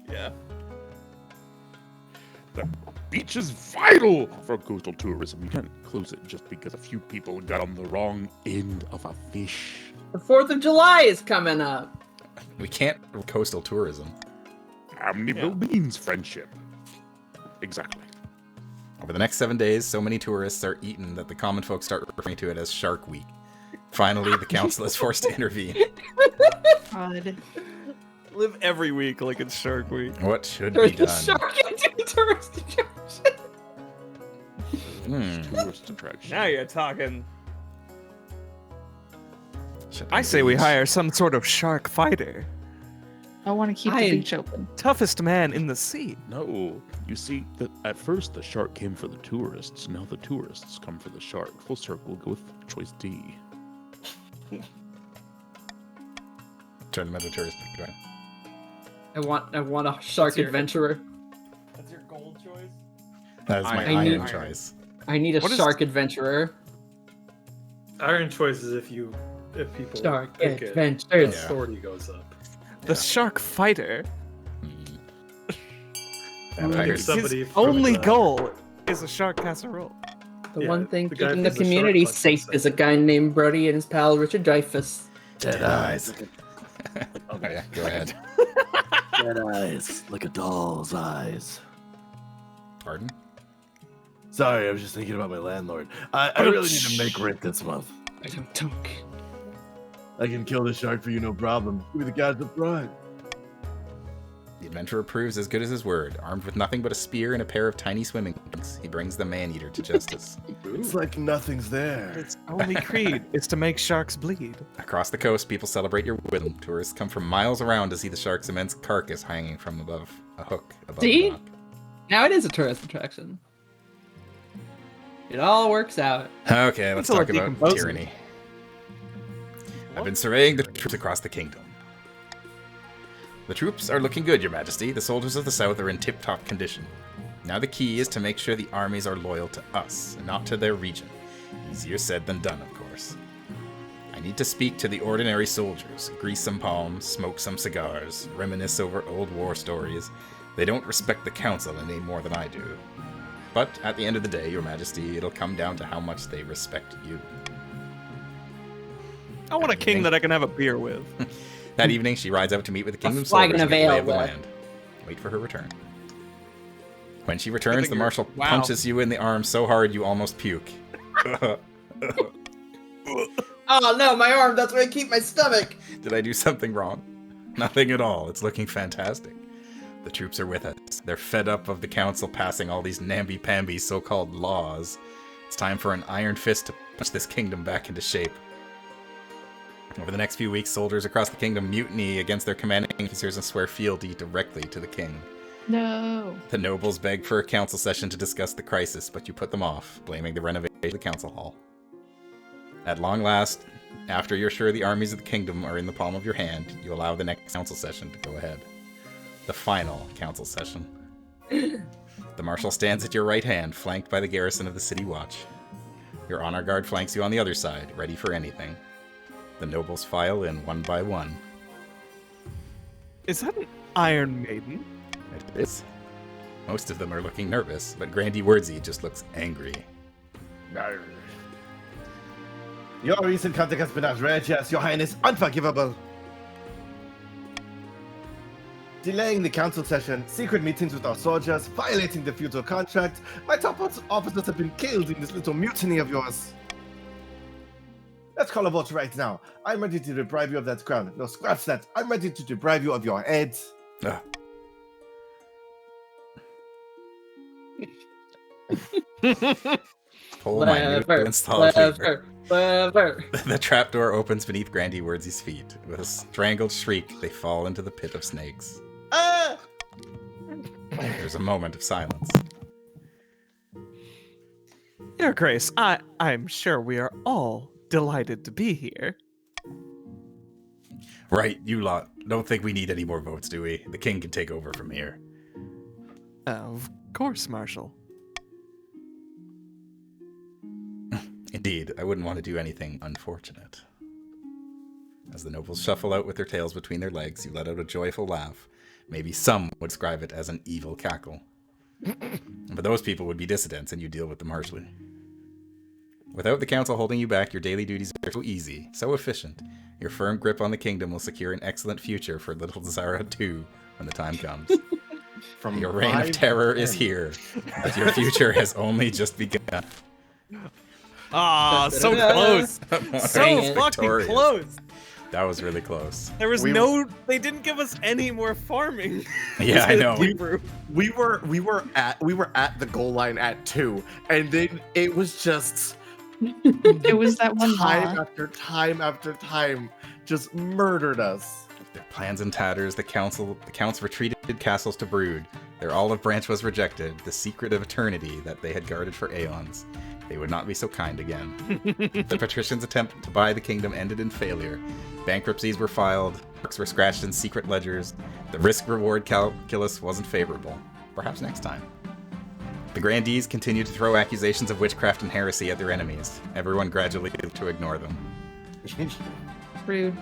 Yeah. The beach is vital for coastal tourism. You can't close it just because a few people got on the wrong end of a fish. The 4th of July is coming up. We can't coastal tourism. Amityville means friendship. Exactly. Over the next 7 days, so many tourists are eaten that the common folk start referring to it as Shark Week. Finally, the council is forced to intervene. God. Live every week like it's Shark Week. What should Turn be the done? shark into a tourist attraction. Tourist attraction. Now you're talking. Should I be say we beach. hire some sort of shark fighter. I want to keep the beach open. Toughest man in the sea. No, you see, at first the shark came for the tourists. Now the tourists come for the shark. Full circle, go with choice D. Turn them into tourists. Go ahead. I want a shark adventurer. That's your gold choice? That is my I need- iron choice. I need a What is- shark adventurer. Iron choice is if people Shark pick it, adventures. Yeah. authority goes up. The shark fighter. Vampires. Somebody His from only the- goal is a shark casserole. The Yeah, one thing the guy keeping the from the community Shark Punch safe episode. is a guy named Brody and his pal Richard Dreyfuss. Dead eyes. Oh, yeah, go ahead. Dead eyes, like a doll's eyes. Pardon? Sorry, I was just thinking about my landlord. I really need to make rent this month. I don't talk. I can kill the shark for you, no problem. Give me the guys up front. The adventurer proves as good as his word. Armed with nothing but a spear and a pair of tiny swimming trunks, he brings the man-eater to justice. It's like nothing's there. Its only creed is to make sharks bleed. Across the coast, people celebrate your wisdom. Tourists come from miles around to see the shark's immense carcass hanging from above a hook above See? the dock. Now it is a tourist attraction. It all works out. Okay, let's Until talk it about decomposes. tyranny. I've been surveying the troops across the kingdom. The troops are looking good, Your Majesty. The soldiers of the south are in tip-top condition. Now the key is to make sure the armies are loyal to us, and not to their region. Easier said than done, of course. I need to speak to the ordinary soldiers, grease some palms, smoke some cigars, reminisce over old war stories. They don't respect the council any more than I do. But at the end of the day, Your Majesty, it'll come down to how much they respect you. I want a king that I can have a beer with. That evening, she rides out to meet with the kingdom's flag soldiers and and a get the lay veil of the left. land. Wait for her return. When she returns, the figure- marshal wow. punches you in the arm so hard you almost puke. Oh no, my arm, that's where I keep my stomach. Did I do something wrong? Nothing at all. It's looking fantastic. The troops are with us. They're fed up of the council passing all these namby-pamby so-called laws. It's time for an iron fist to punch this kingdom back into shape. Over the next few weeks, soldiers across the kingdom mutiny against their commanding officers and swear fealty directly to the king. No. The nobles beg for a council session to discuss the crisis, but you put them off, blaming the renovation of the council hall. At long last, after you're sure the armies of the kingdom are in the palm of your hand, you allow the next council session to go ahead. The final council session. The marshal stands at your right hand, flanked by the garrison of the city watch. Your honor guard flanks you on the other side, ready for anything. The nobles file in one by one. Is that an Iron Maiden? It is. Most of them are looking nervous, but Grandy Wordsey just looks angry. Your recent conduct has been outrageous, Your Highness, unforgivable. Delaying the council session, secret meetings with our soldiers, violating the feudal contract. My top officers have been killed in this little mutiny of yours. Let's call a vote right now. I'm ready to deprive you of that crown. No, scratch that. I'm ready to deprive you of your head. Ugh. Pull my new install lever. Clever. The trapdoor opens beneath Grandy Wordsey's feet. With a strangled shriek, they fall into the pit of snakes. Ah! There's a moment of silence. Your Grace, I'm sure we are all delighted to be here. Right, you lot. Don't think we need any more votes, do we? The king can take over from here. Of course, Marshal. Indeed, I wouldn't want to do anything unfortunate. As the nobles shuffle out with their tails between their legs, you let out a joyful laugh. Maybe some would describe it as an evil cackle. But those people would be dissidents, and you deal with them harshly. Without the council holding you back, your daily duties are so easy, so efficient. Your firm grip on the kingdom will secure an excellent future for little Zara 2 when the time comes. From Your reign of 5 terror to is 10. here, but your future has only just begun. Ah, so close. So Dang fucking Victorious. close. That was really close. There was We they didn't give us any more farming. Yeah, I know. We were at the goal line at 2, and then it was just It was that one time law. after time after time just murdered us. Their plans in tatters, the counts retreated castles to brood. Their olive branch was rejected, the secret of eternity that they had guarded for aeons. They would not be so kind again. The patricians' attempt to buy the kingdom ended in failure. Bankruptcies were filed, books were scratched in secret ledgers. The risk-reward calculus wasn't favorable. Perhaps next time. The grandees continued to throw accusations of witchcraft and heresy at their enemies. Everyone gradually began to ignore them. Rude.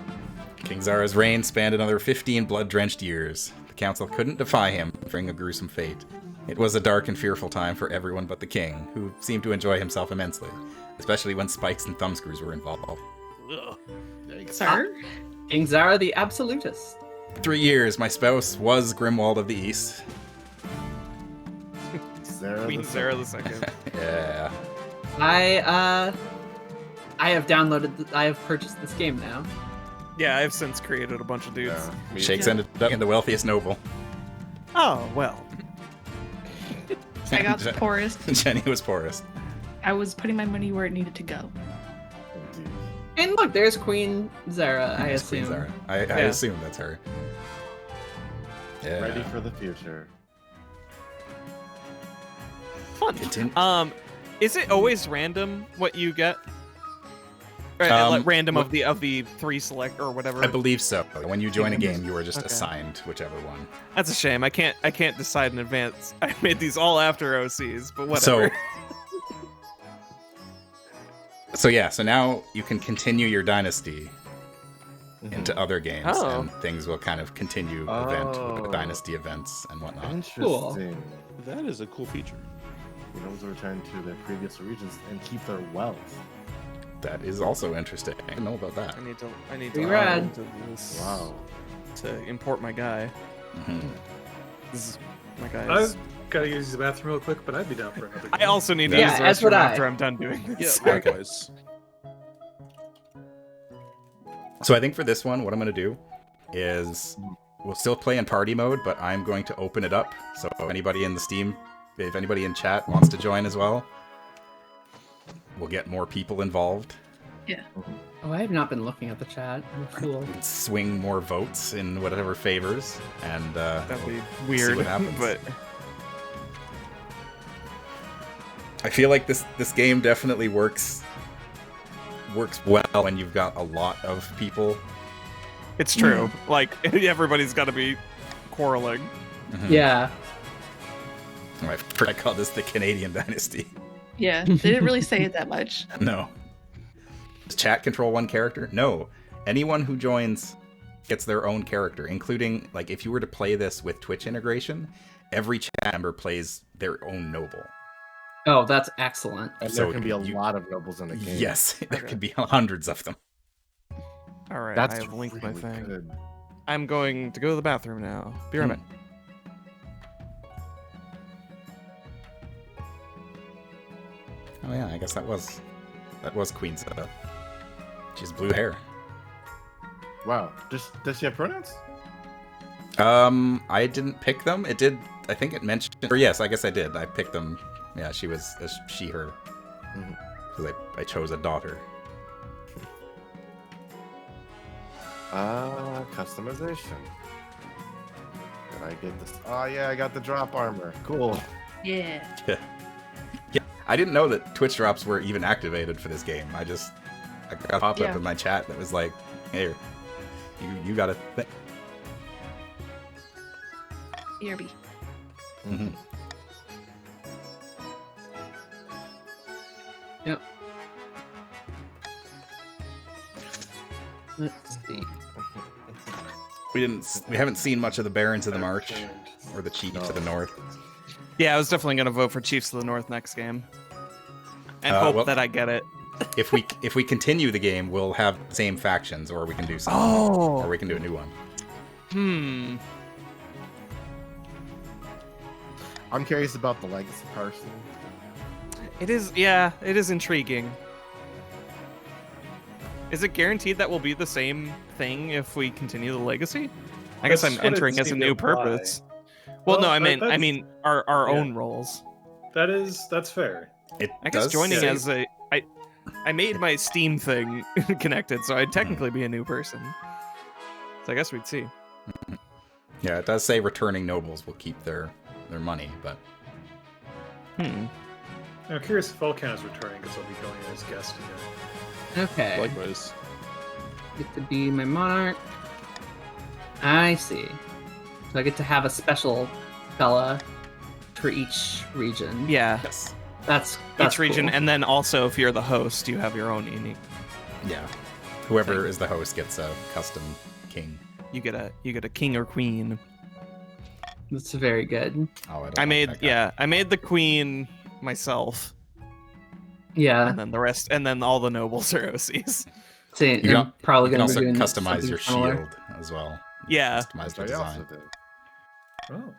King Zara's reign spanned another 15 blood-drenched years. The council couldn't defy him, fearing a gruesome fate. It was a dark and fearful time for everyone but the king, who seemed to enjoy himself immensely, especially when spikes and thumbscrews were involved. Sir? King Zara the Absolutist. 3 years, my spouse was Grimwald of the East. Zara Queen the Zara Second. II. Yeah. I have downloaded. I have purchased this game now. Yeah, I've since created a bunch of dudes. Yeah, me Shakes too. ended up being the wealthiest noble. Oh, well. I got the poorest. Jenny was poorest. I was putting my money where it needed to go. Indeed. And look, there's Queen Zara. I Yes, Queen assume. Zara. I Yeah. assume that's her. Yeah. Ready for the future. Fun. Continue. Is it always random what you get? Right, like random of the 3 select or whatever. I believe so. When you join a game, you are just Okay. assigned whichever one. That's a shame. I can't decide in advance. I made these all after OCs, but whatever. So yeah, so now you can continue your dynasty into other games, Oh. and things will kind of continue with the dynasty events and whatnot. Interesting. That is a cool feature. Nobles will return to their previous regions and keep their wealth. That is also interesting. I didn't know about that. I need to Pretty log rad. into this Wow. to import my guy. Mhm. This is my guy. I've got to use the bathroom real quick, but I'd be down for another game. I also need to Yeah, use the as would restroom I. after I'm done doing Yeah, this. likewise. So I think for this one, what I'm going to do is we'll still play in party mode, but I'm going to open it up. So if anybody in the Steam, if anybody in chat wants to join as well, we'll get more people involved. Oh, I have not been looking at the chat. Oh, cool. Swing more votes in whatever favors, and That'd we'll be see weird, what happens. but I feel like this game definitely works well when you've got a lot of people. it's true. Like everybody's got to be quarreling. Mhm. Yeah. I call this the Canadian Dynasty. Yeah, they didn't really say it that much. No. Does chat control one character? No. Anyone who joins gets their own character, including, like, if you were to play this with Twitch integration, every chat member plays their own noble. Oh, that's excellent. And So there can be a you- lot of nobles in the game. Yes, there Okay. could be hundreds of them. All right, That's I have linked my really thing. good. I'm going to go to the bathroom now. Be right back. Oh yeah, I guess that was Queen Zeta. She's blue hair. Wow. Does she have pronouns? I didn't pick them. It did. I think it mentioned. Or yes, I guess I did. I picked them. Yeah, she was a she, her. Because I chose a daughter. Customization. Did I get this? Oh yeah, I got the drop armor. Cool. Yeah. Yeah. I didn't know that Twitch drops were even activated for this game. I got a pop-up Yeah. in my chat that was like, "Here, you got a thing." ERB. Mm-hmm. Yep. Let's see. We haven't seen much of the Barons of the March or the Chiefs of the North. Yeah, I was definitely going to vote for Chiefs of the North next game, and Well- hope that I get it. If we continue the game, we'll have the same factions, or we can do something, Oh. or we can do a new one. I'm curious about the legacy person. It is, yeah, it is intriguing. Is it guaranteed that will be the same thing if we continue the legacy? I guess That's I'm what it entering as a seemed to new imply. purpose. Well, no, I that's- mean our yeah. own roles. That's fair. It I guess does joining say- as I made my Steam thing connected, so I'd technically be a new person. So I guess we'd see. Yeah, it does say returning nobles will keep their money, but Hmm. I'm curious if Volcan is returning because I'll be going as guest again. Okay. Likewise. Get to be my monarch. I see. So I get to have a special fella for each region. Yeah, yes, That's each region, cool. and then also if you're the host, you have your own unique. yeah. Whoever is the host gets a custom king. You get a king or queen. That's very good. Oh, I made that guy. yeah, I made the queen myself, Yeah. and then the rest, and then all the nobles are OCs. See, You I'm can- probably You can going to also be doing customize something your similar. shield as well. Yeah, Customize the Which I also design. did. Oh.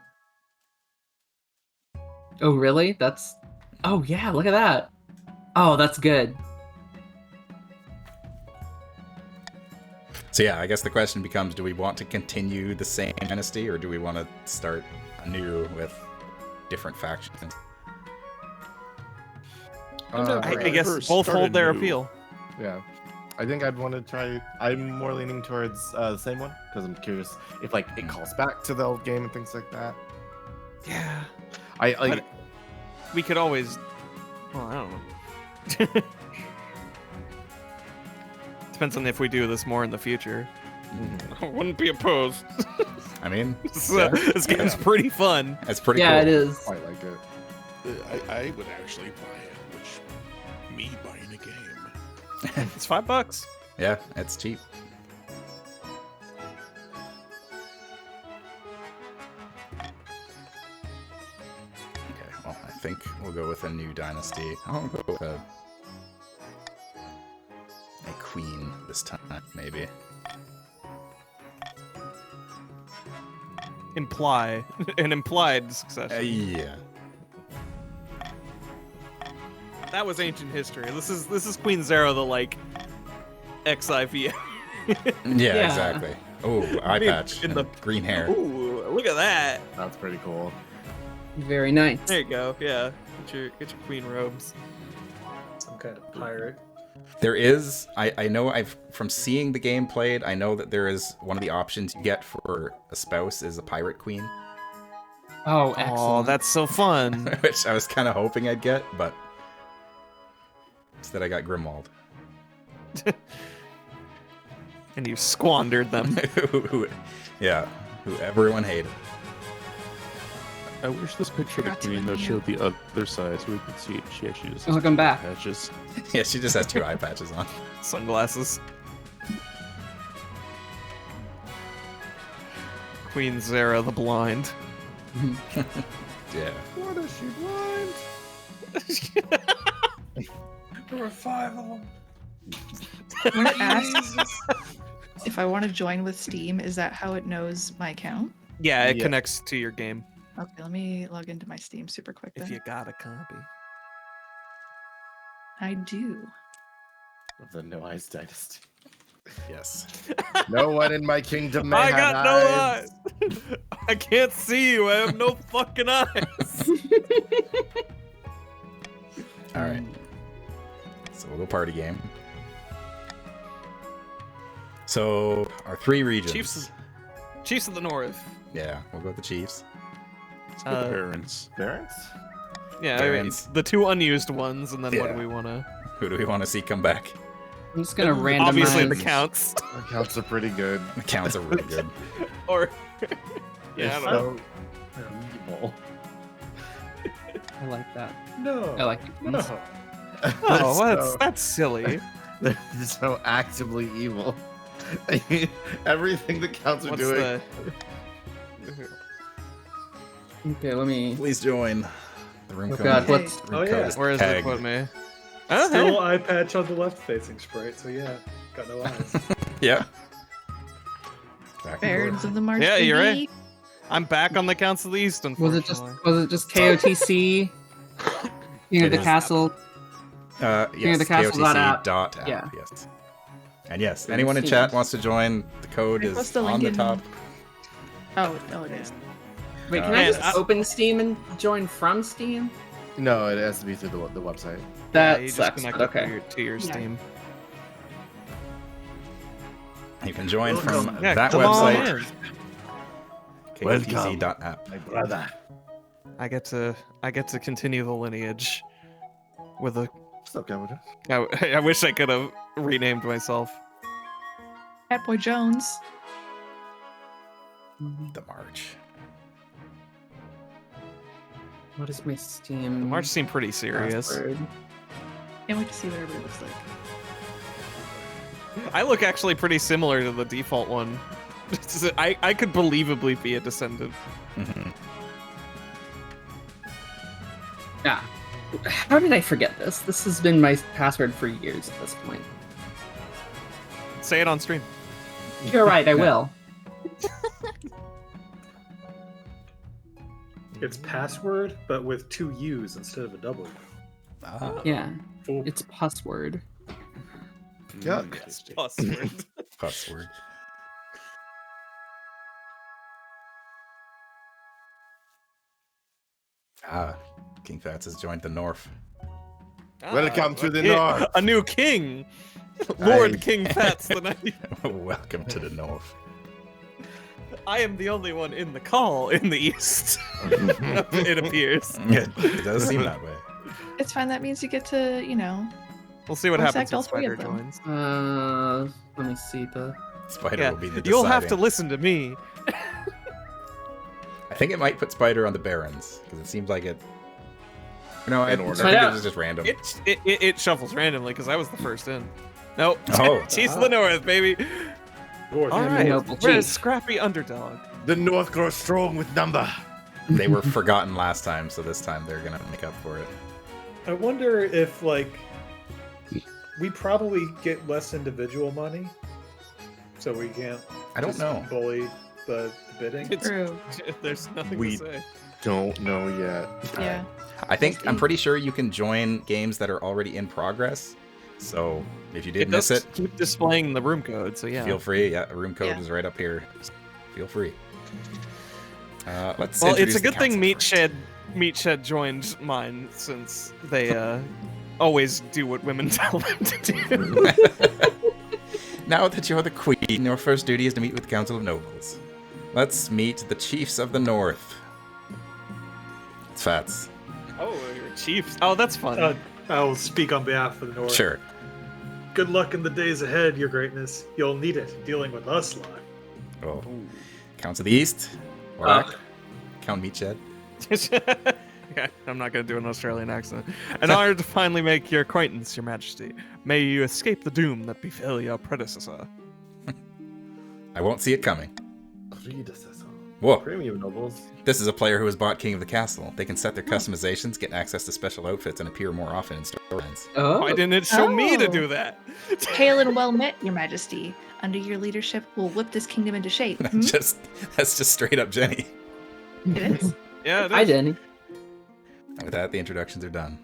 Oh, really? That's. Oh, yeah, look at that. Oh, that's good. So yeah, I guess the question becomes: do we want to continue the same dynasty, or do we want to start anew with different factions? I guess both hold their appeal. Yeah. I think I'd want to try. I'm more leaning towards the same one because I'm curious if like it calls back to the old game and things like that. Yeah. I like. But we could always. Well, I don't know. Depends on if we do this more in the future. I wouldn't be opposed. I mean, This game's pretty fun. it's pretty Yeah, cool. it is. Quite like it. I would actually buy it, which me buying a game. It's $5. Yeah, it's cheap. Okay, well, I think we'll go with a new dynasty. I'll go with a queen this time, maybe. An implied succession. Yeah. That was ancient history. This is Queen Zero, the like XIV. Yeah, exactly. Oh, eye mean, patch in and the- green hair. Ooh, look at that. That's pretty cool. Very nice. There you go. Yeah, get your queen robes. Some kind of pirate. There is, I know from seeing the game played, I know that there is one of the options you get for a spouse is a pirate queen, Oh, excellent. Oh, that's so fun. which I was kind of hoping I'd get, but instead I got Grimwald. And you squandered them. Yeah, who everyone hated. I wish this picture of the Forgot to queen though unmute. showed the other side so we could see it. She actually just Look, I'm back. patches. Yeah, she just has two eye patches on. Sunglasses. Queen Zara the blind. Yeah. What is she blind? There were 5 of them. When it asks if I want to join with Steam, is that how it knows my account? Yeah, it Yeah. connects to your game Okay, let me log into my Steam super quick if then. you got a copy. I do. Of the No Eyes Dynasty. Yes. No one in my kingdom may I have got no eyes. eyes. I can't see you. I have no fucking eyes. All right. So we'll go party game. So our 3 regions. Chiefs of the North. Yeah, we'll go with the Chiefs. Let's go with parents. Parents? Yeah, I mean, Barons. the 2 unused ones, and then what Yeah. do we want to? Who do we want to see come back? I'm just gonna randomize. Obviously, the counts. The counts are pretty good. The counts are really good. Or Yeah, I don't know. so evil. I like that. No. I like it. No. Oh, So- that's silly. They're so actively evil. Everything the counts are What's doing. the? Okay, let me. Please join. The room Oh code. god, Okay. what's. room Oh, code yeah. is Where does it pegged. put me? Oh, Still hey. eye patch on the left facing sprite, so yeah, got no eyes. Yeah. Back and Barons of the March. Yeah, you're baby. I'm back on the Counts of the East. Was it Unfortunately, just KOTC? King of It the is. Castle. Yes, the castle KOTC dot app. app, Yeah. yes. And yes, So anyone in Steam. chat wants to join, the code Wait, what's is the on link the in- top. Oh, it is. Wait, can Uh, I Man, just I- open Steam and join from Steam? No, it has to be through the website. That you just sucks, connect but it okay. to your Yeah. Steam. You can join from Welcome. Yeah, that come on website, in. KOTC.app. My brother. I get to continue the lineage with a. What's up, Governor? I wish I could have renamed myself. Catboy Jones. The March. What is my Steam? The March seemed pretty serious. password? Can't wait to see what everybody looks like. I look actually pretty similar to the default one. I could believably be a descendant. Mhm. Ah. How did I forget this? This has been my password for years at this point. Say it on stream. You're right, I will. It's password, but with 2 U's instead of a W. Ah, Yeah, Oh, it's password. Yuck. Yes, password. password. Ah, King Fats has joined the North. Welcome to the king- North. A new king. Lord I- King Fats the Ninth. Welcome to the North. I am the only one in the call in the East. It appears. It does seem that way. It's fine. That means you get to, We'll see what Voice happens act all when 3 Spider of them. joins. Let me see the. Spider Yeah, will be the you'll have to deciding. listen to me. I think it might put Spider on the Barons because it seems like it. No, I In think order. it was just random. It shuffles randomly because I was the first in. Nope. Oh. Chiefs of the North, baby. Lord, All Yeah, right. noble We're a chief. scrappy underdog. The North grows strong with number. They were forgotten last time, so this time they're gonna make up for it. I wonder if, like, we probably get less individual money, so we can't I don't just know. bully the bidding. It's, True. there's nothing We- to say. Don't know yet. Yeah. I think I'm pretty sure you can join games that are already in progress. So if you did miss does it, keep displaying the room code, so yeah. feel free. Yeah, room code Yeah. is right up here. Feel free. Let's. Well, it's introduce a the good thing council Meat Shed joined mine since they always do what women tell them to do. first. Now that you're the queen, your first duty is to meet with the Council of Nobles. Let's meet the chiefs of the North. It's Fats. Oh, you're chiefs. Oh, that's fun. I'll speak on behalf of the North. Sure. Good luck in the days ahead, Your Greatness. You'll need it dealing with us lot. Oh. Counts of the East. Warlock. Count Meatshed. Okay, I'm not going to do an Australian accent. An honor to finally make your acquaintance, Your Majesty. May you escape the doom that befell your predecessor. I won't see it coming. Predecessor. Whoa. Premium nobles. This is a player who has bought King of the Castle. They can set their customizations, get access to special outfits, and appear more often in storylines. Oh, Why didn't it show me to Oh. do that? Hail and well met, Your Majesty. Under your leadership, we'll whip this kingdom into shape. Hmm? That's just straight up Jenny. It is. Yeah, it Hi, is. Danny. And with that, the introductions are done.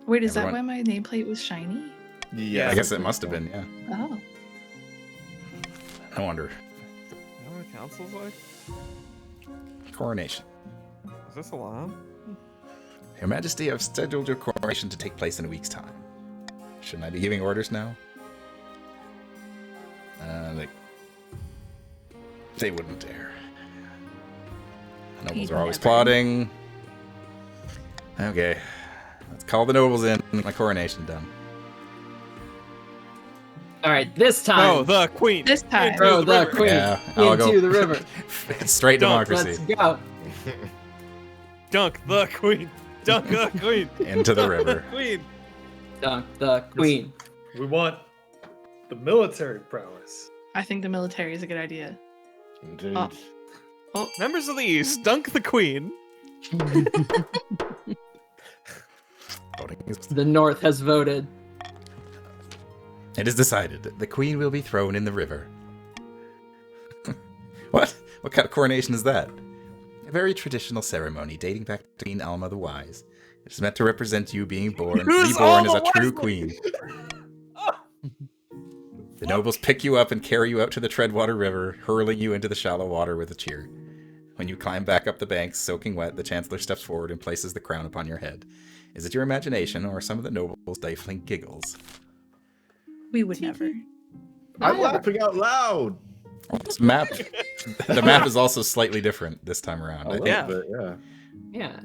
Wait, is that Everyone- why my nameplate was shiny? Yeah. I guess it must have been, yeah. Oh. No wonder. Is that what council's like? Coronation. Is this allowed? Your Majesty, I've scheduled your coronation to take place in a week's time. Shouldn't I be giving orders now? They wouldn't dare. The nobles He'd are always never. plotting. Okay. Let's call the nobles in. My coronation done. All right, this time. Oh, the queen. This time. Into Throw the river. queen Yeah, I'll into go. the river. It's straight Don't, democracy. Let's go. Dunk the queen. Dunk the queen. Into the Dunk river. queen. Dunk the queen. We want the military prowess. I think the military is a good idea. Indeed. Oh. Members of the East, dunk the queen. Voting is- The North has voted. It is decided that the queen will be thrown in the river. What? What kind of coronation is that? A very traditional ceremony dating back to Queen Alma the Wise. It is meant to represent you being born, Who's reborn as Alma a true Wise? queen. The nobles pick you up and carry you out to the Treadwater River, hurling you into the shallow water with a cheer. When you climb back up the banks, soaking wet, the Chancellor steps forward and places the crown upon your head. Is it your imagination or some of the nobles' stifling giggles? We would never. I'm laughing out loud. This map, the map is also slightly different this time around. A I little think. bit, yeah. Yeah.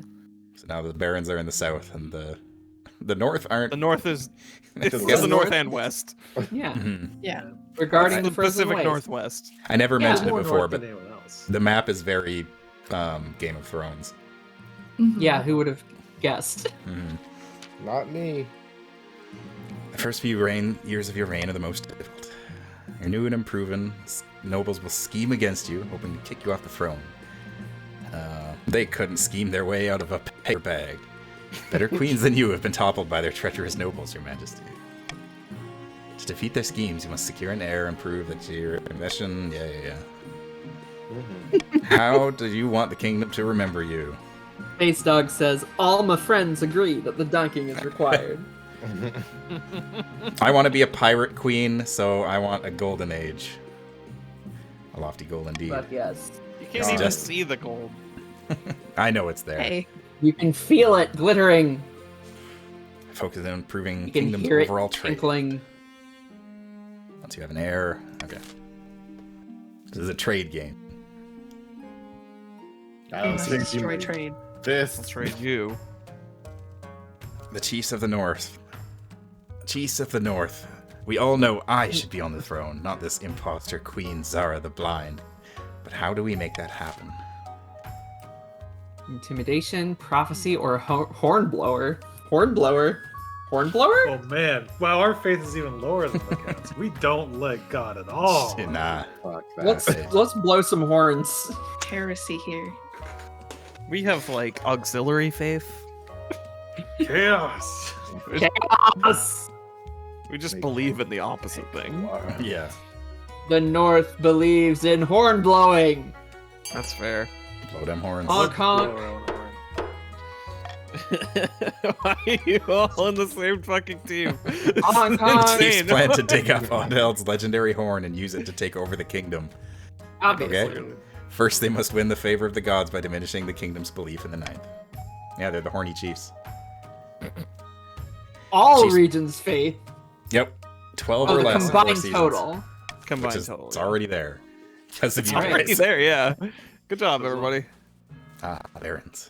So now the barons are in the south, and the north aren't. The North is it's the the west. North and West. Yeah. Mhm. Yeah. Regarding the the frozen Pacific ways. Northwest. I never Yeah. mentioned it More before, north but than anyone else. the map is very Game of Thrones. Mhm. Yeah, who would have guessed? Mhm. Not me. The first few years of your reign are the most difficult. You're new and unproven. Nobles will scheme against you, hoping to kick you off the throne. They couldn't scheme their way out of a paper bag. Better queens than you have been toppled by their treacherous nobles, Your Majesty. To defeat their schemes, you must secure an heir and prove that your ambition. Yeah. How do you want the kingdom to remember you? Space Dog says, all my friends agree that the dunking is required. I want to be a pirate queen, so I want a golden age. A lofty goal indeed. But yes, You can't No, even just- see the gold. I know it's there. Hey, you can feel it glittering. Focus on improving You can kingdom's hear it overall trade. tinkling. Once you have an heir, okay. This is a trade game. I we don't must think destroy you trade. I'll this. trade you. The chiefs of the north. Chiefs of the north. We all know I should be on the throne, not this imposter queen Zara the Blind. But how do we make that happen? Intimidation, prophecy, or hornblower. Hornblower? Hornblower? Oh man! Wow, our faith is even lower than the count's. We don't like God at all. Nah. Fuck that. Let's blow some horns. Heresy here. We have like auxiliary faith. Chaos. Chaos! We just believe in the opposite thing. Yeah. The North believes in horn blowing. That's fair. Blow them horns. Honk honk. Blow our own horn. Why are you all in the same fucking team? Honk honk. Chiefs Insane. plan to dig up Ondeld's legendary horn and use it to take over the kingdom. Obviously. Okay? First, they must win the favor of the gods by diminishing the kingdom's belief in the ninth. Yeah, they're the horny chiefs. All Jeez. regions' faith. Yep. 12 Oh, or the less. in 4 combined seasons, total. Combined Which is, total. it's yeah. already there. Because of It's you already guys. there, yeah. Good job, everybody. Ah, barons.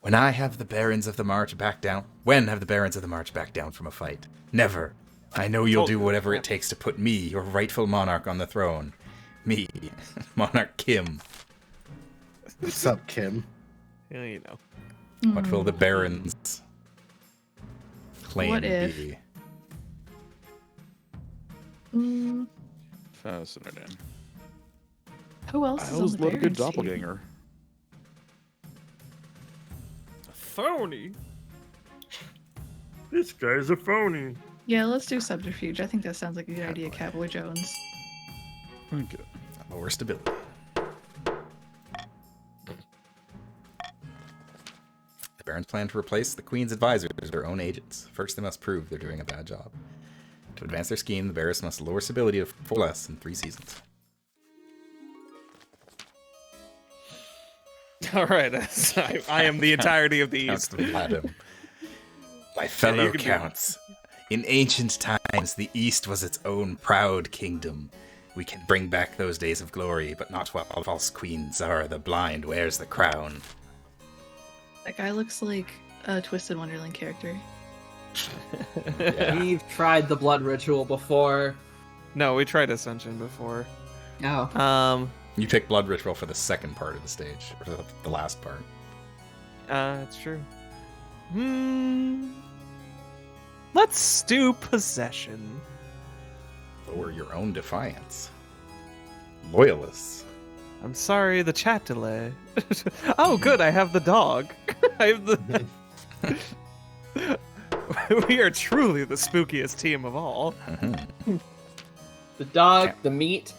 When have the barons of the march backed down from a fight? Never. I know you'll do whatever it takes to put me, your rightful monarch, on the throne. Me, Monarch Kim. What's up, Kim? Yeah, you know. What will the barons claim What to if- be? Mm, Fascinating. who else I is on always the love a good Barons team? doppelganger. Phony. This guy's a phony. Yeah, let's do subterfuge. I think that sounds like a good idea, Cowboy Jones. Okay. Lower stability. The barons plan to replace the queen's advisors with their own agents. First, they must prove they're doing a bad job. To advance their scheme, the barons must lower stability to 4 less in 3 seasons. All right, I am the entirety of the Counts East. to Platinum. My fellow you can do- counts, in ancient times, the East was its own proud kingdom. We can bring back those days of glory, but not while false Queen Zara the Blind wears the crown. That guy looks like a Twisted Wonderland character. We've tried the blood ritual before. No, we tried Ascension before. Oh. You pick Blood Ritual for the second part of the stage, or the last part. It's true. Let's do possession. Lower your own defiance. Loyalists. I'm sorry, the chat delay. Oh, good, I have the dog. I have the. We are truly the spookiest team of all. The dog, the meat.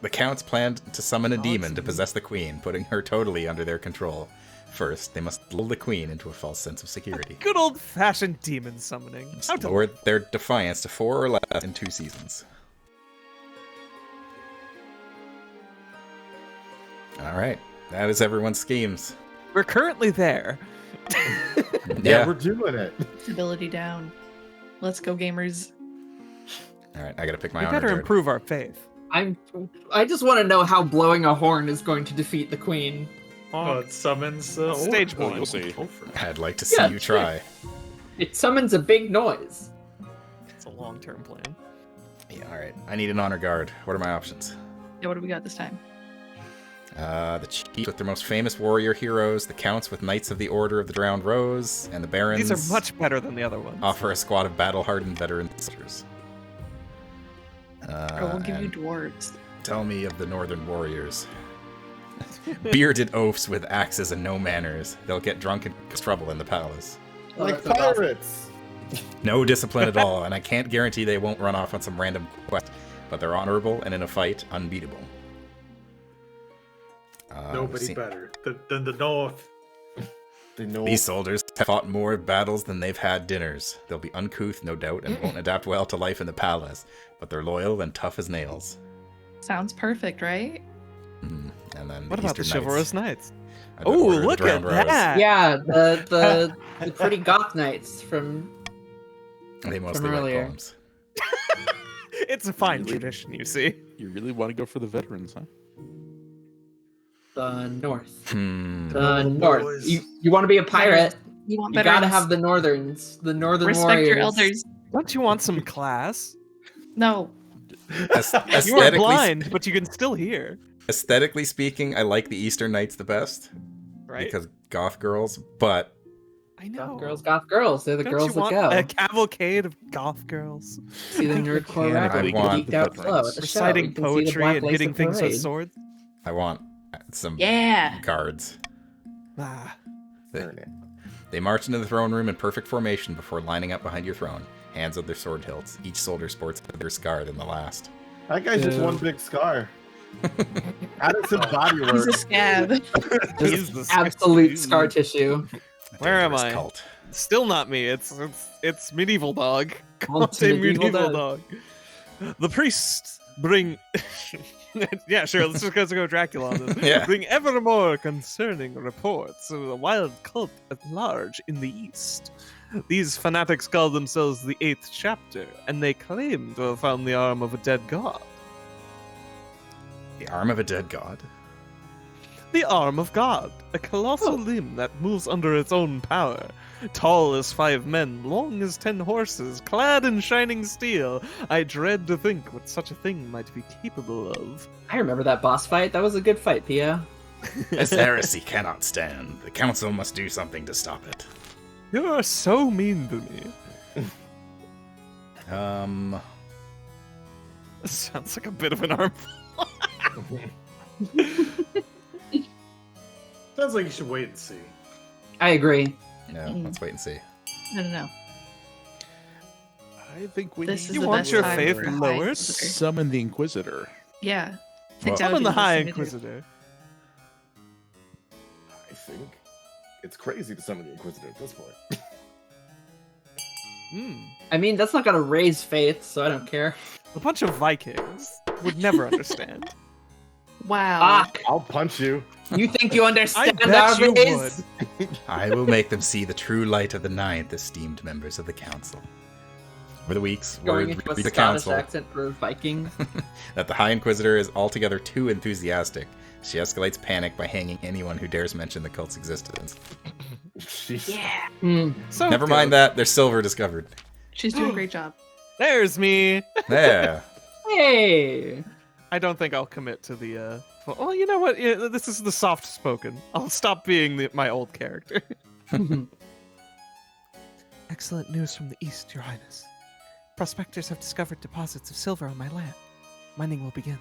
The counts planned to summon a demon to possess the queen, putting her totally under their control. First, they must lull the queen into a false sense of security. Good old-fashioned demon summoning. How to Lower their defiance to 4 or less in 2 seasons. Alright, that is everyone's schemes. We're currently there. Yeah, we're doing it. Stability down. Let's go, gamers. Alright, I gotta pick my We honor better guard. improve our faith. I just want to know how blowing a horn is going to defeat the queen. Oh, it summons Stage Oh, one. you'll see. I'd like to see Yeah, you try. It summons a big noise. It's a long-term plan. Yeah, alright. I need an honor guard. What are my options? Yeah, what do we got this time? The chiefs with their most famous warrior heroes, the counts with knights of the Order of the Drowned Rose, and the barons These are much better than the other ones. offer a squad of battle-hardened veteran soldiers. Or we'll give you And dwarves. tell me of the northern warriors. Bearded oafs with axes and no manners. They'll get drunk and cause trouble in the palace. Like that's awesome. pirates. No discipline at all, and I can't guarantee they won't run off on some random quest, but they're honorable and in a fight, unbeatable. Nobody see- better than the North. They know. These soldiers have fought more battles than they've had dinners. They'll be uncouth, no doubt, and won't adapt well to life in the palace, but they're loyal and tough as nails. Sounds perfect, right? And then What about the Eastern chivalrous knights? I don't Oh, order the look at drowned rose. that! Yeah, the pretty goth knights from. They mostly write earlier. poems. It's a fine tradition, you see. You really want to go for the veterans, huh? The north. Hmm. The north. boys. You want to be a pirate? You want You better. gotta have the northern respect warriors. your elders. Don't you want some class? No. You are Aesthetically, blind, but you can still hear, aesthetically speaking, I like the Eastern Knights the best right? because goth girls. But I know. Goth girls. They're the Don't girls you that want go. a cavalcade of goth girls See the nerdcore Yeah, rapper I with want the geeked out the flow at the show. reciting You can see the poetry black and lace hitting of things with parade. swords? I want some Yeah. guards. Ah, They march into the throne room in perfect formation before lining up behind your throne, hands on their sword hilts. Each soldier sports a bigger scar than the last. That guy's just Ew. one big scar. Added some body He's work. a scab. he's the Absolute scar tissue. Where am Dangerous I? Cult. Still not me. It's medieval dog. On It's a to medieval medieval dog. dog. The priests bring. Yeah, sure. Let's just go Dracula on this. Yeah. Bring ever more concerning reports of a wild cult at large in the east. These fanatics call themselves the Eighth Chapter, and they claim to have found the arm of a dead god. The arm of a dead god. The arm of God, a colossal limb that moves under its own power. Tall as 5 men, long as 10 horses, clad in shining steel. I dread to think what such a thing might be capable of. I remember that boss fight. That was a good fight, Pia. This heresy cannot stand. The council must do something to stop it. You are so mean to me. This sounds like a bit of an arm. Sounds like you should wait and see. I agree. Yeah, let's wait and see. I don't know. I think we This need is You the want best your time faith for a high lowered? Inquisitor. summon the Inquisitor. Yeah. Well, That would I'm be the High thing to do. Inquisitor. I think it's crazy to summon the Inquisitor at this point. I mean, that's not gonna raise faith, so I don't care. A bunch of Vikings would never understand. Wow. Fuck! I'll punch you. You think you I understand bet our you ways? would. I will make them see the true light of the ninth, esteemed members of the council. Over the weeks, Going word into a reached the Scottish council accent for Viking. that the High Inquisitor is altogether too enthusiastic. She escalates panic by hanging anyone who dares mention the cult's existence. Yeah. So Never mind good. that, there's silver discovered. She's doing a great job. There's me. Yeah. Hey! I don't think I'll commit to the. Well, you know what? Yeah, this is the soft spoken. I'll stop being my old character. Excellent news from the east, Your Highness. Prospectors have discovered deposits of silver on my land. Mining will begin.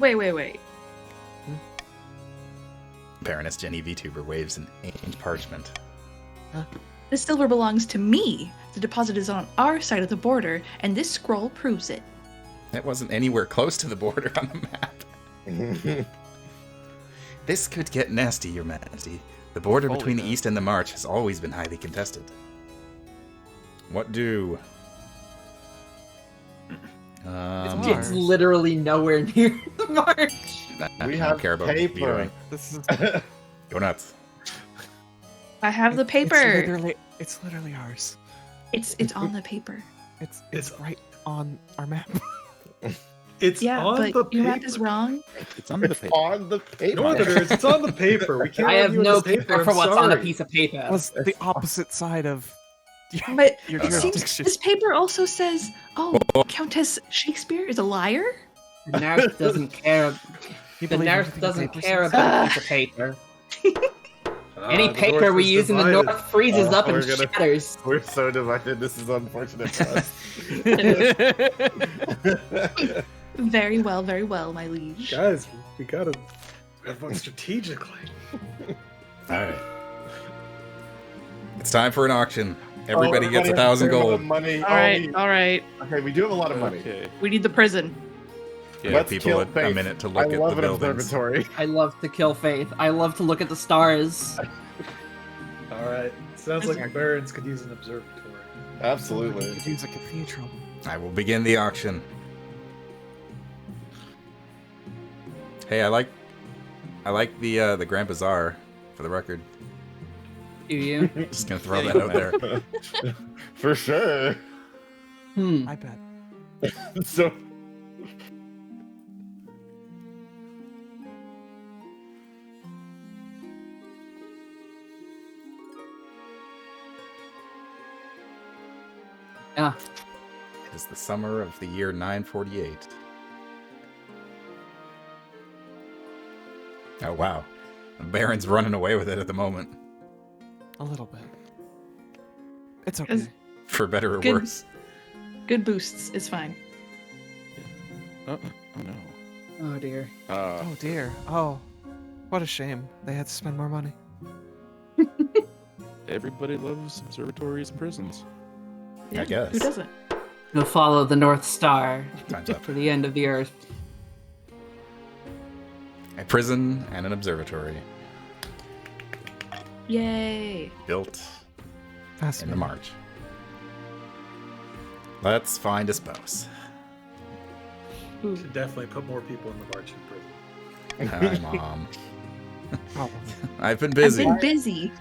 Wait. Baroness Jenny VTuber waves an ancient parchment. This silver belongs to me. The deposit is on our side of the border, and this scroll proves it. It wasn't anywhere close to the border on the map. This could get nasty, Your Majesty. The border Holy between the cow. East and the March has always been highly contested. What do? It's literally nowhere near the march. I We don't have care about what paper. you're doing. This is Go nuts. I have the paper. It's literally ours. It's on the paper. It's It's- right on our map. It's Yeah, on but the your map paper. is wrong. It's on the paper. On the paper. Northerners, it's on the paper. We can't I have argue with no this paper for I'm what's on a sorry. piece of paper. Was the opposite side of But your it seems jurisdiction. this paper also says, "Oh, Countess Shakespeare is a liar." The nurse doesn't care. You The believe nurse everything doesn't paper care says? about a piece of paper. Any The paper North we is use in the divided. north freezes Oh, up and we're gonna- shatters. We're so divided. This is unfortunate for us. Very well, my liege. Guys, we gotta vote strategically. All right. It's time for an auction. Everybody Oh, gets everybody has 1,000 a fair amount gold. of money. All right. Okay, we do have a lot of money. Okay. We need the prison. Give Let's people kill a Faith. minute to I look at love the an buildings. observatory. I love to kill Faith. I love to look at the stars. All right. Sounds like the barons could use an observatory. Absolutely. Could use a cathedral. I will begin the auction. Hey, I like the Grand Bazaar, for the record. Do you? Just gonna throw that out there. For sure. I bet. So Yeah. It is the summer of the year 948. Oh wow, the Baron's running away with it at the moment, A little bit. It's okay. Is- for better or Good. worse. Good boosts. It's fine. Oh no. Oh dear. Oh dear. Oh, what a shame. They had to spend more money. Everybody loves observatories and prisons. I guess. Who doesn't? We'll follow the North Star Time's up. to the end of the earth. A prison and an observatory Yay! built in Fascinating. the March. Let's find a spouse. Ooh. Should definitely put more people in the march in prison. Hi, Mom. Probably. I've been busy. I've been busy.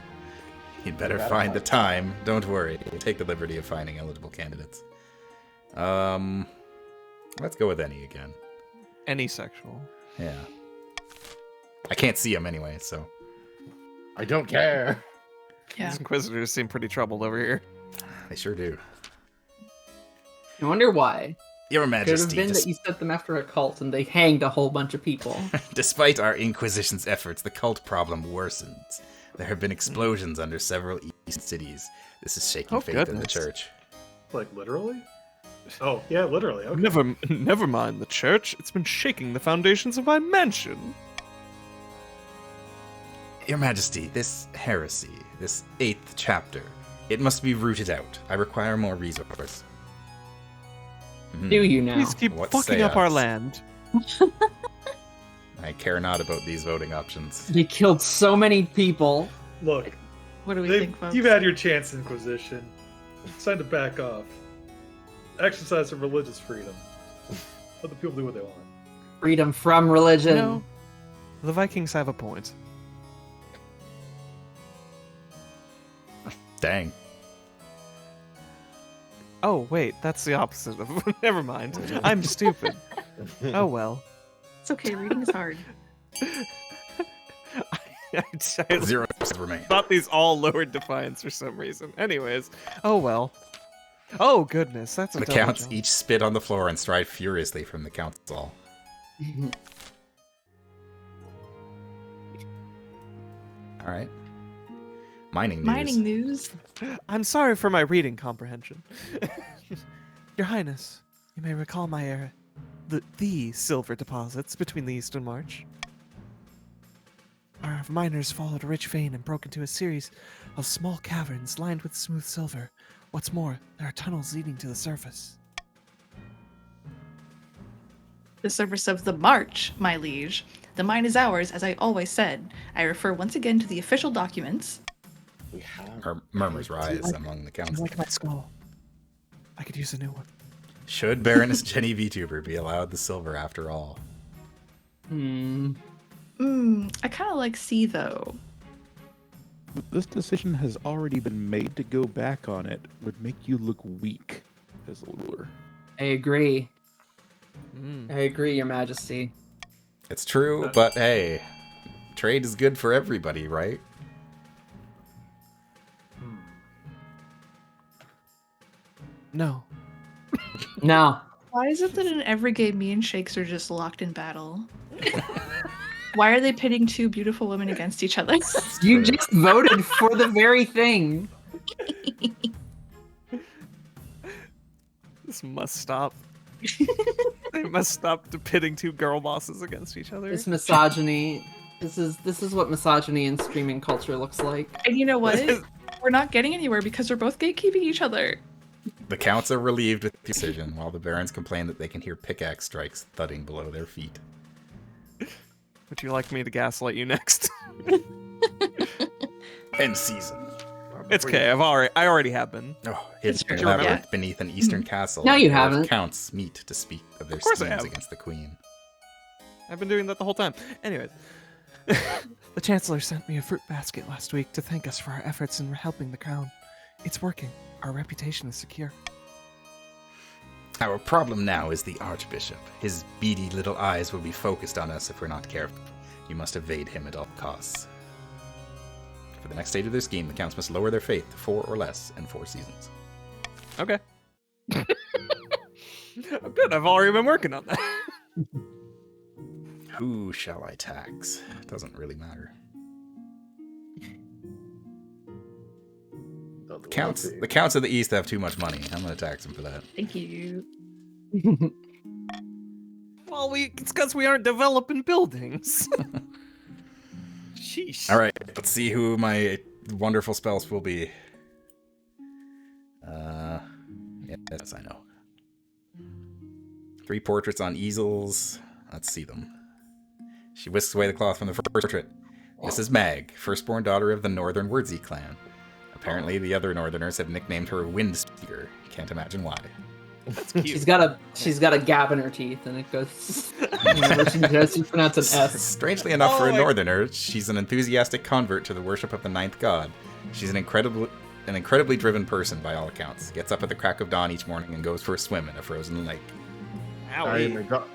You'd better find the time. Don't worry. Take the liberty of finding eligible candidates. Let's go with any again. Any sexual. Yeah. I can't see him anyway, so I don't care. Yeah. These inquisitors seem pretty troubled over here. they sure do. I wonder why. Your Could have Majesty, been that you set them after a cult and they hanged a whole bunch of people. despite our Inquisition's efforts, the cult problem worsens. There have been explosions under several eastern cities. This is shaking Oh, faith in the goodness. church. Like literally? Oh, yeah, literally. Okay. Never mind the church. It's been shaking the foundations of my mansion. Your Majesty, this heresy, this 8th chapter, it must be rooted out. I require more resources. Mhm. Do you now? Please keep What fucking say up our us? land. I care not about these voting options. They killed so many people. Look, What do we they- think, folks? you've had your chance, Inquisition. It's time to back off. Exercise some religious freedom. Let the people do what they want. Freedom from religion. No, the Vikings have a point. Dang. Oh wait, that's the opposite of. Never mind. I'm stupid. Oh well. It's okay. Reading is hard. I 0% remain. thought these all lowered defiance for some reason. Anyways, oh well. Oh goodness, that's a The double counts jump. each spit on the floor and stride furiously from the council. All right. Mining news. Mining news. I'm sorry for my reading comprehension. Your Highness, you may recall my era. The silver deposits between the East and March. Our miners followed a rich vein and broke into a series of small caverns lined with smooth silver. What's more, there are tunnels leading to the surface. The surface of the March, my liege. The mine is ours, as I always said. I refer once again to the official documents. We have. Murmurs rise among the I council. like my skull. I could use a new one. Should Baroness Jenny VTuber be allowed the silver after all? I kind of like C though. This decision has already been made. To go back on it would make you look weak as a ruler. I agree. Mm. I agree, Your Majesty. It's true, but hey, trade is good for everybody, right? No. No. Why is it that in every game, me and Shakes are just locked in battle? Why are they pitting two beautiful women against each other? You just voted for the very thing. This must stop. They must stop pitting two girl bosses against each other. It's misogyny. This is what misogyny in streaming culture looks like. And you know what? We're not getting anywhere because we're both gatekeeping each other. The counts are relieved with the decision, while the barons complain that they can hear pickaxe strikes thudding below their feet. Would you like me to gaslight you next? End season. It's okay. I already have been. Oh, hidden Sure. labyrinth Yeah. beneath an eastern castle. No, you where haven't. Counts meet to speak of their course I schemes have. against the queen. I've been doing that the whole time. Anyways. The Chancellor sent me a fruit basket last week to thank us for our efforts in helping the crown. It's working. Our reputation is secure. Our problem now is the Archbishop. His beady little eyes will be focused on us if we're not careful. You must evade him at all costs. For the next stage of their scheme, the counts must lower their faith to 4 or less in 4 seasons. Okay. Good. I've already been working on that. Who shall I tax? Doesn't really matter. The counts of the East have too much money. I'm going to tax them for that. Thank you. Well, it's because we aren't developing buildings. Sheesh. All right, let's see who my wonderful spells will be. Yes, I know. 3 portraits on easels. Let's see them. She whisks away the cloth from the first portrait. This is Mag, firstborn daughter of the Northern Wordsey clan. Apparently, the other Northerners have nicknamed her Wind Speaker. Can't imagine why. That's cute. She's got a gap in her teeth, and it goes. Whenever she does, she pronounces an S. Strangely enough, for a my- Northerner, she's an enthusiastic convert to the worship of the Ninth God. She's an incredibly driven person by all accounts. Gets up at the crack of dawn each morning and goes for a swim in a frozen lake.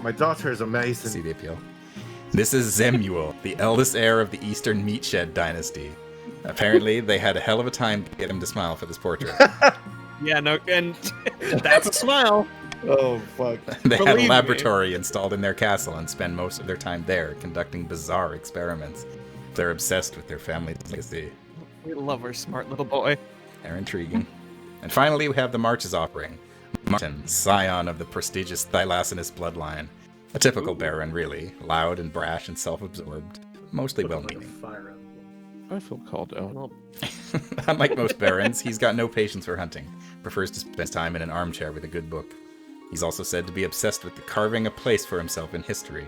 My daughter is amazing. See the appeal. This is Zemuel, the eldest heir of the Eastern Meatshed dynasty. Apparently, they had a hell of a time to get him to smile for this portrait. Yeah, no, and that's a smile. Oh, fuck. They had Believe a me. laboratory installed in their castle and spend most of their time there conducting bizarre experiments. They're obsessed with their family's legacy. We love our smart little boy. They're intriguing. And finally, we have the March's offering. Martin, scion of the prestigious Thylacinus bloodline. A typical baron, really. Loud and brash and self-absorbed. Mostly well-meaning. Fire Emblem. I feel called out. Unlike most barons, he's got no patience for hunting. Prefers to spend his time in an armchair with a good book. He's also said to be obsessed with carving a place for himself in history.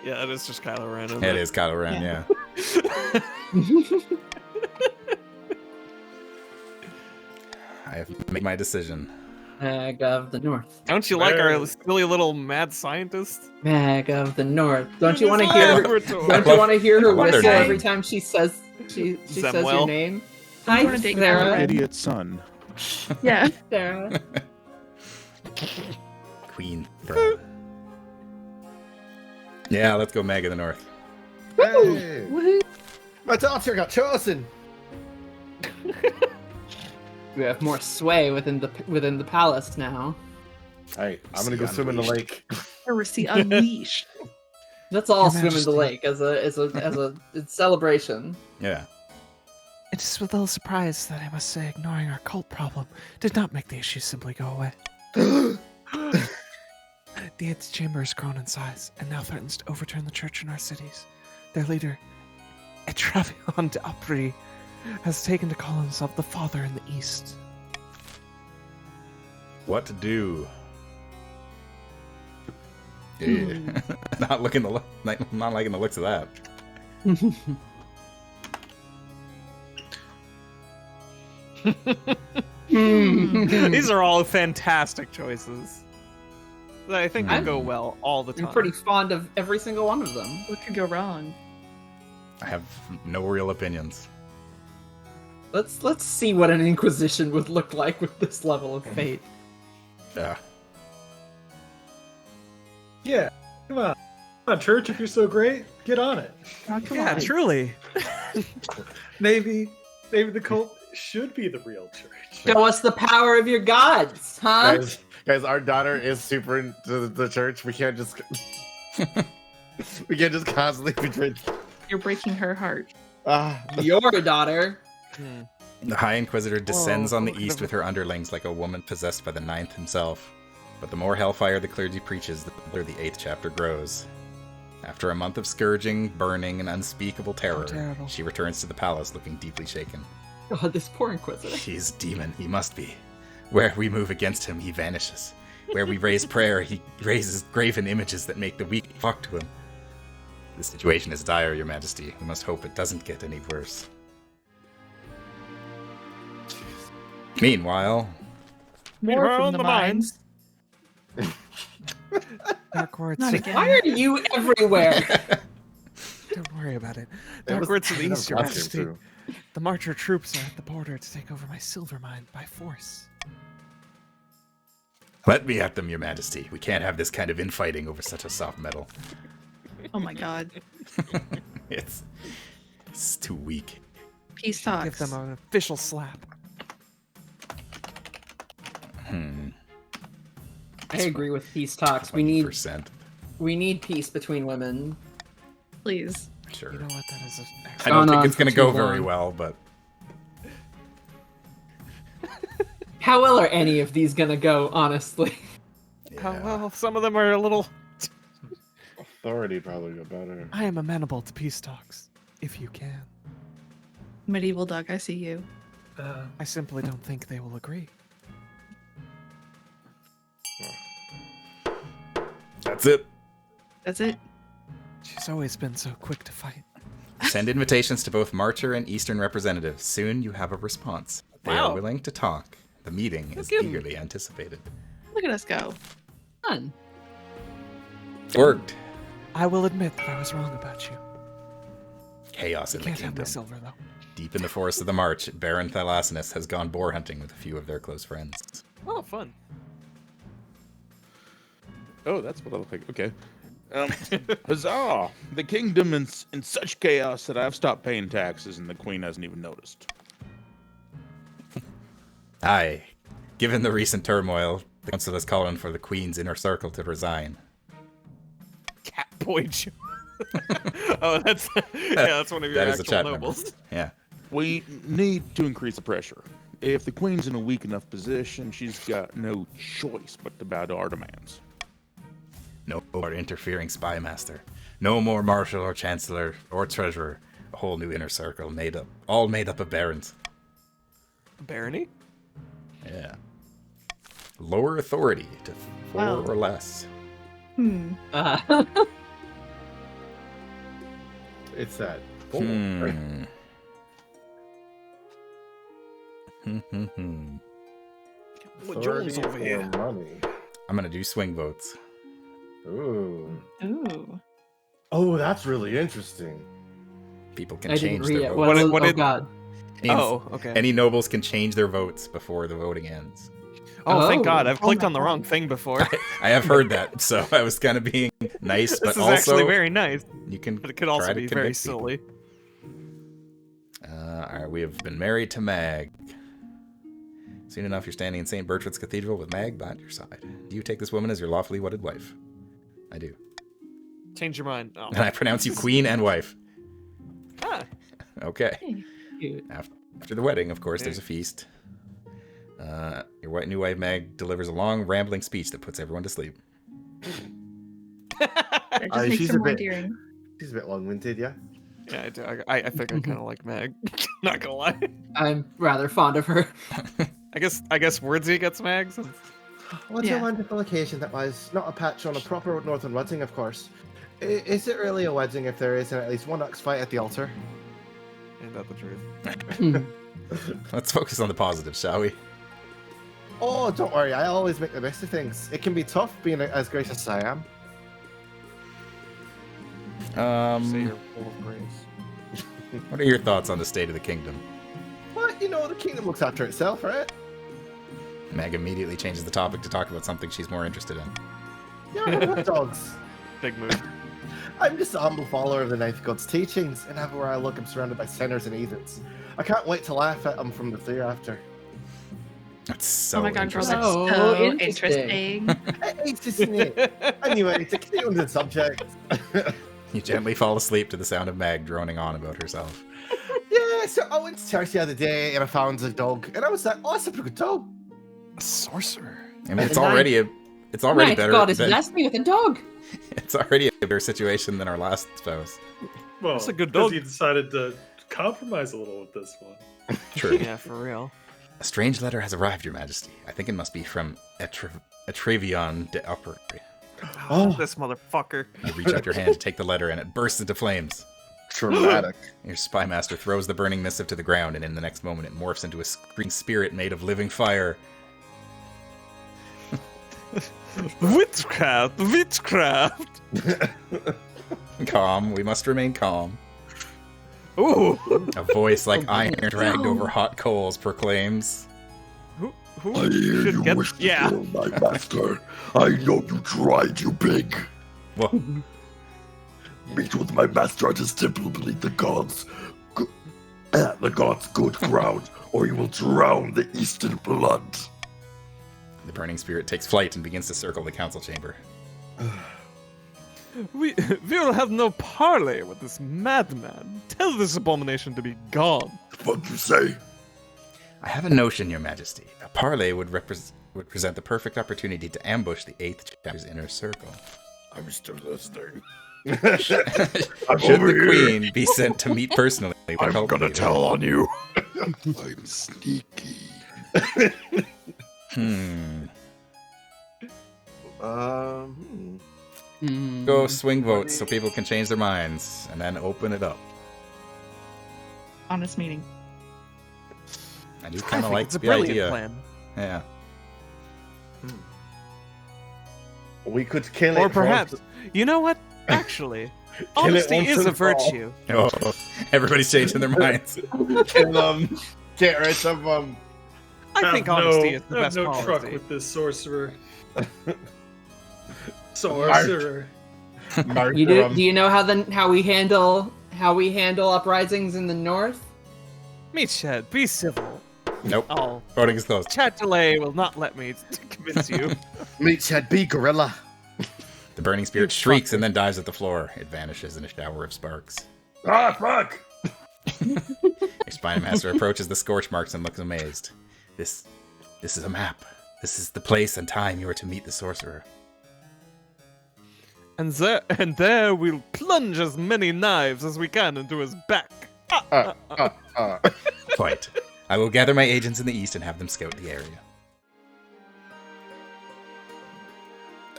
Yeah, that is just Kylo Ren. Isn't It is Kylo Ren, yeah. I have made my decision. Mag of the North. Don't you like our silly little mad scientist? Mag of the North. Don't you It want to is hear? laboratory. Don't you want to hear her I love their whistle name. every time she says she says your Zemuel. name? I'm Hi, gonna date Sarah. Red. Idiot son. Yeah. Sarah. Queen. Yeah, let's go Mag of the North. Hey, Woohoo. my daughter got chosen. We have more sway within the palace now. Hey, I'm gonna go swim in the lake. Heresy unleashed. Let's all Your swim in the Majesty. lake as a celebration. Yeah. It is with little surprise that I must say ignoring our cult problem did not make the issue simply go away. The Eighth Chamber has grown in size and now threatens to overturn the church in our cities. Their leader, Etravion de Opry, has taken to call himself the Father in the East. What to do? Yeah. Not liking the looks of that. These are all fantastic choices that I think will I'm- go well all the time. I'm pretty fond of every single one of them. What could go wrong? I have no real opinions. Let's see what an inquisition would look like with this level of fate. Yeah. Yeah, come on. Come on, church, if you're so great, get on it. Oh, come Yeah, on. truly. Maybe the cult should be the real church. Show us the power of your gods, huh? Guys, our daughter is super into the church. We can't just constantly betray. You're breaking her heart. Your daughter. The High Inquisitor descends on the what kind east of- with her underlings like a woman possessed by the Ninth himself. But the more hellfire the clergy preaches, the better the 8th chapter grows. After a month of scourging, burning, and unspeakable terror, terrible. she returns to the palace looking deeply shaken. God, this poor inquisitor. He's demon, he must be. Where we move against him, he vanishes. Where we raise prayer, he raises graven images that make the weak flock to him. The situation is dire, Your Majesty. We must hope it doesn't get any worse. Meanwhile, More Meanwhile from in the the mines. Dark Words. Not again. Why are you everywhere? Don't worry about it. It Dark was Words to the kind of east, Your costume, Majesty. too. The Marcher troops are at the border to take over my silver mine by force. let me at them, Your Majesty. We can't have this kind of infighting over such a soft metal. Oh my god. It's too weak. Peace Give talks. them an official slap. I agree with peace talks. We need 20%. peace between women. Please. Sure. You know what? That is I don't Gone think on it's going to for go too very long. well, but How well are any of these gonna go, honestly? yeah. well, some of them are a little. Authority probably go better. I am amenable to peace talks, if you can. Medieval Doug, I see you. I simply don't think they will agree. That's it. That's it. She's always been so quick to fight. Send invitations to both Marcher and Eastern representatives. Soon you have a response. They Wow. are willing to talk. The meeting is at 'em. eagerly anticipated. Look at us go. Fun. Worked. I will admit that I was wrong about you. Chaos in the Can't have my kingdom. silver, though. Deep in the forest of the March, Baron Thalassinus has gone boar hunting with a few of their close friends. Oh, fun. Oh, that's what I look like. Okay. Huzzah! The kingdom is in such chaos that I've stopped paying taxes and the queen hasn't even noticed. Aye. Given the recent turmoil, the council is calling for the Queen's inner circle to resign. Catboy Joe. Oh, that's that's one of your That is a actual chat member. nobles. Yeah. We need to increase the pressure. If the queen's in a weak enough position, she's got no choice but to bow to our demands. No more interfering spy master. No more marshal or chancellor or treasurer. A whole new inner circle all made up of barons. Barony? Yeah. Lower authority to 4 Wow. or less. It's that. Four. Joel's over or here. money. I'm gonna do swing votes. Ooh. Ooh. Oh, that's really interesting. People can I didn't change read their it. votes. What, What oh did- god. Means Oh, okay. Any nobles can change their votes before the voting ends. Oh, thank Oh. God. I've Oh clicked my on the God. wrong thing before. I have heard that, so I was kind of being nice, but This is also actually very nice, you can but it could try also to be very convince people. silly. All right, we have been married to Mag. Soon enough, you're standing in St. Bertrand's Cathedral with Mag by your side. Do you take this woman as your lawfully wedded wife? I do. Change your mind. Oh. And I pronounce you queen and wife. Ah, Okay. Cute. After the wedding, of course, there's a feast. Your new wife, Mag, delivers a long, rambling speech that puts everyone to sleep. That just makes she's her a more bit- endearing. She's a bit long-winded, yeah. yeah, I do. I think I kind of like Meg. Not gonna lie. I'm rather fond of her. I guess Wordsy gets Mag. Since... What Yeah. a wonderful occasion that was. Not a patch on a proper northern wedding, of course. Is it really a wedding if there isn't at least one ox fight at the altar? Ain't that the truth? Let's focus on the positives, shall we? Oh, don't worry. I always make the best of things. It can be tough being as gracious as I am. Say you're full of grace. What are your thoughts on the state of the kingdom? But, you know, the kingdom looks after itself, right? Mag immediately changes the topic to talk about something she's more interested in. Yeah, what about dogs? Big move. I'm just a humble follower of the Ninth God's teachings, and everywhere I look, I'm surrounded by sinners and heathens. I can't wait to laugh at them from the hereafter. That's so Oh my god, girl, interesting. that's Oh, so interesting. interesting. It's just it. Anyway, to continue on the subject. You gently fall asleep to the sound of Mag droning on about herself. Yeah, so I went to church the other day and I found a dog, and I was like, oh, that's a pretty good dog. A sorcerer. I mean, it's The already Ninth better. God has than- blessed me with a dog. It's already a better situation than our last spouse. Well, That's a good because dog. you decided to compromise a little with this one. True. Yeah, for real. A strange letter has arrived, Your Majesty. I think it must be from Etravion de Upper. Oh, this motherfucker. You reach out your hand to take the letter, and it bursts into flames. Dramatic. Your spy master throws the burning missive to the ground, and in the next moment it morphs into a screaming spirit made of living fire. Witchcraft! Witchcraft! Calm. We must remain calm. Ooh! A voice like iron dragged over hot coals proclaims. Who I hear should you get... wish to Yeah. kill my master. I know you tried, you pig. Well, Meet with my master at his temple beneath the gods' good ground, or you will drown the east in blood. the burning spirit takes flight and begins to circle the council chamber. We will have no parley with this madman. Tell this abomination to be gone. The fuck you say? I have a notion, Your Majesty. A parley would present the perfect opportunity to ambush the 8th chapter's inner circle. I'm still listening. Should over the here. queen be sent to meet personally with I'm help gonna leader? tell on you. I'm sneaky. Go swing votes so people can change their minds, and then open it up. Honest meeting. I do I kind of think like it's a the brilliant idea. plan. Yeah. We could kill it. Or perhaps, you know what? Actually, honesty once is and a for all. virtue. Oh, everybody's changing their minds. Kill them. Get rid of them. I think honesty is the have best no policy. truck with this sorcerer. Sorcerer. Do you know how we handle uprisings in the north? Meathead, be civil. Nope. Oh, Voting is closed. Chatelaine will not let me convince you. Meathead, be gorilla. The burning spirit shrieks and then dives at the floor. It vanishes in a shower of sparks. Ah, fuck! Your spy master approaches the scorch marks and looks amazed. This is a map. This is the place and time you are to meet the sorcerer. And there we'll plunge as many knives as we can into his back. Quite. I will gather my agents in the east and have them scout the area.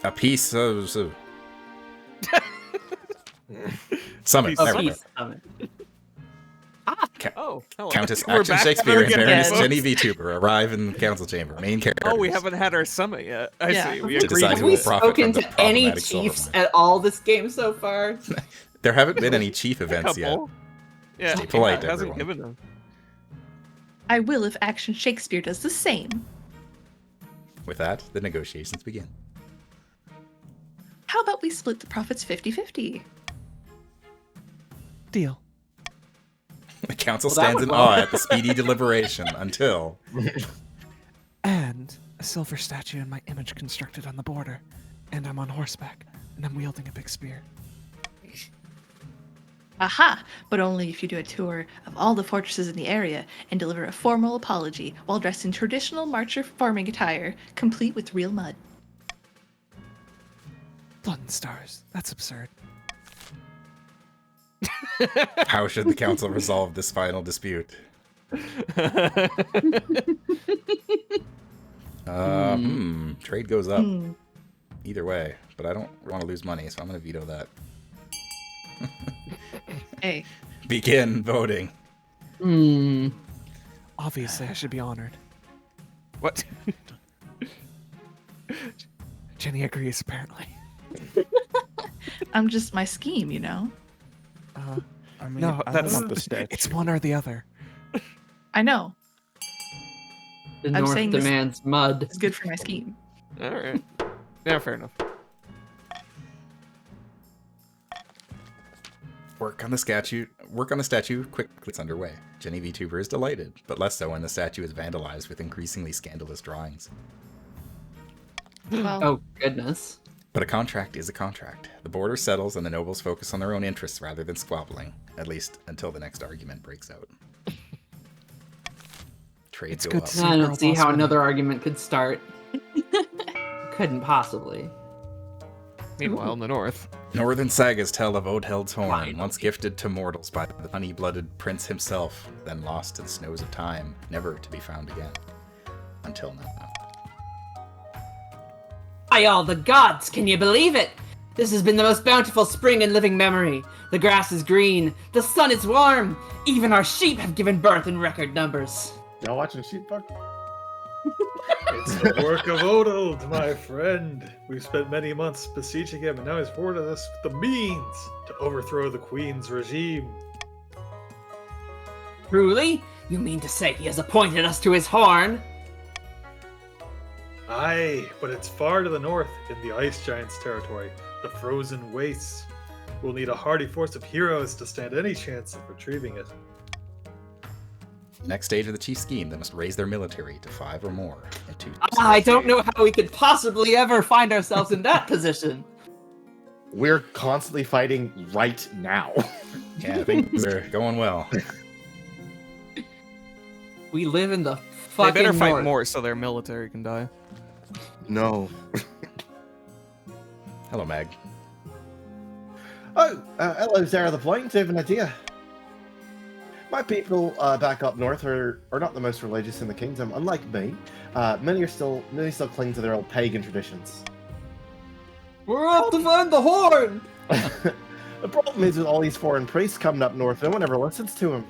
A piece of... Summit. A There we go. Peace summit. Oh, hello. Countess We're Action back Shakespeare and again. Baroness Yes. Jenny VTuber arrive in the council chamber. Main characters. Oh, we haven't had our summit yet. I Yeah. see. We To agreed decide Have who to we will it. profit spoken from the to any problematic silver chiefs mine. at all this game so far? There haven't been any chief events yet. Couple. Yeah, Stay polite, it hasn't everyone. given them. I will if Action Shakespeare does the same. With that, the negotiations begin. How about we split the profits 50-50? Deal. The council Well, that stands would in work. awe at the speedy deliberation until... And a silver statue and my image constructed on the border. And I'm on horseback. And I'm wielding a big spear. Aha! But only if you do a tour of all the fortresses in the area and deliver a formal apology while dressed in traditional Marcher farming attire, complete with real mud. Blood and stars. That's absurd. How should the council resolve this final dispute? Trade goes up. Either way, but I don't want to lose money, so I'm going to veto that. Hey, Begin voting. Obviously, I should be honored. What? Jenny agrees, apparently. I'm just my scheme, you know? I mean, No, I that's want the statue. It's one or the other. I know. The I'm north saying this- demands mud. It's good for my scheme. All right. Yeah, fair enough. Work on the statue quickly gets underway. Jenny VTuber is delighted, but less so when the statue is vandalized with increasingly scandalous drawings. Well, Oh goodness. But a contract is a contract. The border settles and the nobles focus on their own interests rather than squabbling, at least until the next argument breaks out. Trades It's go good up. to see I girl don't see boss how winning. another argument could start. Couldn't possibly. Meanwhile, in the north. Northern sagas tell of Odheld's horn, once gifted to mortals by the honey-blooded prince himself, then lost to the snows of time, never to be found again. Until now. By all the gods, can you believe it? This has been the most bountiful spring in living memory. The grass is green, the sun is warm, even our sheep have given birth in record numbers. Y'all watching sheep fuck? It's the work of Odald, my friend. We've spent many months besieging him, and now he's rewarded us with the means to overthrow the Queen's regime. Truly? You mean to say he has appointed us to his horn? Aye, but it's far to the north, in the Ice Giant's territory, the frozen wastes. We'll need a hardy force of heroes to stand any chance of retrieving it. Next stage of the chief's scheme, they must raise their military to 5 or more. I don't know how we could possibly ever find ourselves in that position. We're constantly fighting right now. Yeah, things are going well. We live in the They fucking better fight north. more so their military can die. No. Hello, Mag. Oh, hello, Sarah the Point. I have an idea. My people back up north are not the most religious in the kingdom. Unlike me, many still cling to their old pagan traditions. We're off to find the horn! The problem is with all these foreign priests coming up north, no one ever listens to them.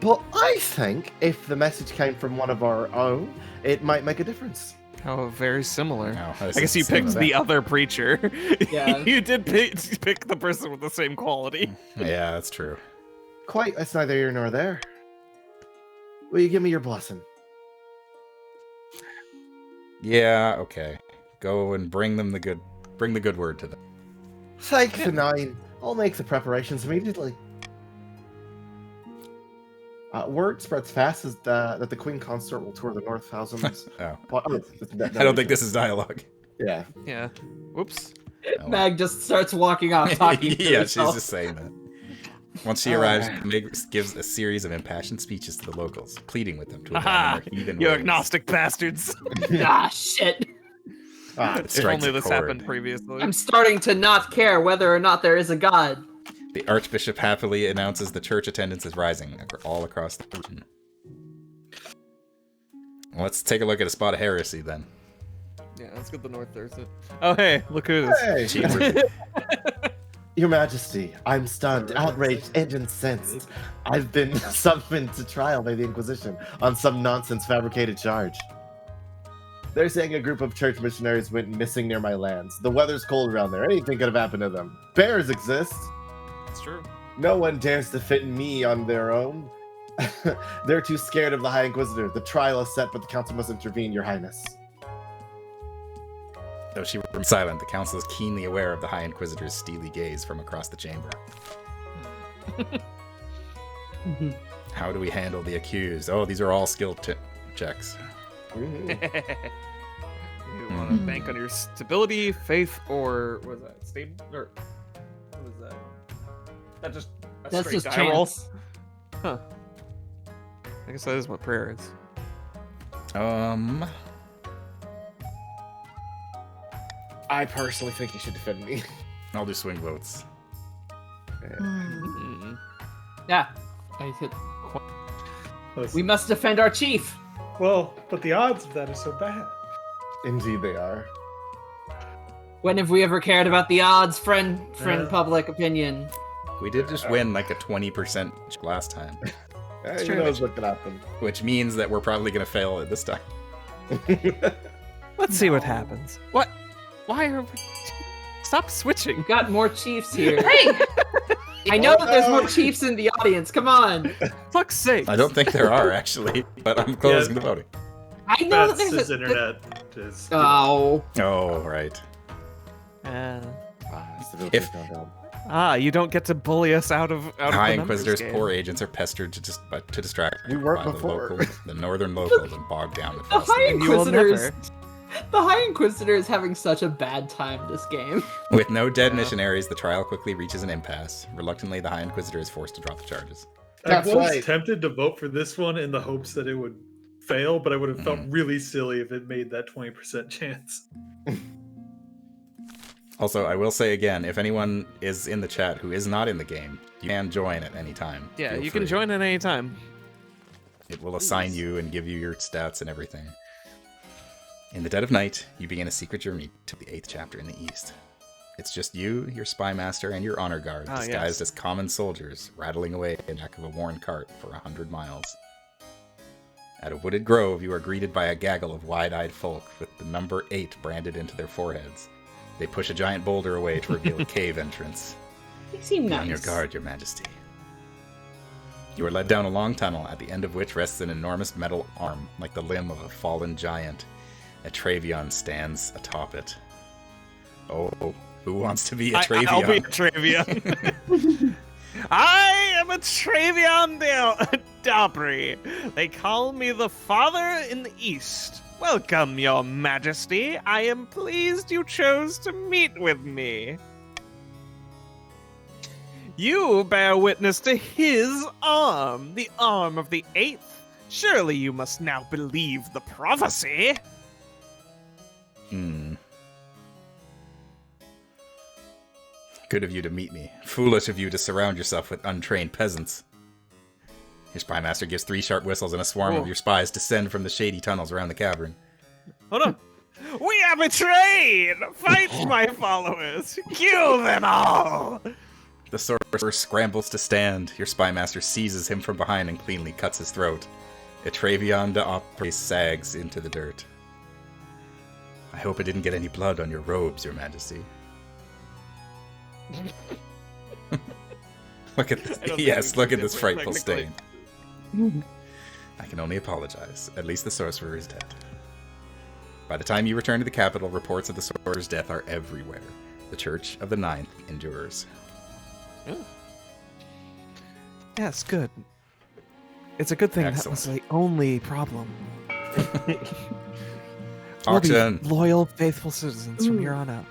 But I think if the message came from one of our own, it might make a difference. Oh, very similar. No, I guess you picked the other preacher. Yeah. You did pick the person with the same quality. Yeah, that's true. Quite, that's neither here nor there. Will you give me your blessing? Yeah, okay. Go and bring the good word to them. Thank the 9. I'll make the preparations immediately. Word spreads fast as that the Queen Consort will tour the North thousands. Oh. I I don't think this is dialogue. Yeah. Yeah. Whoops. Oh, Mag just starts walking off talking to yeah, she's herself. just saying that. Once she arrives, Meg gives a series of impassioned speeches to the locals, pleading with them to Haha, abandon their heathen you ways. agnostic bastards. Ah, shit. It If strikes only a this chord. happened previously. I'm starting to not care whether or not there is a god. The Archbishop happily announces the church attendance is rising all across the region. Let's take a look at a spot of heresy then. Yeah, let's get the North Thursday. Oh, hey, look who it is. Hey. Your Majesty, I'm stunned, outraged, and incensed. I've been summoned to trial by the Inquisition on some nonsense fabricated charge. They're saying a group of church missionaries went missing near my lands. The weather's cold around there. Anything could have happened to them. Bears exist. It's true. No one dares defend me on their own. They're too scared of the High Inquisitor. The trial is set, but the council must intervene, Your Highness. Though she remains silent, the council is keenly aware of the High Inquisitor's steely gaze from across the chamber. How do we handle the accused? Oh, these are all skill checks. You want to bank on your stability, faith, or what is that? Stable? Or what is that? That just a That's straight just die roll? chance. Huh. I guess that is what prayer is. I personally think you should defend me. I'll do swing votes. Mm. Yeah. I said, Listen, we must defend our chief. well, but the odds of that are so bad. Indeed they are. When have we ever cared about the odds, friend Yeah. public opinion? We did just win like a 20% last time, Who true. knows what could happen? which means that we're probably going to fail it this time. Let's see what happens. What? Why are we... Stop switching. We've got more chiefs here. Hey! I know that there's more chiefs in the audience. Come on. Fuck's sake. I don't think there are, actually, but I'm closing the voting. I know that That's there's his a... internet. Is, Oh. Oh, right. You don't get to bully us out of High the numbers Inquisitor's game. poor agents are pestered to distract We weren't by before. the northern locals and bogged down with The High And you will Inquisitors. never. The High Inquisitor is having such a bad time this game. With no dead missionaries, the trial quickly reaches an impasse. Reluctantly, the High Inquisitor is forced to drop the charges. I That's was right. tempted to vote for this one in the hopes that it would fail, but I would have felt really silly if it made that 20% chance. Also, I will say again, if anyone is in the chat who is not in the game, you can join at any time. Yeah, Feel you free. can join at any time. It will assign you and give you your stats and everything. In the dead of night, you begin a secret journey to the 8th chapter in the east. It's just you, your spy master, and your honor guard, disguised as common soldiers, rattling away in the back of a worn cart for 100 miles. At a wooded grove, you are greeted by a gaggle of wide-eyed folk with the number 8 branded into their foreheads. They push a giant boulder away to reveal a cave entrance. They seem Be nice. on your guard, your majesty. You are led down a long tunnel, at the end of which rests an enormous metal arm, like the limb of a fallen giant. A Travion stands atop it. Oh, who wants to be a Travion? I'll be a Travion. I am a Travion Dabri. They call me the Father in the East. Welcome, your majesty. I am pleased you chose to meet with me. You bear witness to his arm, the arm of the 8th. Surely you must now believe the prophecy. Good of you to meet me. Foolish of you to surround yourself with untrained peasants. Your spy master gives 3 sharp whistles, and a swarm of your spies descend from the shady tunnels around the cavern. Hold on. We are betrayed! Fight, my followers! Kill them all! The sorcerer scrambles to stand. Your spy master seizes him from behind and cleanly cuts his throat. A Travion de Opera sags into the dirt. I hope it didn't get any blood on your robes, your majesty. Look at this. Yes, look at this frightful stain. I can only apologize. At least the sorcerer is dead. By the time you return to the capital, reports of the sorcerer's death are everywhere. The Church of the Ninth endures. Yes, good. It's a good thing Excellent. that was the only problem. Auction. We'll be loyal, faithful citizens from here on out.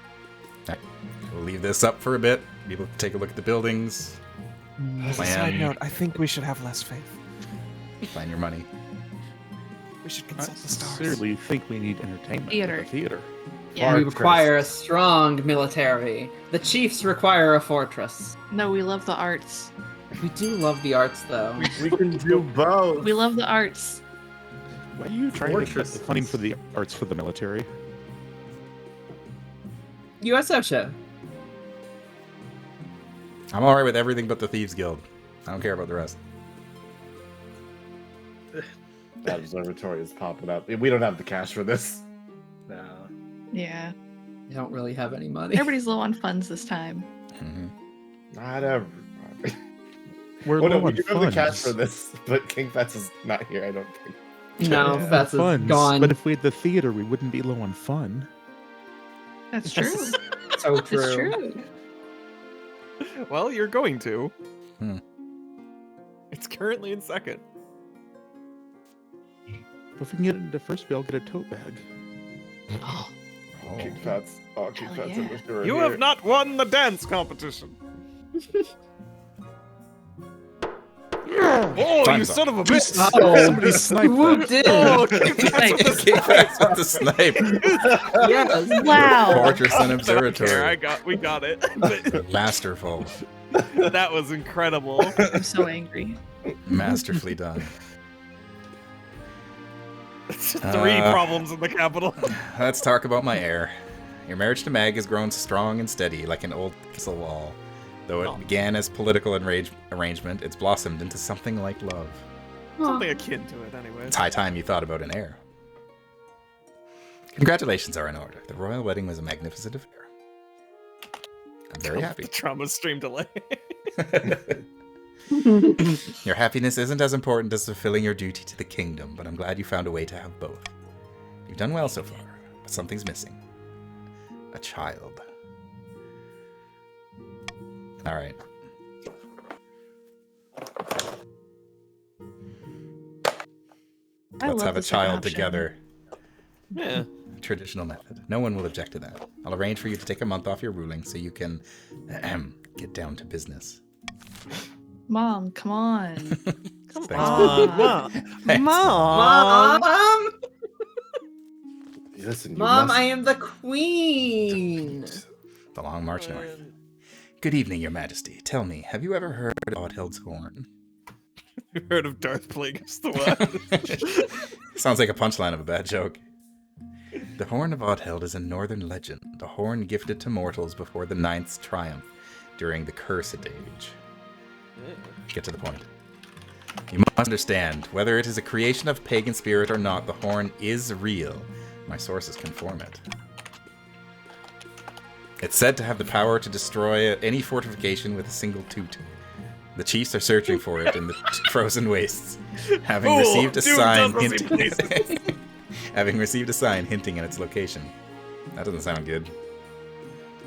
We'll leave this up for a bit. People can take a look at the buildings. As a side note, I think we should have less faith. Plan your money. We should I consult the stars. sincerely think we need entertainment. Theater. At the theater. Yeah. We require a strong military. The chiefs require a fortress. No, we love the arts. We do love the arts, though. We can do both. We love the arts. Why are you trying to cut the Fortresses. funding for the arts for the military? USO show. I'm alright with everything but the Thieves Guild. I don't care about the rest. That observatory is popping up. We don't have the cash for this. No. Yeah. I don't really have any money. Everybody's low on funds this time. Not everybody. We're Oh no, low we on do have the cash funds. for this, but King Fats is not here, I don't think. No, Yeah, Fats is funds, gone. But if we had the theater, we wouldn't be low on fun. That's true. So It's true. true. Well, you're going to. It's currently in second. But if we can get it into first, we all get a tote bag. Oh, King Fats. Oh, King Hell Fats, yeah. I wish you were You here. have not won the dance competition. Oh, you Time's up. son of a bitch! Oh, Somebody sniped who that. did? Oh, King Fats with the King Fats with the snipe. Yes. wow. Fortress and I Observatory. we got it. But Masterful. that was incredible. I'm so angry. Masterfully done. Three problems in the capital. Let's talk about my heir. Your marriage to Meg has grown strong and steady, like an old castle wall. Though it began as political arrangement, it's blossomed into something like love. Something akin to it, anyway. It's high time you thought about an heir. Congratulations are in order. The royal wedding was a magnificent affair. I'm very happy. Trauma stream delay. Your happiness isn't as important as fulfilling your duty to the kingdom, but I'm glad you found a way to have both. You've done well so far, but something's missing. A child. Alright. Let's have a child together. Yeah. Traditional method. No one will object to that. I'll arrange for you to take a month off your ruling so you can get down to business. Mom, come on. Come Thanks. on, Mom. Thanks, Mom. Mom, Listen, you Mom, must... I am the queen. The long march north. Good evening, Your Majesty. Tell me, have you ever heard of Oddhild's horn? You heard of Darth Plagueis the Wise? Sounds like a punchline of a bad joke. The horn of Oddhild is a northern legend, a horn gifted to mortals before the Ninth's triumph during the Cursed Age. Get to the point. You must understand, whether it is a creation of pagan spirit or not, the horn is real. My sources confirm it. It's said to have the power to destroy any fortification with a single toot. The chiefs are searching for it in the frozen wastes, having received a sign hinting at its location. That doesn't sound good.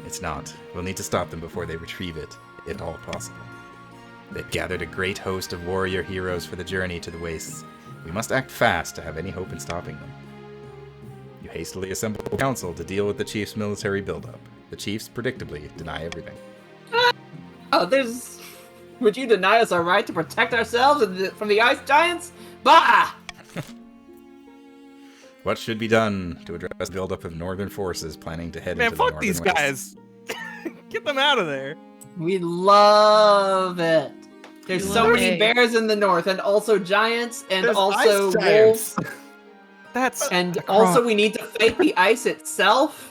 It's not. We'll need to stop them before they retrieve it, if all possible. They've gathered a great host of warrior heroes for the journey to the wastes. We must act fast to have any hope in stopping them. You hastily assemble a council to deal with the chief's military buildup. The chiefs, predictably, deny everything. Oh, there's... Would you deny us our right to protect ourselves from the ice giants? Bah! What should be done to address the buildup of northern forces planning to head Man, into the fuck northern these west? guys. Get them out of there. We love it. There's so Love many it. bears in the north, and also giants, and There's also ice giants. wolves, That's and a also crock. we need to fight the ice itself.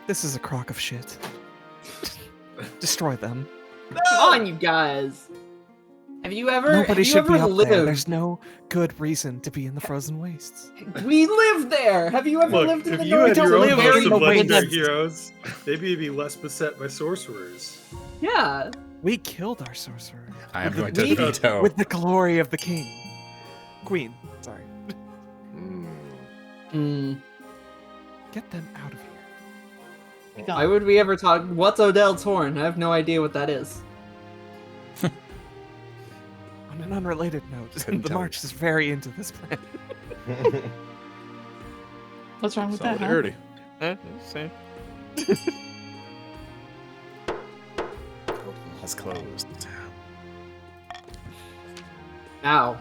This is a crock of shit. Destroy them. Come on, you guys. Have you ever? Nobody have you should be ever up lived? there. There's no good reason to be in the frozen wastes. We lived there. Have you ever Look, lived in if the you north? had don't your own live host in of the legendary waste. heroes, maybe you'd be less beset by sorcerers. Yeah. We killed our sorcerer I am going We- to veto. with the glory of the king. Queen, sorry. Mm. Get them out of here. Why would we ever talk? What's Odell's horn? I have no idea what that is. On an unrelated note, Couldn't the tell March you. is very into this plan. What's wrong with that, huh? Solidarity. Same. Has closed. Ow.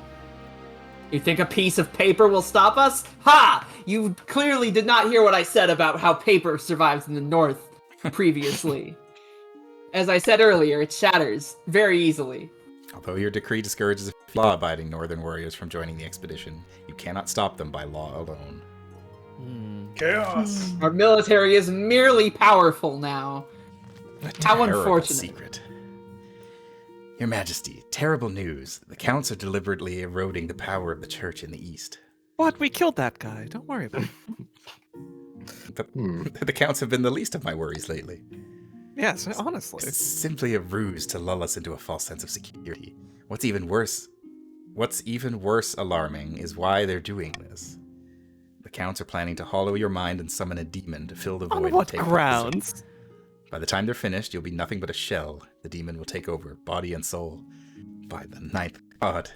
You think a piece of paper will stop us? Ha! You clearly did not hear what I said about how paper survives in the north previously. As I said earlier, it shatters very easily. Although your decree discourages law-abiding northern warriors from joining the expedition, you cannot stop them by law alone. Chaos! Our military is merely powerful now. How Terrible unfortunate. secret. Your Majesty, terrible news. The counts are deliberately eroding the power of the church in the east. But we killed that guy. Don't worry about it. The counts have been the least of my worries lately. Yes, honestly. It's simply a ruse to lull us into a false sense of security. What's even worse alarming is why they're doing this. The counts are planning to hollow your mind and summon a demon to fill the void On and what take over. grounds? By the time they're finished, you'll be nothing but a shell. The demon will take over, body and soul. By the ninth god.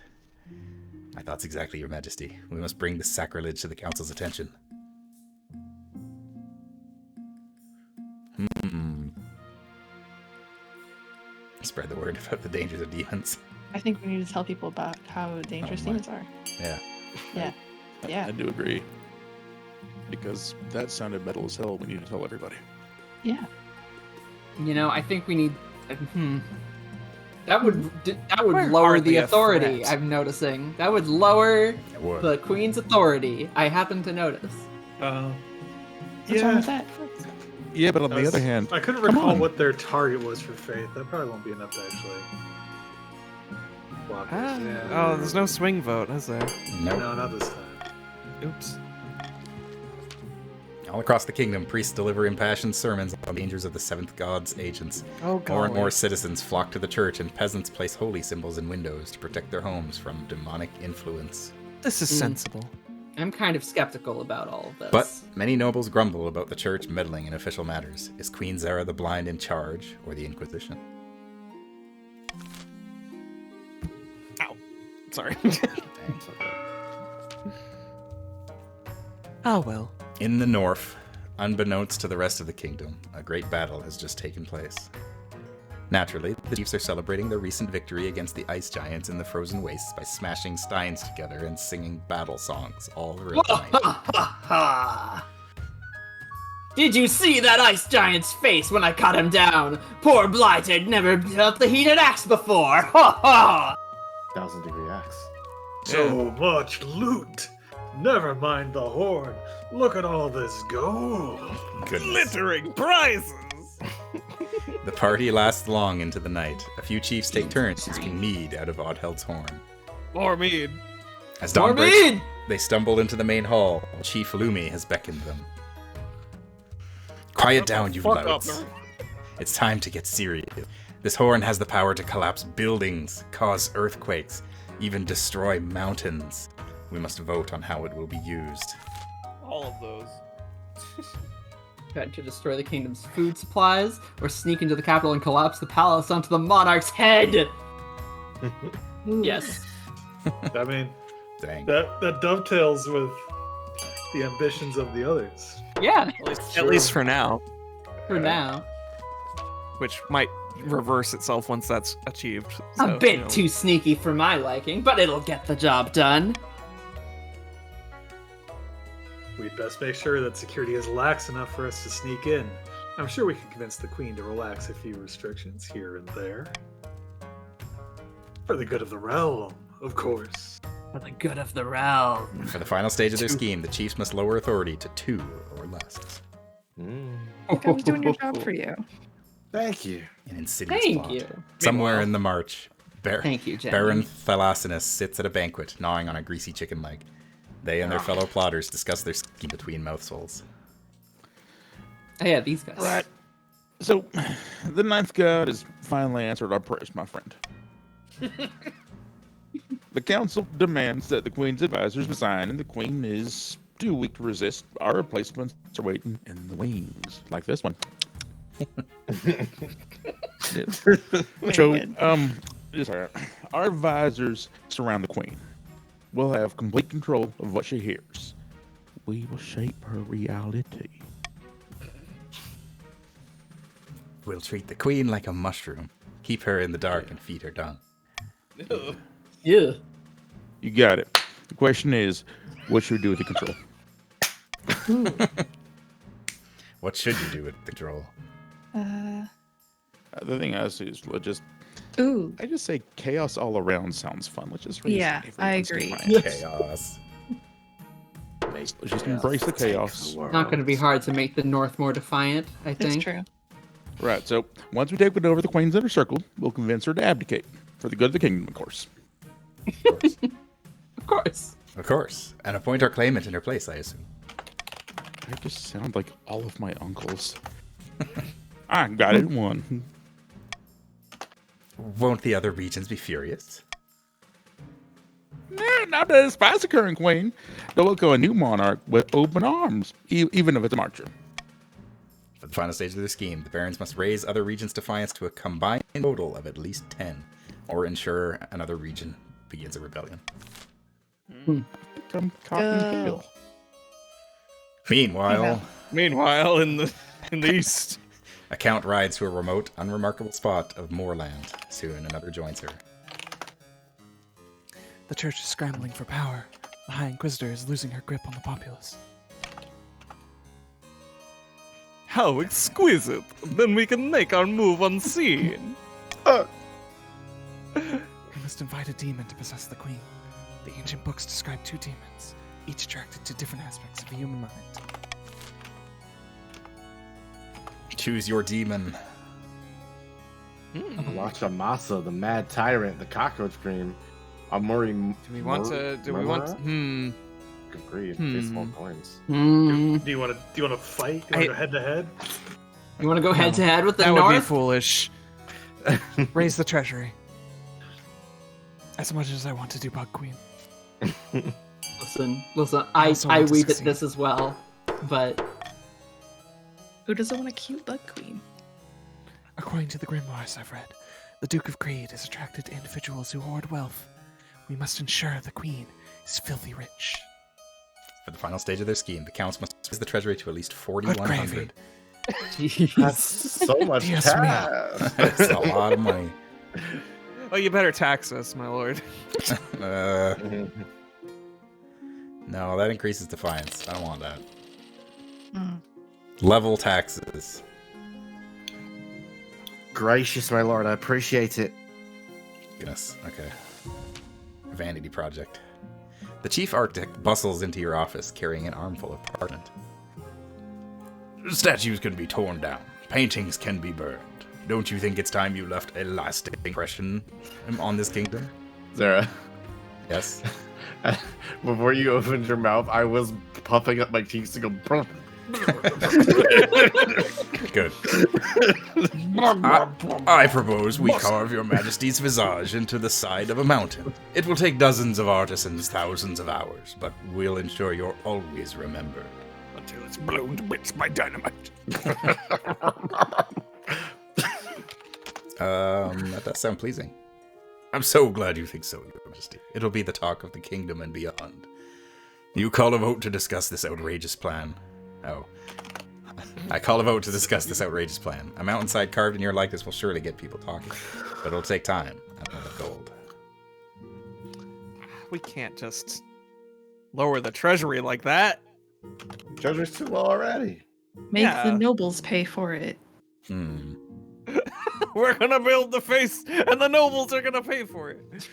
My thoughts exactly, Your Majesty. We must bring this sacrilege to the council's attention. Spread the word about the dangers of demons. I think we need to tell people about how dangerous my. demons are. Yeah. Yeah. Yeah. I do agree. Because that sounded metal as hell. We need to tell everybody. Yeah. You know, I think we need. That would We're lower hardly the a authority. threat. I'm noticing that would lower It would. the queen's authority. I happen to notice. What's wrong with that? Yeah, but on the other hand, I couldn't come recall on. what their target was for Faith. That probably won't be enough to actually block Ah, this. Yeah. oh, there's no swing vote, is there? Nope. No, not this time. Oops. All across the kingdom, priests deliver impassioned sermons on the dangers of the seventh god's agents. Oh, God. More and more citizens flock to the church, and peasants place holy symbols in windows to protect their homes from demonic influence. This is sensible. I'm kind of skeptical about all of this. But many nobles grumble about the church meddling in official matters. Is Queen Zara the Blind in charge, or the Inquisition? Ow. Sorry. Dang. Oh, well. In the north, unbeknownst to the rest of the kingdom, a great battle has just taken place. Naturally, the chiefs are celebrating their recent victory against the ice giants in the frozen wastes by smashing steins together and singing battle songs all throughout the night. Did you see that ice giant's face when I cut him down? Poor blighted never felt the heated axe before. Ha ha! 1,000-degree axe. So much loot. Never mind the horn. Look at all this gold. Goodness. Glittering prizes! The party lasts long into the night. A few chiefs take turns drinking mead out of Oddheld's horn. More mead. As dawn More breaks, mead! they stumble into the main hall. Chief Lumi has beckoned them. Quiet down, you Fuck up. louts. It's time to get serious. This horn has the power to collapse buildings, cause earthquakes, even destroy mountains. We must vote on how it will be used. All of those. Tried to destroy the kingdom's food supplies, or sneak into the capital and collapse the palace onto the monarch's head. Yes. I mean, Dang. that dovetails with the ambitions of the others. Yeah, At least for now. for now. Which might reverse itself once that's achieved. A So, bit you know. too sneaky for my liking, but it'll get the job done. We'd best make sure that security is lax enough for us to sneak in. I'm sure we can convince the Queen to relax a few restrictions here and there. For the good of the realm, of course. For the good of the realm. For the final stage of their scheme, the chiefs must lower authority to 2 or less. I was doing your job for you. Thank you. An insidious Thank plot. you. Somewhere in the march, Thank you, Jen. Baron Thalassinus sits at a banquet, gnawing on a greasy chicken leg. They and their fellow plotters discuss their scheme between mouthfuls. Oh yeah, these guys. Right. So, the ninth god has finally answered our prayers, my friend. The council demands that the queen's advisors resign, and the queen is too weak to resist. Our replacements are waiting in the wings, like this one. Yes. So, yes, sir. Our advisors surround the queen. We'll have complete control of what she hears. We will shape her reality. We'll treat the queen like a mushroom, keep her in the dark and feed her dung. Yeah. You got it. The question is, what should we do with the control? What should you do with the control? The thing is, let's just. Ooh. I just say chaos all around sounds fun. Let's just raise Yeah, I everyone's agree. defiance. Chaos. Let's just embrace the chaos. Not going to be hard to make the North more defiant, I It's think. true. Right, so once we take over the queen's inner circle, we'll convince her to abdicate. For the good of the kingdom, of course. Of course. Of course. And appoint our claimant in her place, I assume. I just sound like all of my uncles. I got it, one. Won't the other regions be furious? Nah, not to despise the current queen. They'll welcome a new monarch with open arms, even if it's a marcher. For the final stage of their scheme, the barons must raise other regions' defiance to a combined total of at least 10, or ensure another region begins a rebellion. Become Cotton Hill. Meanwhile, In the east. a count rides to a remote, unremarkable spot of moorland. Soon another joins her. The church is scrambling for power. The High Inquisitor is losing her grip on the populace. How exquisite! Then we can make our move unseen. We must invite a demon to possess the queen. The ancient books describe 2 demons, each attracted to different aspects of the human mind. Choose your demon. Lachamasa, the mad tyrant, the cockroach cream. Amori. Do we want to? Do we want? Good grief, baseball coins. Mm. Do you want to fight? Do you want to go head to head? You want to go head to head with the That would be North? foolish. Raise the treasury. As much as I want to do Bug Queen. Listen. I also want to weep at succeed. this as well, but Who doesn't want a cute bug queen? According to the grimoires I've read, the Duke of Greed is attracted to individuals who hoard wealth. We must ensure the queen is filthy rich. For the final stage of their scheme, the counts must raise the treasury to at least Good gravy. 4,100. That's so much Yes, cash. That's a lot of money. Oh, you better tax us, my lord. No, that increases defiance. I don't want that. Level taxes. Gracious, my lord, I appreciate it. Goodness. Okay. Vanity project. The chief architect bustles into your office carrying an armful of parchment. Statues can be torn down. Paintings can be burned. Don't you think it's time you left a lasting impression on this kingdom? Zara, Yes. before you opened your mouth, I was puffing up my cheeks to go. Good. I propose we carve your majesty's visage into the side of a mountain. It will take dozens of artisans, thousands of hours, but we'll ensure you're always remembered. Until it's blown to bits by dynamite. That does sound pleasing. I'm so glad you think so, Your Majesty. It'll be the talk of the kingdom and beyond. You call a vote to discuss this outrageous plan. Oh. I call a vote to discuss this outrageous plan. A mountainside carved in your likeness will surely get people talking, but it'll take time and a lot of gold. We can't just lower the treasury like that. Treasury's too low already. Make Yeah. the nobles pay for it. We're gonna build the face, and the nobles are gonna pay for it.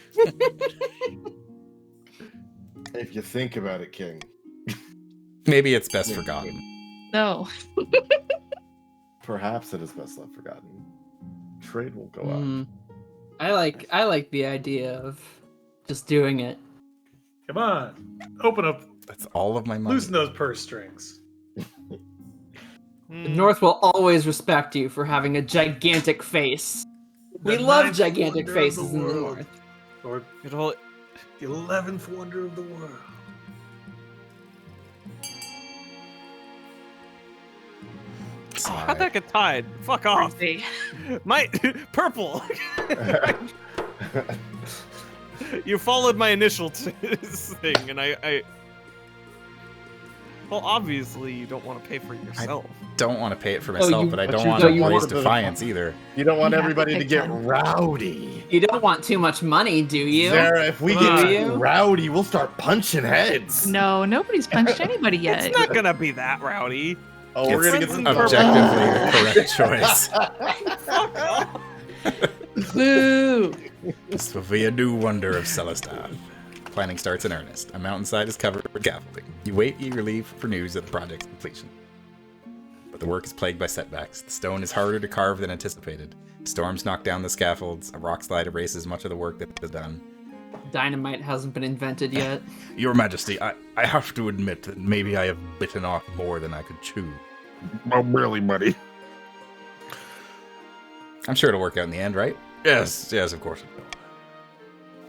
If you think about it, King. Maybe it's best forgotten. No. Perhaps it is best left forgotten. Trade will go up. Mm. I like the idea of just doing it. Come on, open up, That's all of my money. loosen those purse strings. The North will always respect you for having a gigantic face. We The love ninth gigantic wonder of faces the in the world. North. Or It'll, the 11th wonder of the world. how'd that get tied? Fuck off. Crazy. My purple. You followed my initial thing, and I. Well, obviously you don't want to pay for it yourself. Don't want to pay it for myself, you- but I but don't you want don't to raise want to- defiance either. You don't want You have to everybody to pick get one. rowdy. You don't want too much money, do you? Zara, if we Do get you? rowdy, we'll start punching heads. No, nobody's punched anybody yet. It's not gonna be that rowdy. Oh, we're gonna get It's some Objectively the correct choice. Fuck off. Boo! This will be a new wonder of Celestab. Planning starts in earnest. A mountainside is covered with scaffolding. You wait eagerly for news of the project's completion. But the work is plagued by setbacks. The stone is harder to carve than anticipated. Storms knock down the scaffolds. A rock slide erases much of the work that is done. Dynamite hasn't been invented yet. Your Majesty, I have to admit that maybe I have bitten off more than I could chew. Oh, really, buddy? I'm sure it'll work out in the end, right? Yes, of course it will.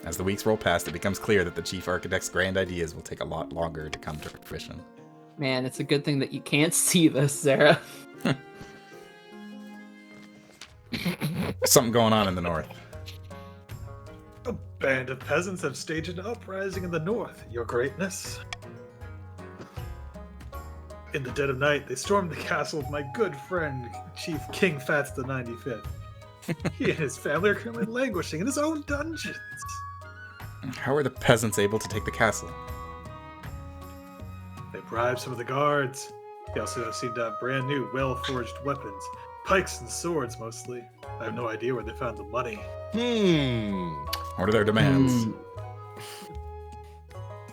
As the weeks roll past, it becomes clear that the chief architect's grand ideas will take a lot longer to come to fruition. Man, it's a good thing that you can't see this, Sarah. Something going on in the north. A band of peasants have staged an uprising in the north, Your Greatness. In the dead of night, they stormed the castle of my good friend, Chief King Fats the 95th. He and his family are currently languishing in his own dungeons. How are the peasants able to take the castle? They bribed some of the guards. They also seem to have brand new, well-forged weapons. Pikes and swords, mostly. I have no idea where they found the money. What are their demands? Hmm.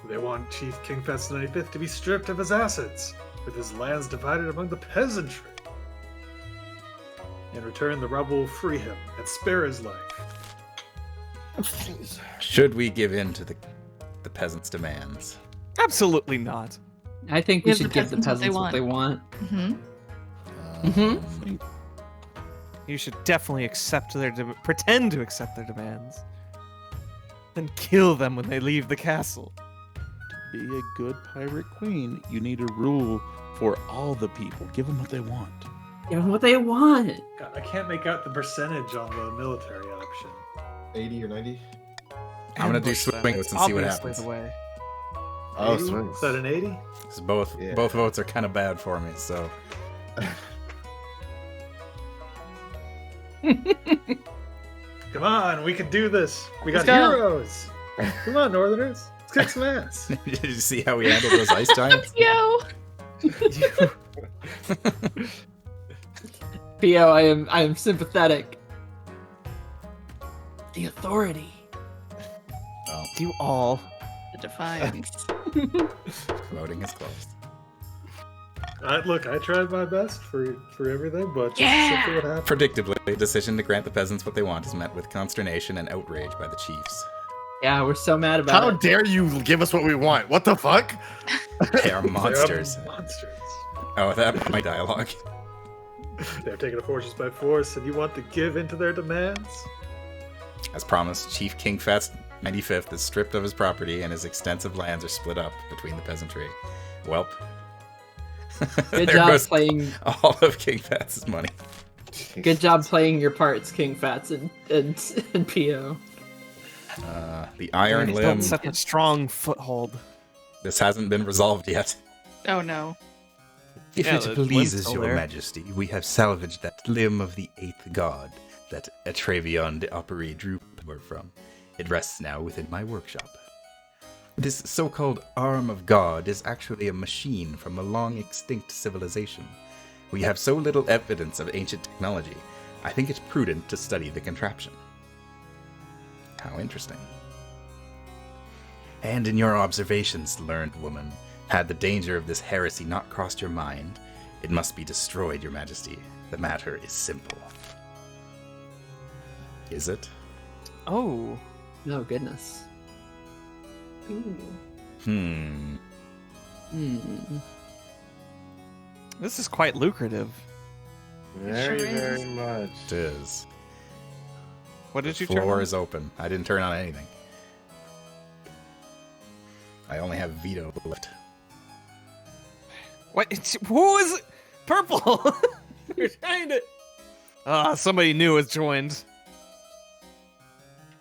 They want Chief King Fats the 95th to be stripped of his assets, with his lands divided among the peasantry. In return, the rebel will free him and spare his life. Should we give in to the peasants' demands? Absolutely not. I think we Give should the give the peasants peasants what what they they want. Mm-hmm. You should definitely accept their pretend to accept their demands, then kill them when they leave the castle. To be a good pirate queen, you need to rule for all the people. Give them what they want. Give them what they want. God, I can't make out the percentage on the military option. 80 or 90? I'm gonna do Ambush them. swing votes It's and see what obviously happens. the way. Oh, 80? swings. Is that an 80? 'Cause both Yeah. votes are kind of bad for me, so Come on, we can do this. We got Let's go. heroes. Come on, Northerners. Let's kick some ass. did you see how we handled those ice giants? Yo! Pio, I am sympathetic. The authority. Well, You all. The defiance. voting is closed. Look, I tried my best for everything, but just Yeah! simply what happened. Predictably, the decision to grant the peasants what they want is met with consternation and outrage by the chiefs. Yeah, we're so mad about How it. dare you give us what we want? What the fuck? They are monsters. They're monsters. Oh, that my dialogue. They're taking a fortress by force, and you want to give into their demands? As promised, Chief King Fats 95th is stripped of his property and his extensive lands are split up between the peasantry. Welp. Good There job goes playing. all of King Fats' money. Good job playing your parts, King Fats and Pio. The Iron Don't Limb. set a strong foothold. This hasn't been resolved yet. Oh no. If Yeah, it the pleases limb's still your there. majesty, we have salvaged that limb of the eighth god that Atrevion de Opere drew were from. It rests now within my workshop. This so-called arm of God is actually a machine from a long-extinct civilization. We have so little evidence of ancient technology, I think it's prudent to study the contraption. How interesting. And in your observations, learned woman, had the danger of this heresy not crossed your mind, it must be destroyed, your majesty. The matter is simple. Is it? Oh. Oh goodness. Ooh. Hmm. This is quite lucrative. Very, Sure is. very much. It is. What did The you turn floor on? is open. I didn't turn on anything. I only have veto left. What? Who is it? Purple! We're trying to... Ah, somebody new has joined.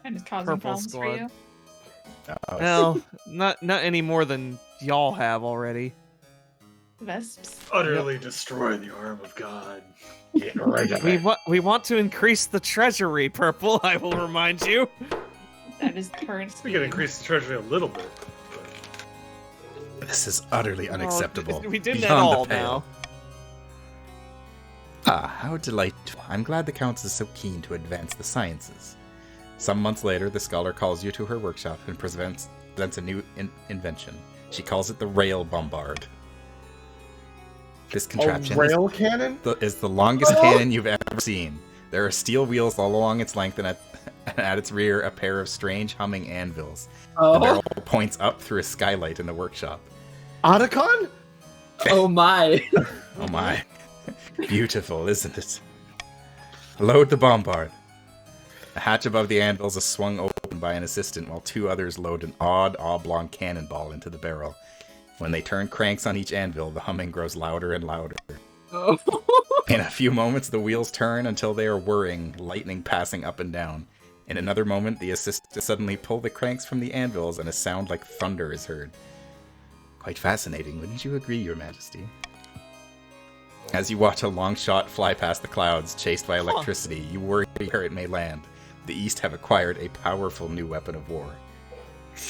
And it's causing Purple problems squad. for you. Oh, Well, not any more than y'all have already. Vesps. Utterly destroy the arm of God. Get rid of it. We want to increase the treasury, Purple, I will remind you. That is the current We could scheme. increase the treasury a little bit. this is utterly unacceptable. We did that Beyond the all pale. now. Ah, how delightful. I'm glad the Council is so keen to advance the sciences. Some months later, the scholar calls you to her workshop and presents a new invention. She calls it the Rail Bombard. This contraption A rail cannon? is the longest cannon you've ever seen. There are steel wheels all along its length, and at its rear, a pair of strange humming anvils. The Oh, barrel points up through a skylight in the workshop. Otacon? oh my. Oh my. Beautiful, isn't it? Load the bombard. A hatch above the anvils is swung open by an assistant while two others load an odd oblong cannonball into the barrel. When they turn cranks on each anvil, the humming grows louder and louder. Oh. In a few moments, the wheels turn until they are whirring, lightning passing up and down. In another moment, the assistant suddenly pull the cranks from the anvils and a sound like thunder is heard. Quite fascinating, wouldn't you agree, Your Majesty? As you watch a long shot fly past the clouds, chased by electricity, you worry where it may land. The East have acquired a powerful new weapon of war.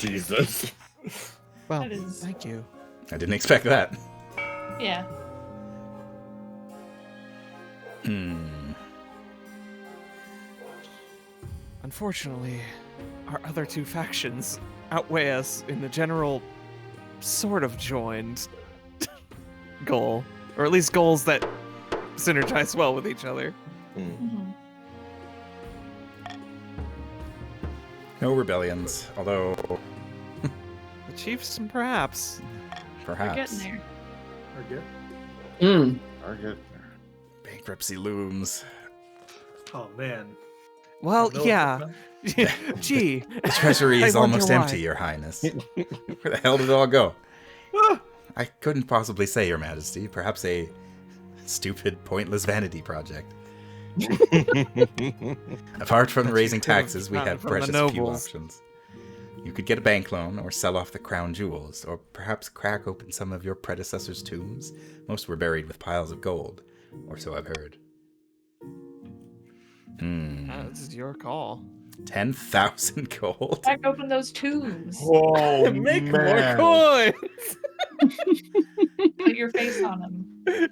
Jesus. Well, That is- thank you. I didn't expect that. Yeah. Unfortunately, our other two factions outweigh us in the general sort of joined goal. Or at least goals that synergize well with each other. Mhm. No rebellions, although The Chiefs, perhaps. We're perhaps getting there. Or get- Mm. Target. bankruptcy looms. Oh man. Well, No, yeah. Gee. The treasury I is wonder almost why. empty, Your Highness. Where the hell did it all go? I couldn't possibly say, Your Majesty. Perhaps a stupid, pointless vanity project. Apart from raising taxes, we gotten have from the precious few nobles. options. You could get a bank loan, or sell off the crown jewels, or perhaps crack open some of your predecessors' tombs. Most were buried with piles of gold, or so I've heard. This is your call. 10,000 gold? Back open those tombs. Whoa, Make man. more coins! Put your face on them.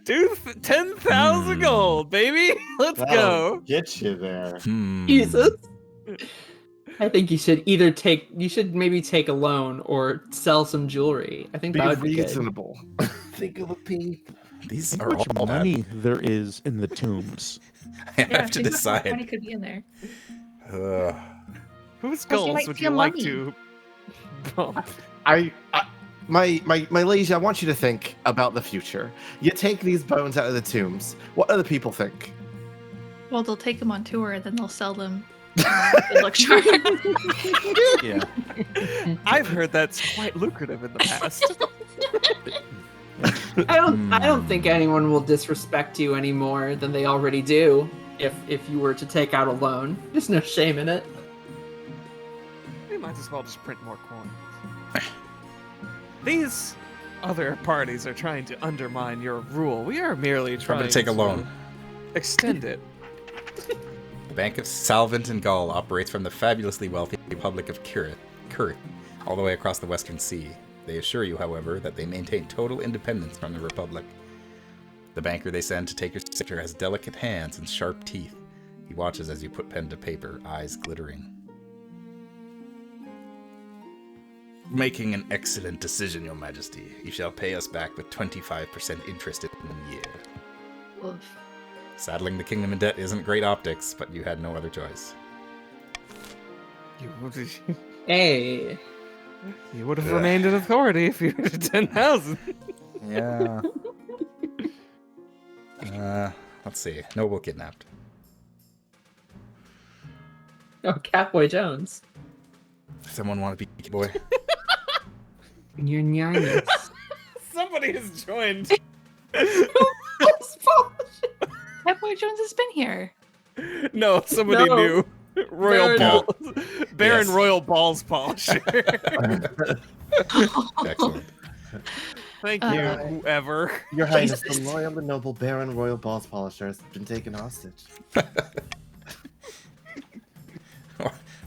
Do 10,000 gold, baby. Let's That'll go. get you there. Jesus. I think you should maybe take a loan or sell some jewelry. I think Be that would be good. reasonable. Think of the people. These How are much all money bad. there is in the tombs. I have to think about how much money decide. could be in there. Ugh. Whose Plus, you goals might would steal you like money. to bump? My liege, I want you to think about the future. You take these bones out of the tombs. What do the people think? Well, they'll take them on tour and then they'll sell them. Good luck charm. Yeah. I've heard that's quite lucrative in the past. I don't think anyone will disrespect you any more than they already do if you were to take out a loan. There's no shame in it. We might as well just print more coins. These other parties are trying to undermine your rule. We are merely trying gonna take a loan. extend it. The Bank of Salvant and Gaul operates from the fabulously wealthy Republic of Currit, all the way across the Western Sea. They assure you, however, that they maintain total independence from the Republic. The banker they send to take your signature has delicate hands and sharp teeth. He watches as you put pen to paper, eyes glittering. Making an excellent decision, Your Majesty. You shall pay us back with 25% interest in a year. Oof. Saddling the kingdom in debt isn't great optics, but you had no other choice. Hey. You would have remained in authority if you were 10,000. Yeah. Let's see. Noble kidnapped. Oh, Catboy Jones. Someone want to be boy? Your nyaness. Somebody has joined. Catboy Jones has been here. No, somebody No. new. Royal Baron. Balls. Baron Yes. Royal Balls Polisher. Excellent. Thank you, whoever. Your Highness, the loyal and noble Baron Royal Balls Polisher has been taken hostage.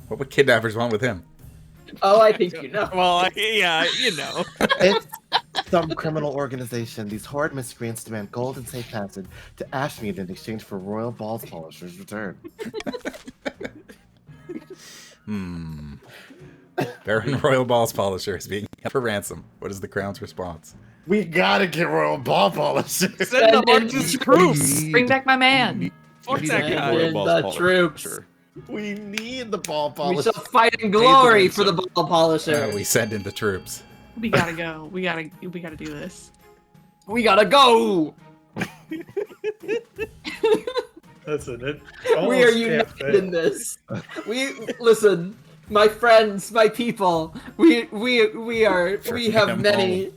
What would kidnappers want with him? Oh, I think you know. Well, yeah, you know. It's some criminal organization. These horrid miscreants demand gold and safe passage to Ashmead in exchange for Royal Balls Polisher's return. Baron Royal Balls Polisher is being held for ransom. What is the crown's response? We gotta get Royal Ball Polisher. Send the marches troops. Bring back my man. Fuck Need that to get guy. Royal Send Balls the Polisher. troops. We need the ball We polisher. shall fight in glory for the ball polisher. We send in the troops. We gotta go. We gotta do this. We gotta go. Listen, it We are almost can't united fail. in this. We listen, my friends, my people. We have many.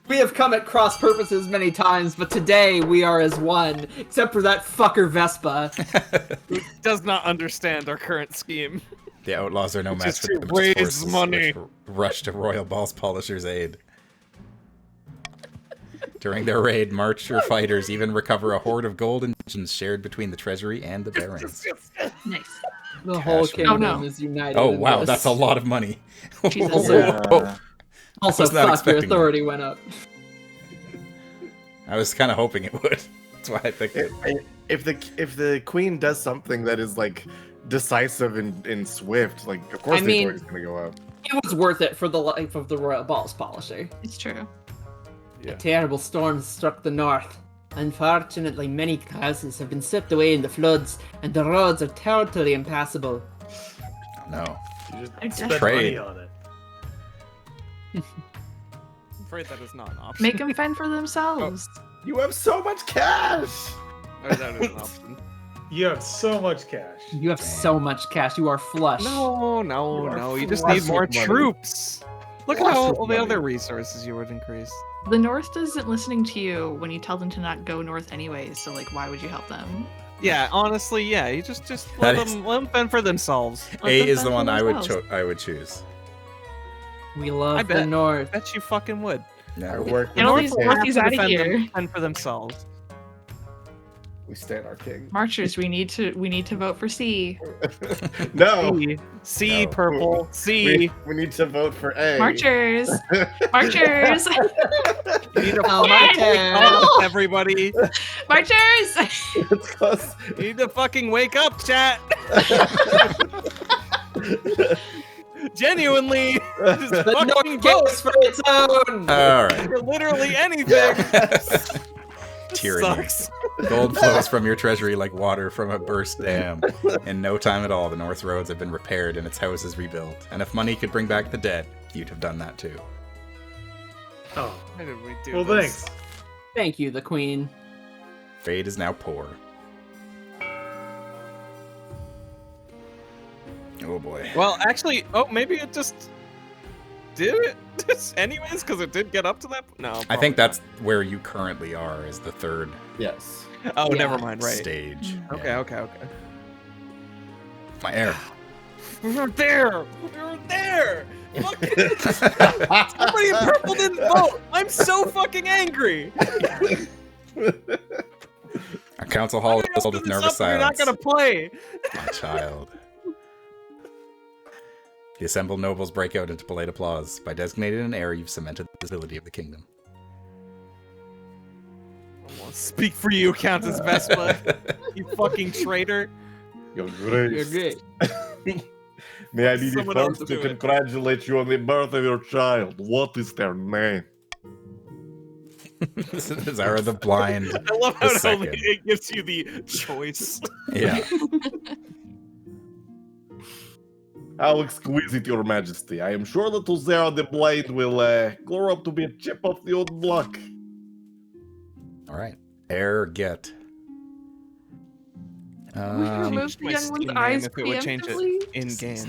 We have come at cross purposes many times, but today we are as one, except for that fucker Vespa. Who does not understand our current scheme. The outlaws are no match Just for to the raise forces money. which rush to Royal Balls Polisher's aid. During their raid, Marcher fighters even recover a hoard of gold and gems shared between the treasury and the barons. Nice. The whole Cash. kingdom Oh, no. is united. Oh in wow, this. that's a lot of money. Jesus. Whoa. Also, was not fuck, your expecting that. authority went up. I was kind of hoping it would. That's why I picked it. If the queen does something that is like decisive and swift, like of course I the mean- authority's gonna go up. It was worth it for the life of the Royal Balls Polisher. It's true. Yeah. A terrible storm struck the north. Unfortunately, many houses have been swept away in the floods, and the roads are totally impassable. Oh, no. You just I spend Trade. money on it. I'm afraid that is not an option. Make them fend for themselves. You have so much cash. Or that is an option. You have so much cash. You have so much cash. You are flush. No. You are You just flush need more with money. troops. Look at Flush all with the money. other resources you would increase. The North isn't listening to you when you tell them to not go north anyways, so like why would you help them? Yeah, honestly, yeah. You just That let is- them fend for themselves. Let A them is fend the for one I would themselves. I would choose. We love I the bet. north. Bet you fucking would. I No. work Get all with these the king. Northies out of Defend them- here. Fend for themselves. We stand our king. Marchers, we need to vote for C. No. C, No. purple, C. We need to vote for A. Marchers. Marchers. You need to Oh, my fucking wake turn. up, everybody. My chairs! It's close. You need to fucking wake up, chat. Genuinely, just The fucking North vote goes for its own. All right. for literally anything. Tyranny. Sucks. Gold flows from your treasury like water from a burst dam. In no time at all, the North roads have been repaired and its houses rebuilt. And if money could bring back the dead, you'd have done that too. Oh, Why did we do well, this? thanks. Thank you, the Queen. Trade is now poor. Oh boy. Well, actually, maybe it just did it anyways, because it did get up to that. No, I probably think that's where you currently are, is the third Yes. not. Oh, Yeah. never mind. Right. stage. Okay. Yeah. Okay. My heir. We were there. We were there. Fucking somebody in purple didn't vote. I'm so fucking angry. Our council hall is filled with nervous You're not silence. gonna play. My child. The assembled nobles break out into polite applause. By designating an heir, you've cemented the stability of the kingdom. Speak for you, Countess Vespa. You fucking traitor. Your You're Grace. great. May I be the Someone else first to do it. congratulate you on the birth of your child. What is their name? Zara the Blind. I love how The it only second. it gives you the choice. Yeah. How exquisite, Your Majesty. I am sure that Zara the Blind will grow up to be a chip of the old block. All right. Heir get. Remove the my young Steam one's name eyes if it would change it preemptively? in game.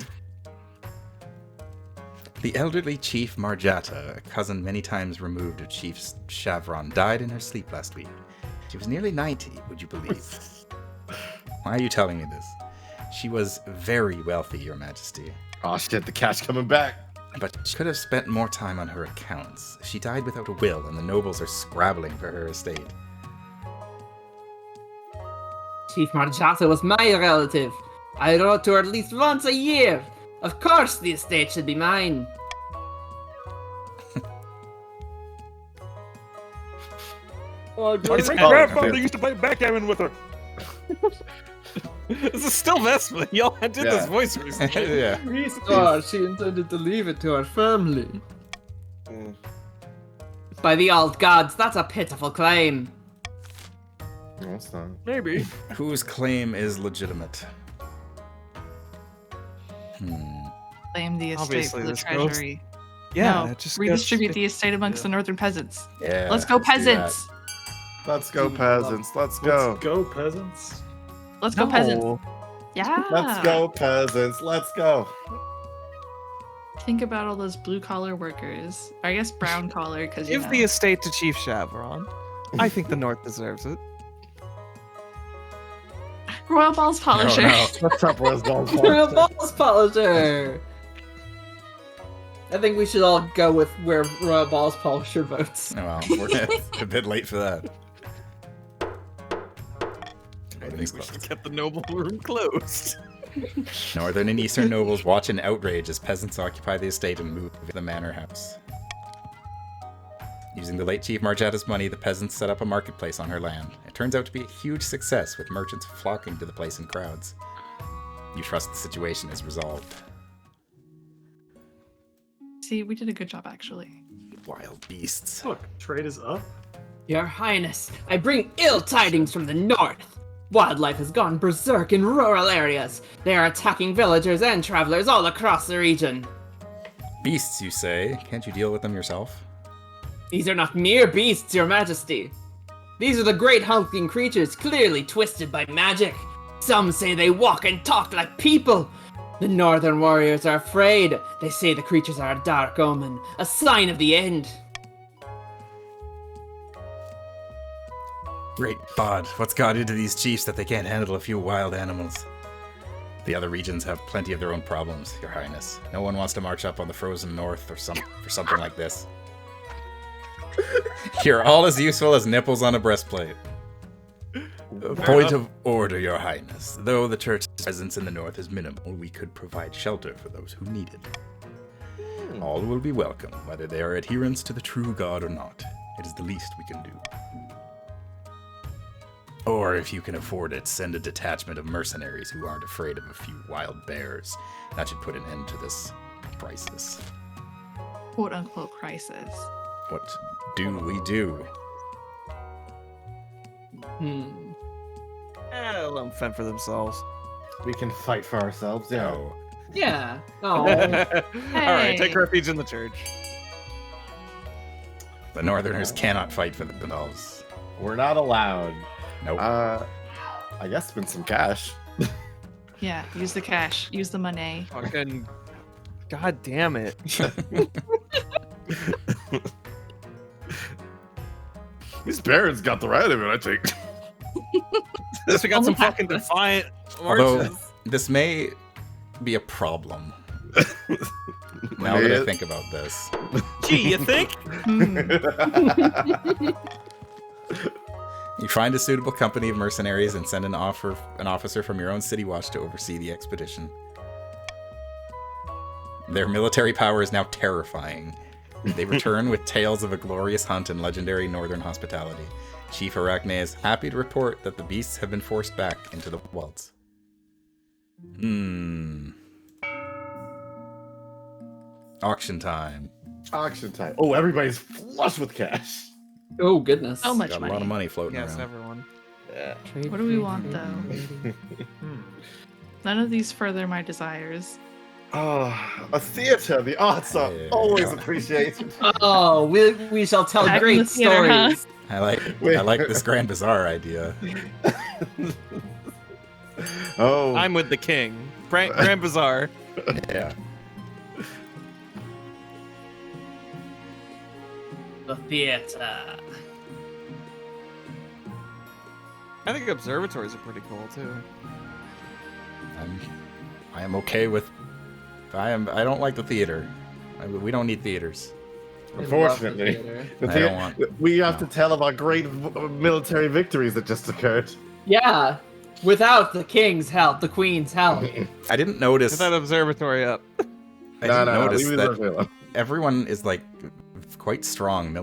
The elderly Chief Marjata, a cousin many times removed of Chief Chavron, died in her sleep last week. She was nearly 90, would you believe? Why are you telling me this? She was very wealthy, Your Majesty. Oh shit, the cash coming back. But she could have spent more time on her accounts. She died without a will, and the nobles are scrabbling for her estate. Chief Marjata was my relative. I wrote to her at least once a year. Of course the estate should be mine. My It's great Alex. grandfather used to play backgammon with her. This is still Vespa. Y'all did this Yeah. voice recently. Yeah. Restore. She intended to leave it to her family. Mm. By the old gods, that's a pitiful claim. No, it's not. Maybe. Whose claim is legitimate? Claim the estate Obviously, for the this goes- treasury. Yeah, No, it just redistribute goes, the estate amongst yeah. the northern peasants. Yeah. Let's go, do that. peasants! Let's go, peasants. Let's go. Let's go, peasants. Let's go, peasants. No. Yeah. Let's go, peasants. Let's go. Think about all those blue collar workers. Or I guess brown collar, because you Give know. the estate to Chief Chavron. I think the North deserves it. Royal Balls Polisher. no. What's up, Roswell? Royal Balls Polisher. I think we should all go with where Royal Balls Polisher votes. Oh, well, we're a bit late for that. I think we should get the noble room closed. Northern and Eastern nobles watch in outrage as peasants occupy the estate and move the manor house. Using the late Chief Marjata's money, the peasants set up a marketplace on her land. It turns out to be a huge success, with merchants flocking to the place in crowds. You trust the situation is resolved. See, we did a good job, actually. Wild beasts. Look, trade is up. Your Highness, I bring ill tidings from the north. Wildlife has gone berserk in rural areas. They are attacking villagers and travelers all across the region. Beasts, you say? Can't you deal with them yourself? These are not mere beasts, Your Majesty. These are the great hulking creatures clearly twisted by magic. Some say they walk and talk like people. The northern warriors are afraid. They say the creatures are a dark omen, a sign of the end. Great God, what's got into these chiefs that they can't handle a few wild animals? The other regions have plenty of their own problems, Your Highness. No one wants to march up on the frozen north for something like this. You're all as useful as nipples on a breastplate. A point of order, Your Highness. Though the church's presence in the north is minimal, we could provide shelter for those who need it. All will be welcome, whether they are adherents to the true God or not. It is the least we can do. Or if you can afford it, send a detachment of mercenaries who aren't afraid of a few wild bears. That should put an end to this crisis. Quote unquote crisis. What do we do? Let them fend for themselves. We can fight for ourselves, yeah. No. Yeah. Oh. All right, take Hey. refuge in the church. The Northerners cannot fight for themselves. We're not allowed. Nope. I guess spend some cash. Yeah, use the cash. Use the money. Fucking. God damn it. These barons got the right of it, I think. We got some Only half fucking of us. defiant Although, marches. this may be a problem. Now May that I it? think about this. Gee, you think? You find a suitable company of mercenaries and send an officer from your own city watch to oversee the expedition. Their military power is now terrifying. They return with tales of a glorious hunt and legendary northern hospitality. Chief Arachne is happy to report that the beasts have been forced back into the wilds. Auction time. Auction time. Oh, everybody's flush with cash. Oh goodness. So much Got a money. lot of money floating Yes, around. everyone. Trade, What do we trade, want, trade, though? trade. None of these further my desires. Oh, a theater. The arts are Yeah. always appreciated. Oh, we shall tell Back in great the theater, huh? stories. I like this Grand Bazaar idea. Oh, I'm with the king. Grand Bazaar. Yeah. The theater. I think observatories are pretty cool too. I am okay with. I don't like the theater. We don't need theaters. unfortunately, I don't want- we have no. to tell of our great military victories that just occurred. Yeah. Without the king's help, the queen's help. I didn't Get notice. that observatory up. I didn't notice leave that it alone. everyone is like quite strong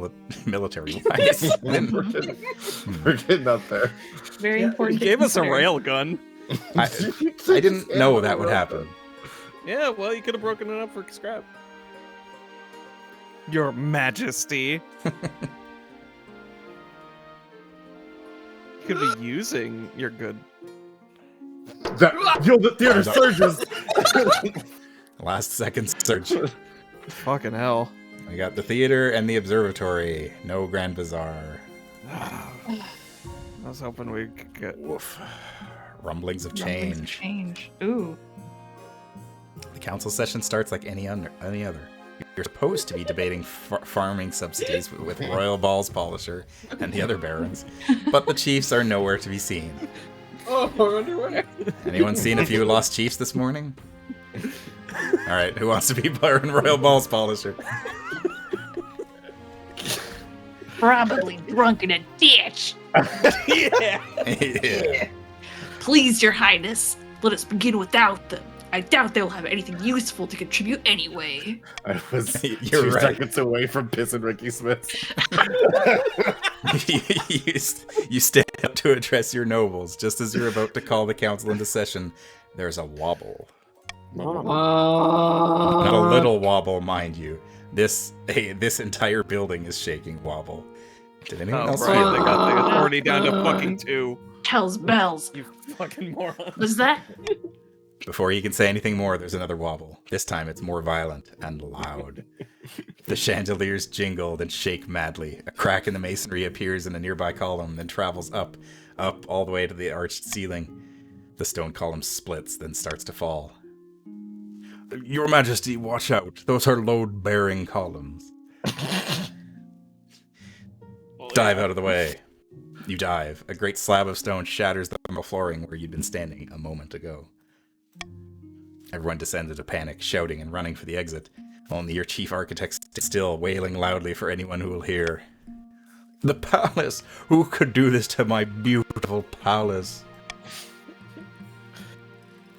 military wise. We're getting up there. Very He important. to gave us a consider. rail gun. I didn't know that would happen. Yeah, well, you could have broken it up for scrap. Your Majesty. You could be using your good. You're the theater surgeons. Last second search. Fucking hell. We got the theater and the observatory. No Grand Bazaar. I was hoping we could get. Woof. Rumblings of Rumblings of change. change. Ooh. The council session starts like any other. You're supposed to be debating farming subsidies with Royal Balls Polisher and the other barons, but the chiefs are nowhere to be seen. Oh, I wonder where. Anyone seen a few lost chiefs this morning? All right, who wants to be Baron Royal Balls Polisher? Probably drunk in a ditch. Yeah. Please, Your Highness, let us begin without them. I doubt they'll have anything useful to contribute anyway. I was You're 2 right. seconds away from pissing Ricky Smith. You stand up to address your nobles. Just as you're about to call the council into session, there's a wobble. Not a little wobble, mind you. This entire building is shaking wobble. Did anyone Oh, else right. feel They it? got the authority down to fucking 2. Hell's bells. You fucking moron. Was that? Before he can say anything more, there's another wobble. This time it's more violent and loud. The chandeliers jingle, then shake madly. A crack in the masonry appears in a nearby column, then travels up all the way to the arched ceiling. The stone column splits, then starts to fall. Your Majesty, watch out. Those are load-bearing columns. Dive out of the way. You dive. A great slab of stone shatters the marble flooring where you'd been standing a moment ago. Everyone descends into panic, shouting and running for the exit. Only your chief architect stands still, wailing loudly for anyone who will hear. The palace! Who could do this to my beautiful palace?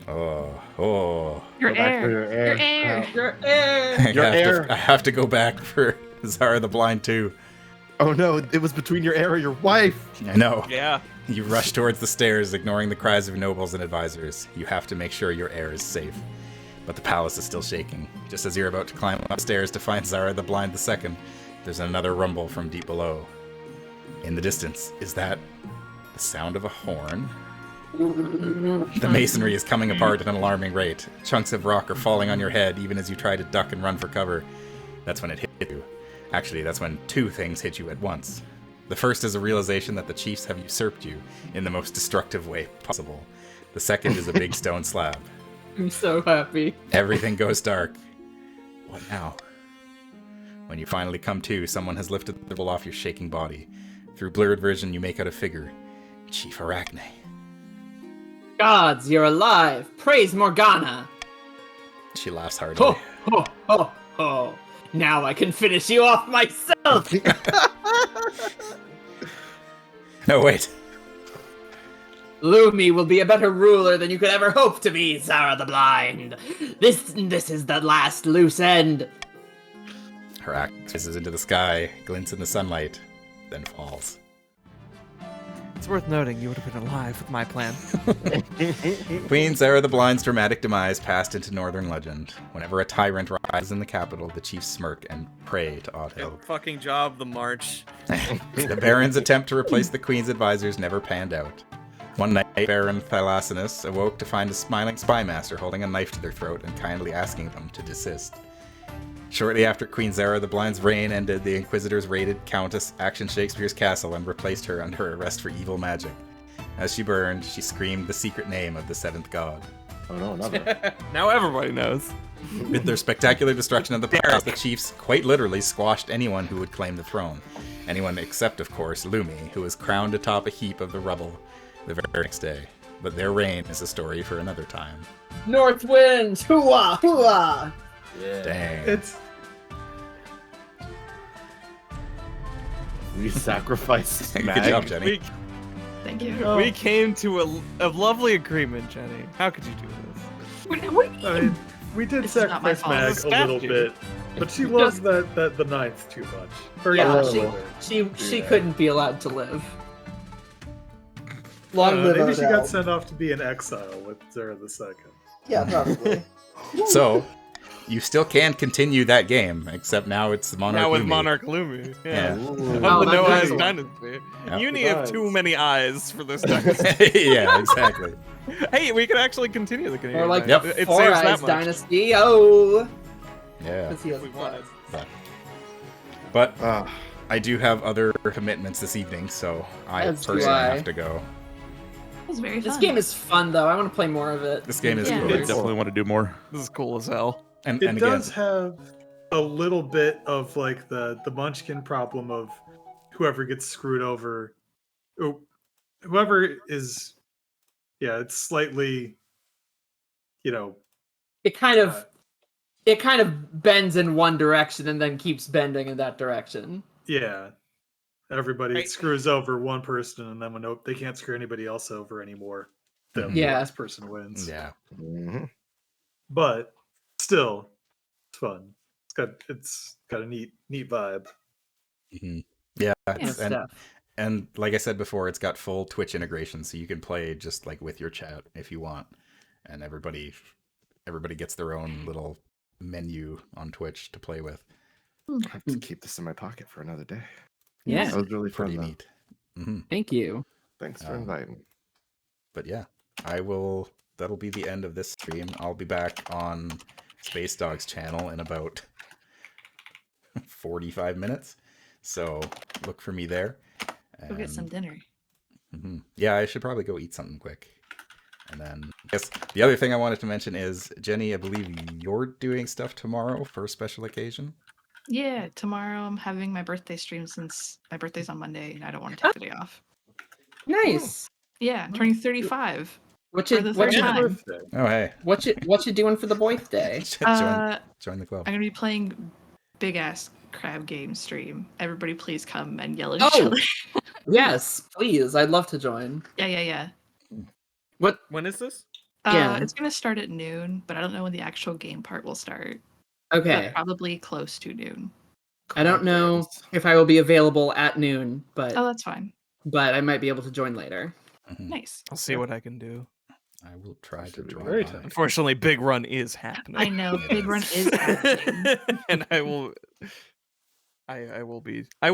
Oh. Your Go back for heir. your Your heir. heir. Your heir. I Your heir. have to go back for Zara the Blind too. Oh no, it was between your heir and your wife. I know. Yeah. You rush towards the stairs, ignoring the cries of nobles and advisors. You have to make sure your heir is safe. But the palace is still shaking. Just as you're about to climb upstairs to find Zara the Blind II, there's another rumble from deep below. In the distance, is that the sound of a horn? The masonry is coming apart at an alarming rate. Chunks of rock are falling on your head even as you try to duck and run for cover. That's when it hit you. Actually, that's when two things hit you at once. The first is a realization that the chiefs have usurped you in the most destructive way possible. The second is a big stone slab. I'm so happy. Everything goes dark. What now? When you finally come to, someone has lifted the ball off your shaking body. Through blurred vision, you make out a figure. Chief Arachne. Gods, you're alive! Praise Morgana! She laughs heartily. Ho, ho, ho, ho! Now I can finish you off myself! No, wait. Lumi will be a better ruler than you could ever hope to be, Zara the Blind. This is the last loose end. Her axe rises into the sky, glints in the sunlight, then falls. It's worth noting you would have been alive with my plan. Queen Zara the Blind's dramatic demise passed into northern legend. Whenever a tyrant rises in the capital, the chiefs smirk and pray to Otto. Fucking job, the march. The Baron's attempt to replace the Queen's advisors never panned out. One night, Baron Thylacinus awoke to find a smiling spymaster holding a knife to their throat and kindly asking them to desist. Shortly after Queen Zara the Blind's reign ended, the Inquisitors raided Countess Action Shakespeare's castle and replaced her under arrest for evil magic. As she burned, she screamed the secret name of the seventh god. Oh no, another. Now everybody knows. With their spectacular destruction of the palace, the chiefs quite literally squashed anyone who would claim the throne. Anyone except, of course, Lumi, who was crowned atop a heap of the rubble the very next day. But their reign is a story for another time. North winds! Hooah! Hooah! Dang. It's We sacrificed Good Mag. job, Jenny. Thank you. Oh. We came to a lovely agreement, Jenny. How could you do this? What do you I mean? mean, we did This is not my sacrifice fault. Mag a Stabbed little you. bit, but she loves that the ninth too much. Very Yeah, little. she couldn't be allowed to live. Long live maybe she Odell. got sent off to be in exile with Zara the Second. Yeah, probably. So, you still can continue that game, except now it's Monarch Now with Lumi. Monarch Lumi. Yeah. Of Oh, the No that's Eyes nice. Dynasty. Yeah. Uni have too many eyes for this dynasty. Yeah, exactly. Hey, we could actually continue the Canadian Or like Yep. the It Four saves that Eyes much. Dynasty. Oh! Yeah. Because he has We wanted. But Ah, I do have other commitments this evening, so I As do personally I. have to go. It was very fun. This game is fun, though. I want to play more of it. This game is Yeah. cool. I definitely want to do more. This is cool as hell. And It again, does have a little bit of like the Munchkin problem of whoever gets screwed over, whoever is, yeah, it's slightly, It kind of bends in one direction and then keeps bending in that direction. yeah. Everybody Right. screws over one person, and then when they can't screw anybody else over anymore, then the Yeah. last person wins. yeah. mhm. But still, it's fun. It's got a neat vibe. hmm Yeah. Good and, stuff. and like I said before, it's got full Twitch integration, so you can play just like with your chat if you want. And everybody gets their own little menu on Twitch to play with. I have to keep this in my pocket for another day. Yeah. That was really fun. Pretty Though. neat. hmm Thank you. Thanks for Um, inviting. But yeah, that'll be the end of this stream. I'll be back on Space Dog's channel in about 45 minutes. So look for me there. Go get some dinner. Yeah, I should probably go eat something quick. And then I guess the other thing I wanted to mention is, Jenny, I believe you're doing stuff tomorrow for a special occasion. Yeah, tomorrow I'm having my birthday stream since my birthday's on Monday and I don't want to take the day off. Nice. Yeah, I'm turning 35. What For you the what third you, time. Birthday. Oh, hey. what you doing for the birthday? Join the club. I'm gonna be playing big ass crab game stream. Everybody please come and yell at each Oh. other. Yes, please. I'd love to join. Yeah. When is this? Yeah. It's gonna start at noon, but I don't know when the actual game part will start. Okay. But probably close to noon. I don't know Carpets. if I will be available at noon, but Oh, that's fine. I might be able to join later. Mhm. Nice. I'll see what I can do. I will try to Should be drop very by. tight. Unfortunately, Big Run is happening. I know. It Big is. Run is happening. And I will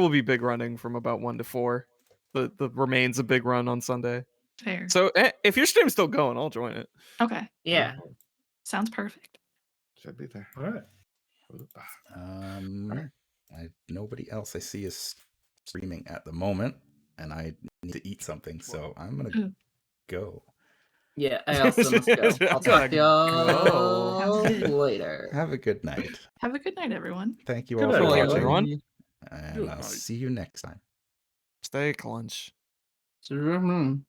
be big running from about 1 to 4. The remains of Big Run on Sunday. Fair. So if your stream's still going, I'll join it. Okay. Yeah. Sounds perfect. Should be there. All right. Nobody else I see is streaming at the moment, and I need to eat something, so I'm gonna Ooh. go. Yeah, I also must go. I'll talk to y'all Sounds good. later. Have a good night. Have a good night, everyone. Thank you Good all night, for Bye, watching, everyone. and Good I'll night. see you next time. Stay clunch. Surround.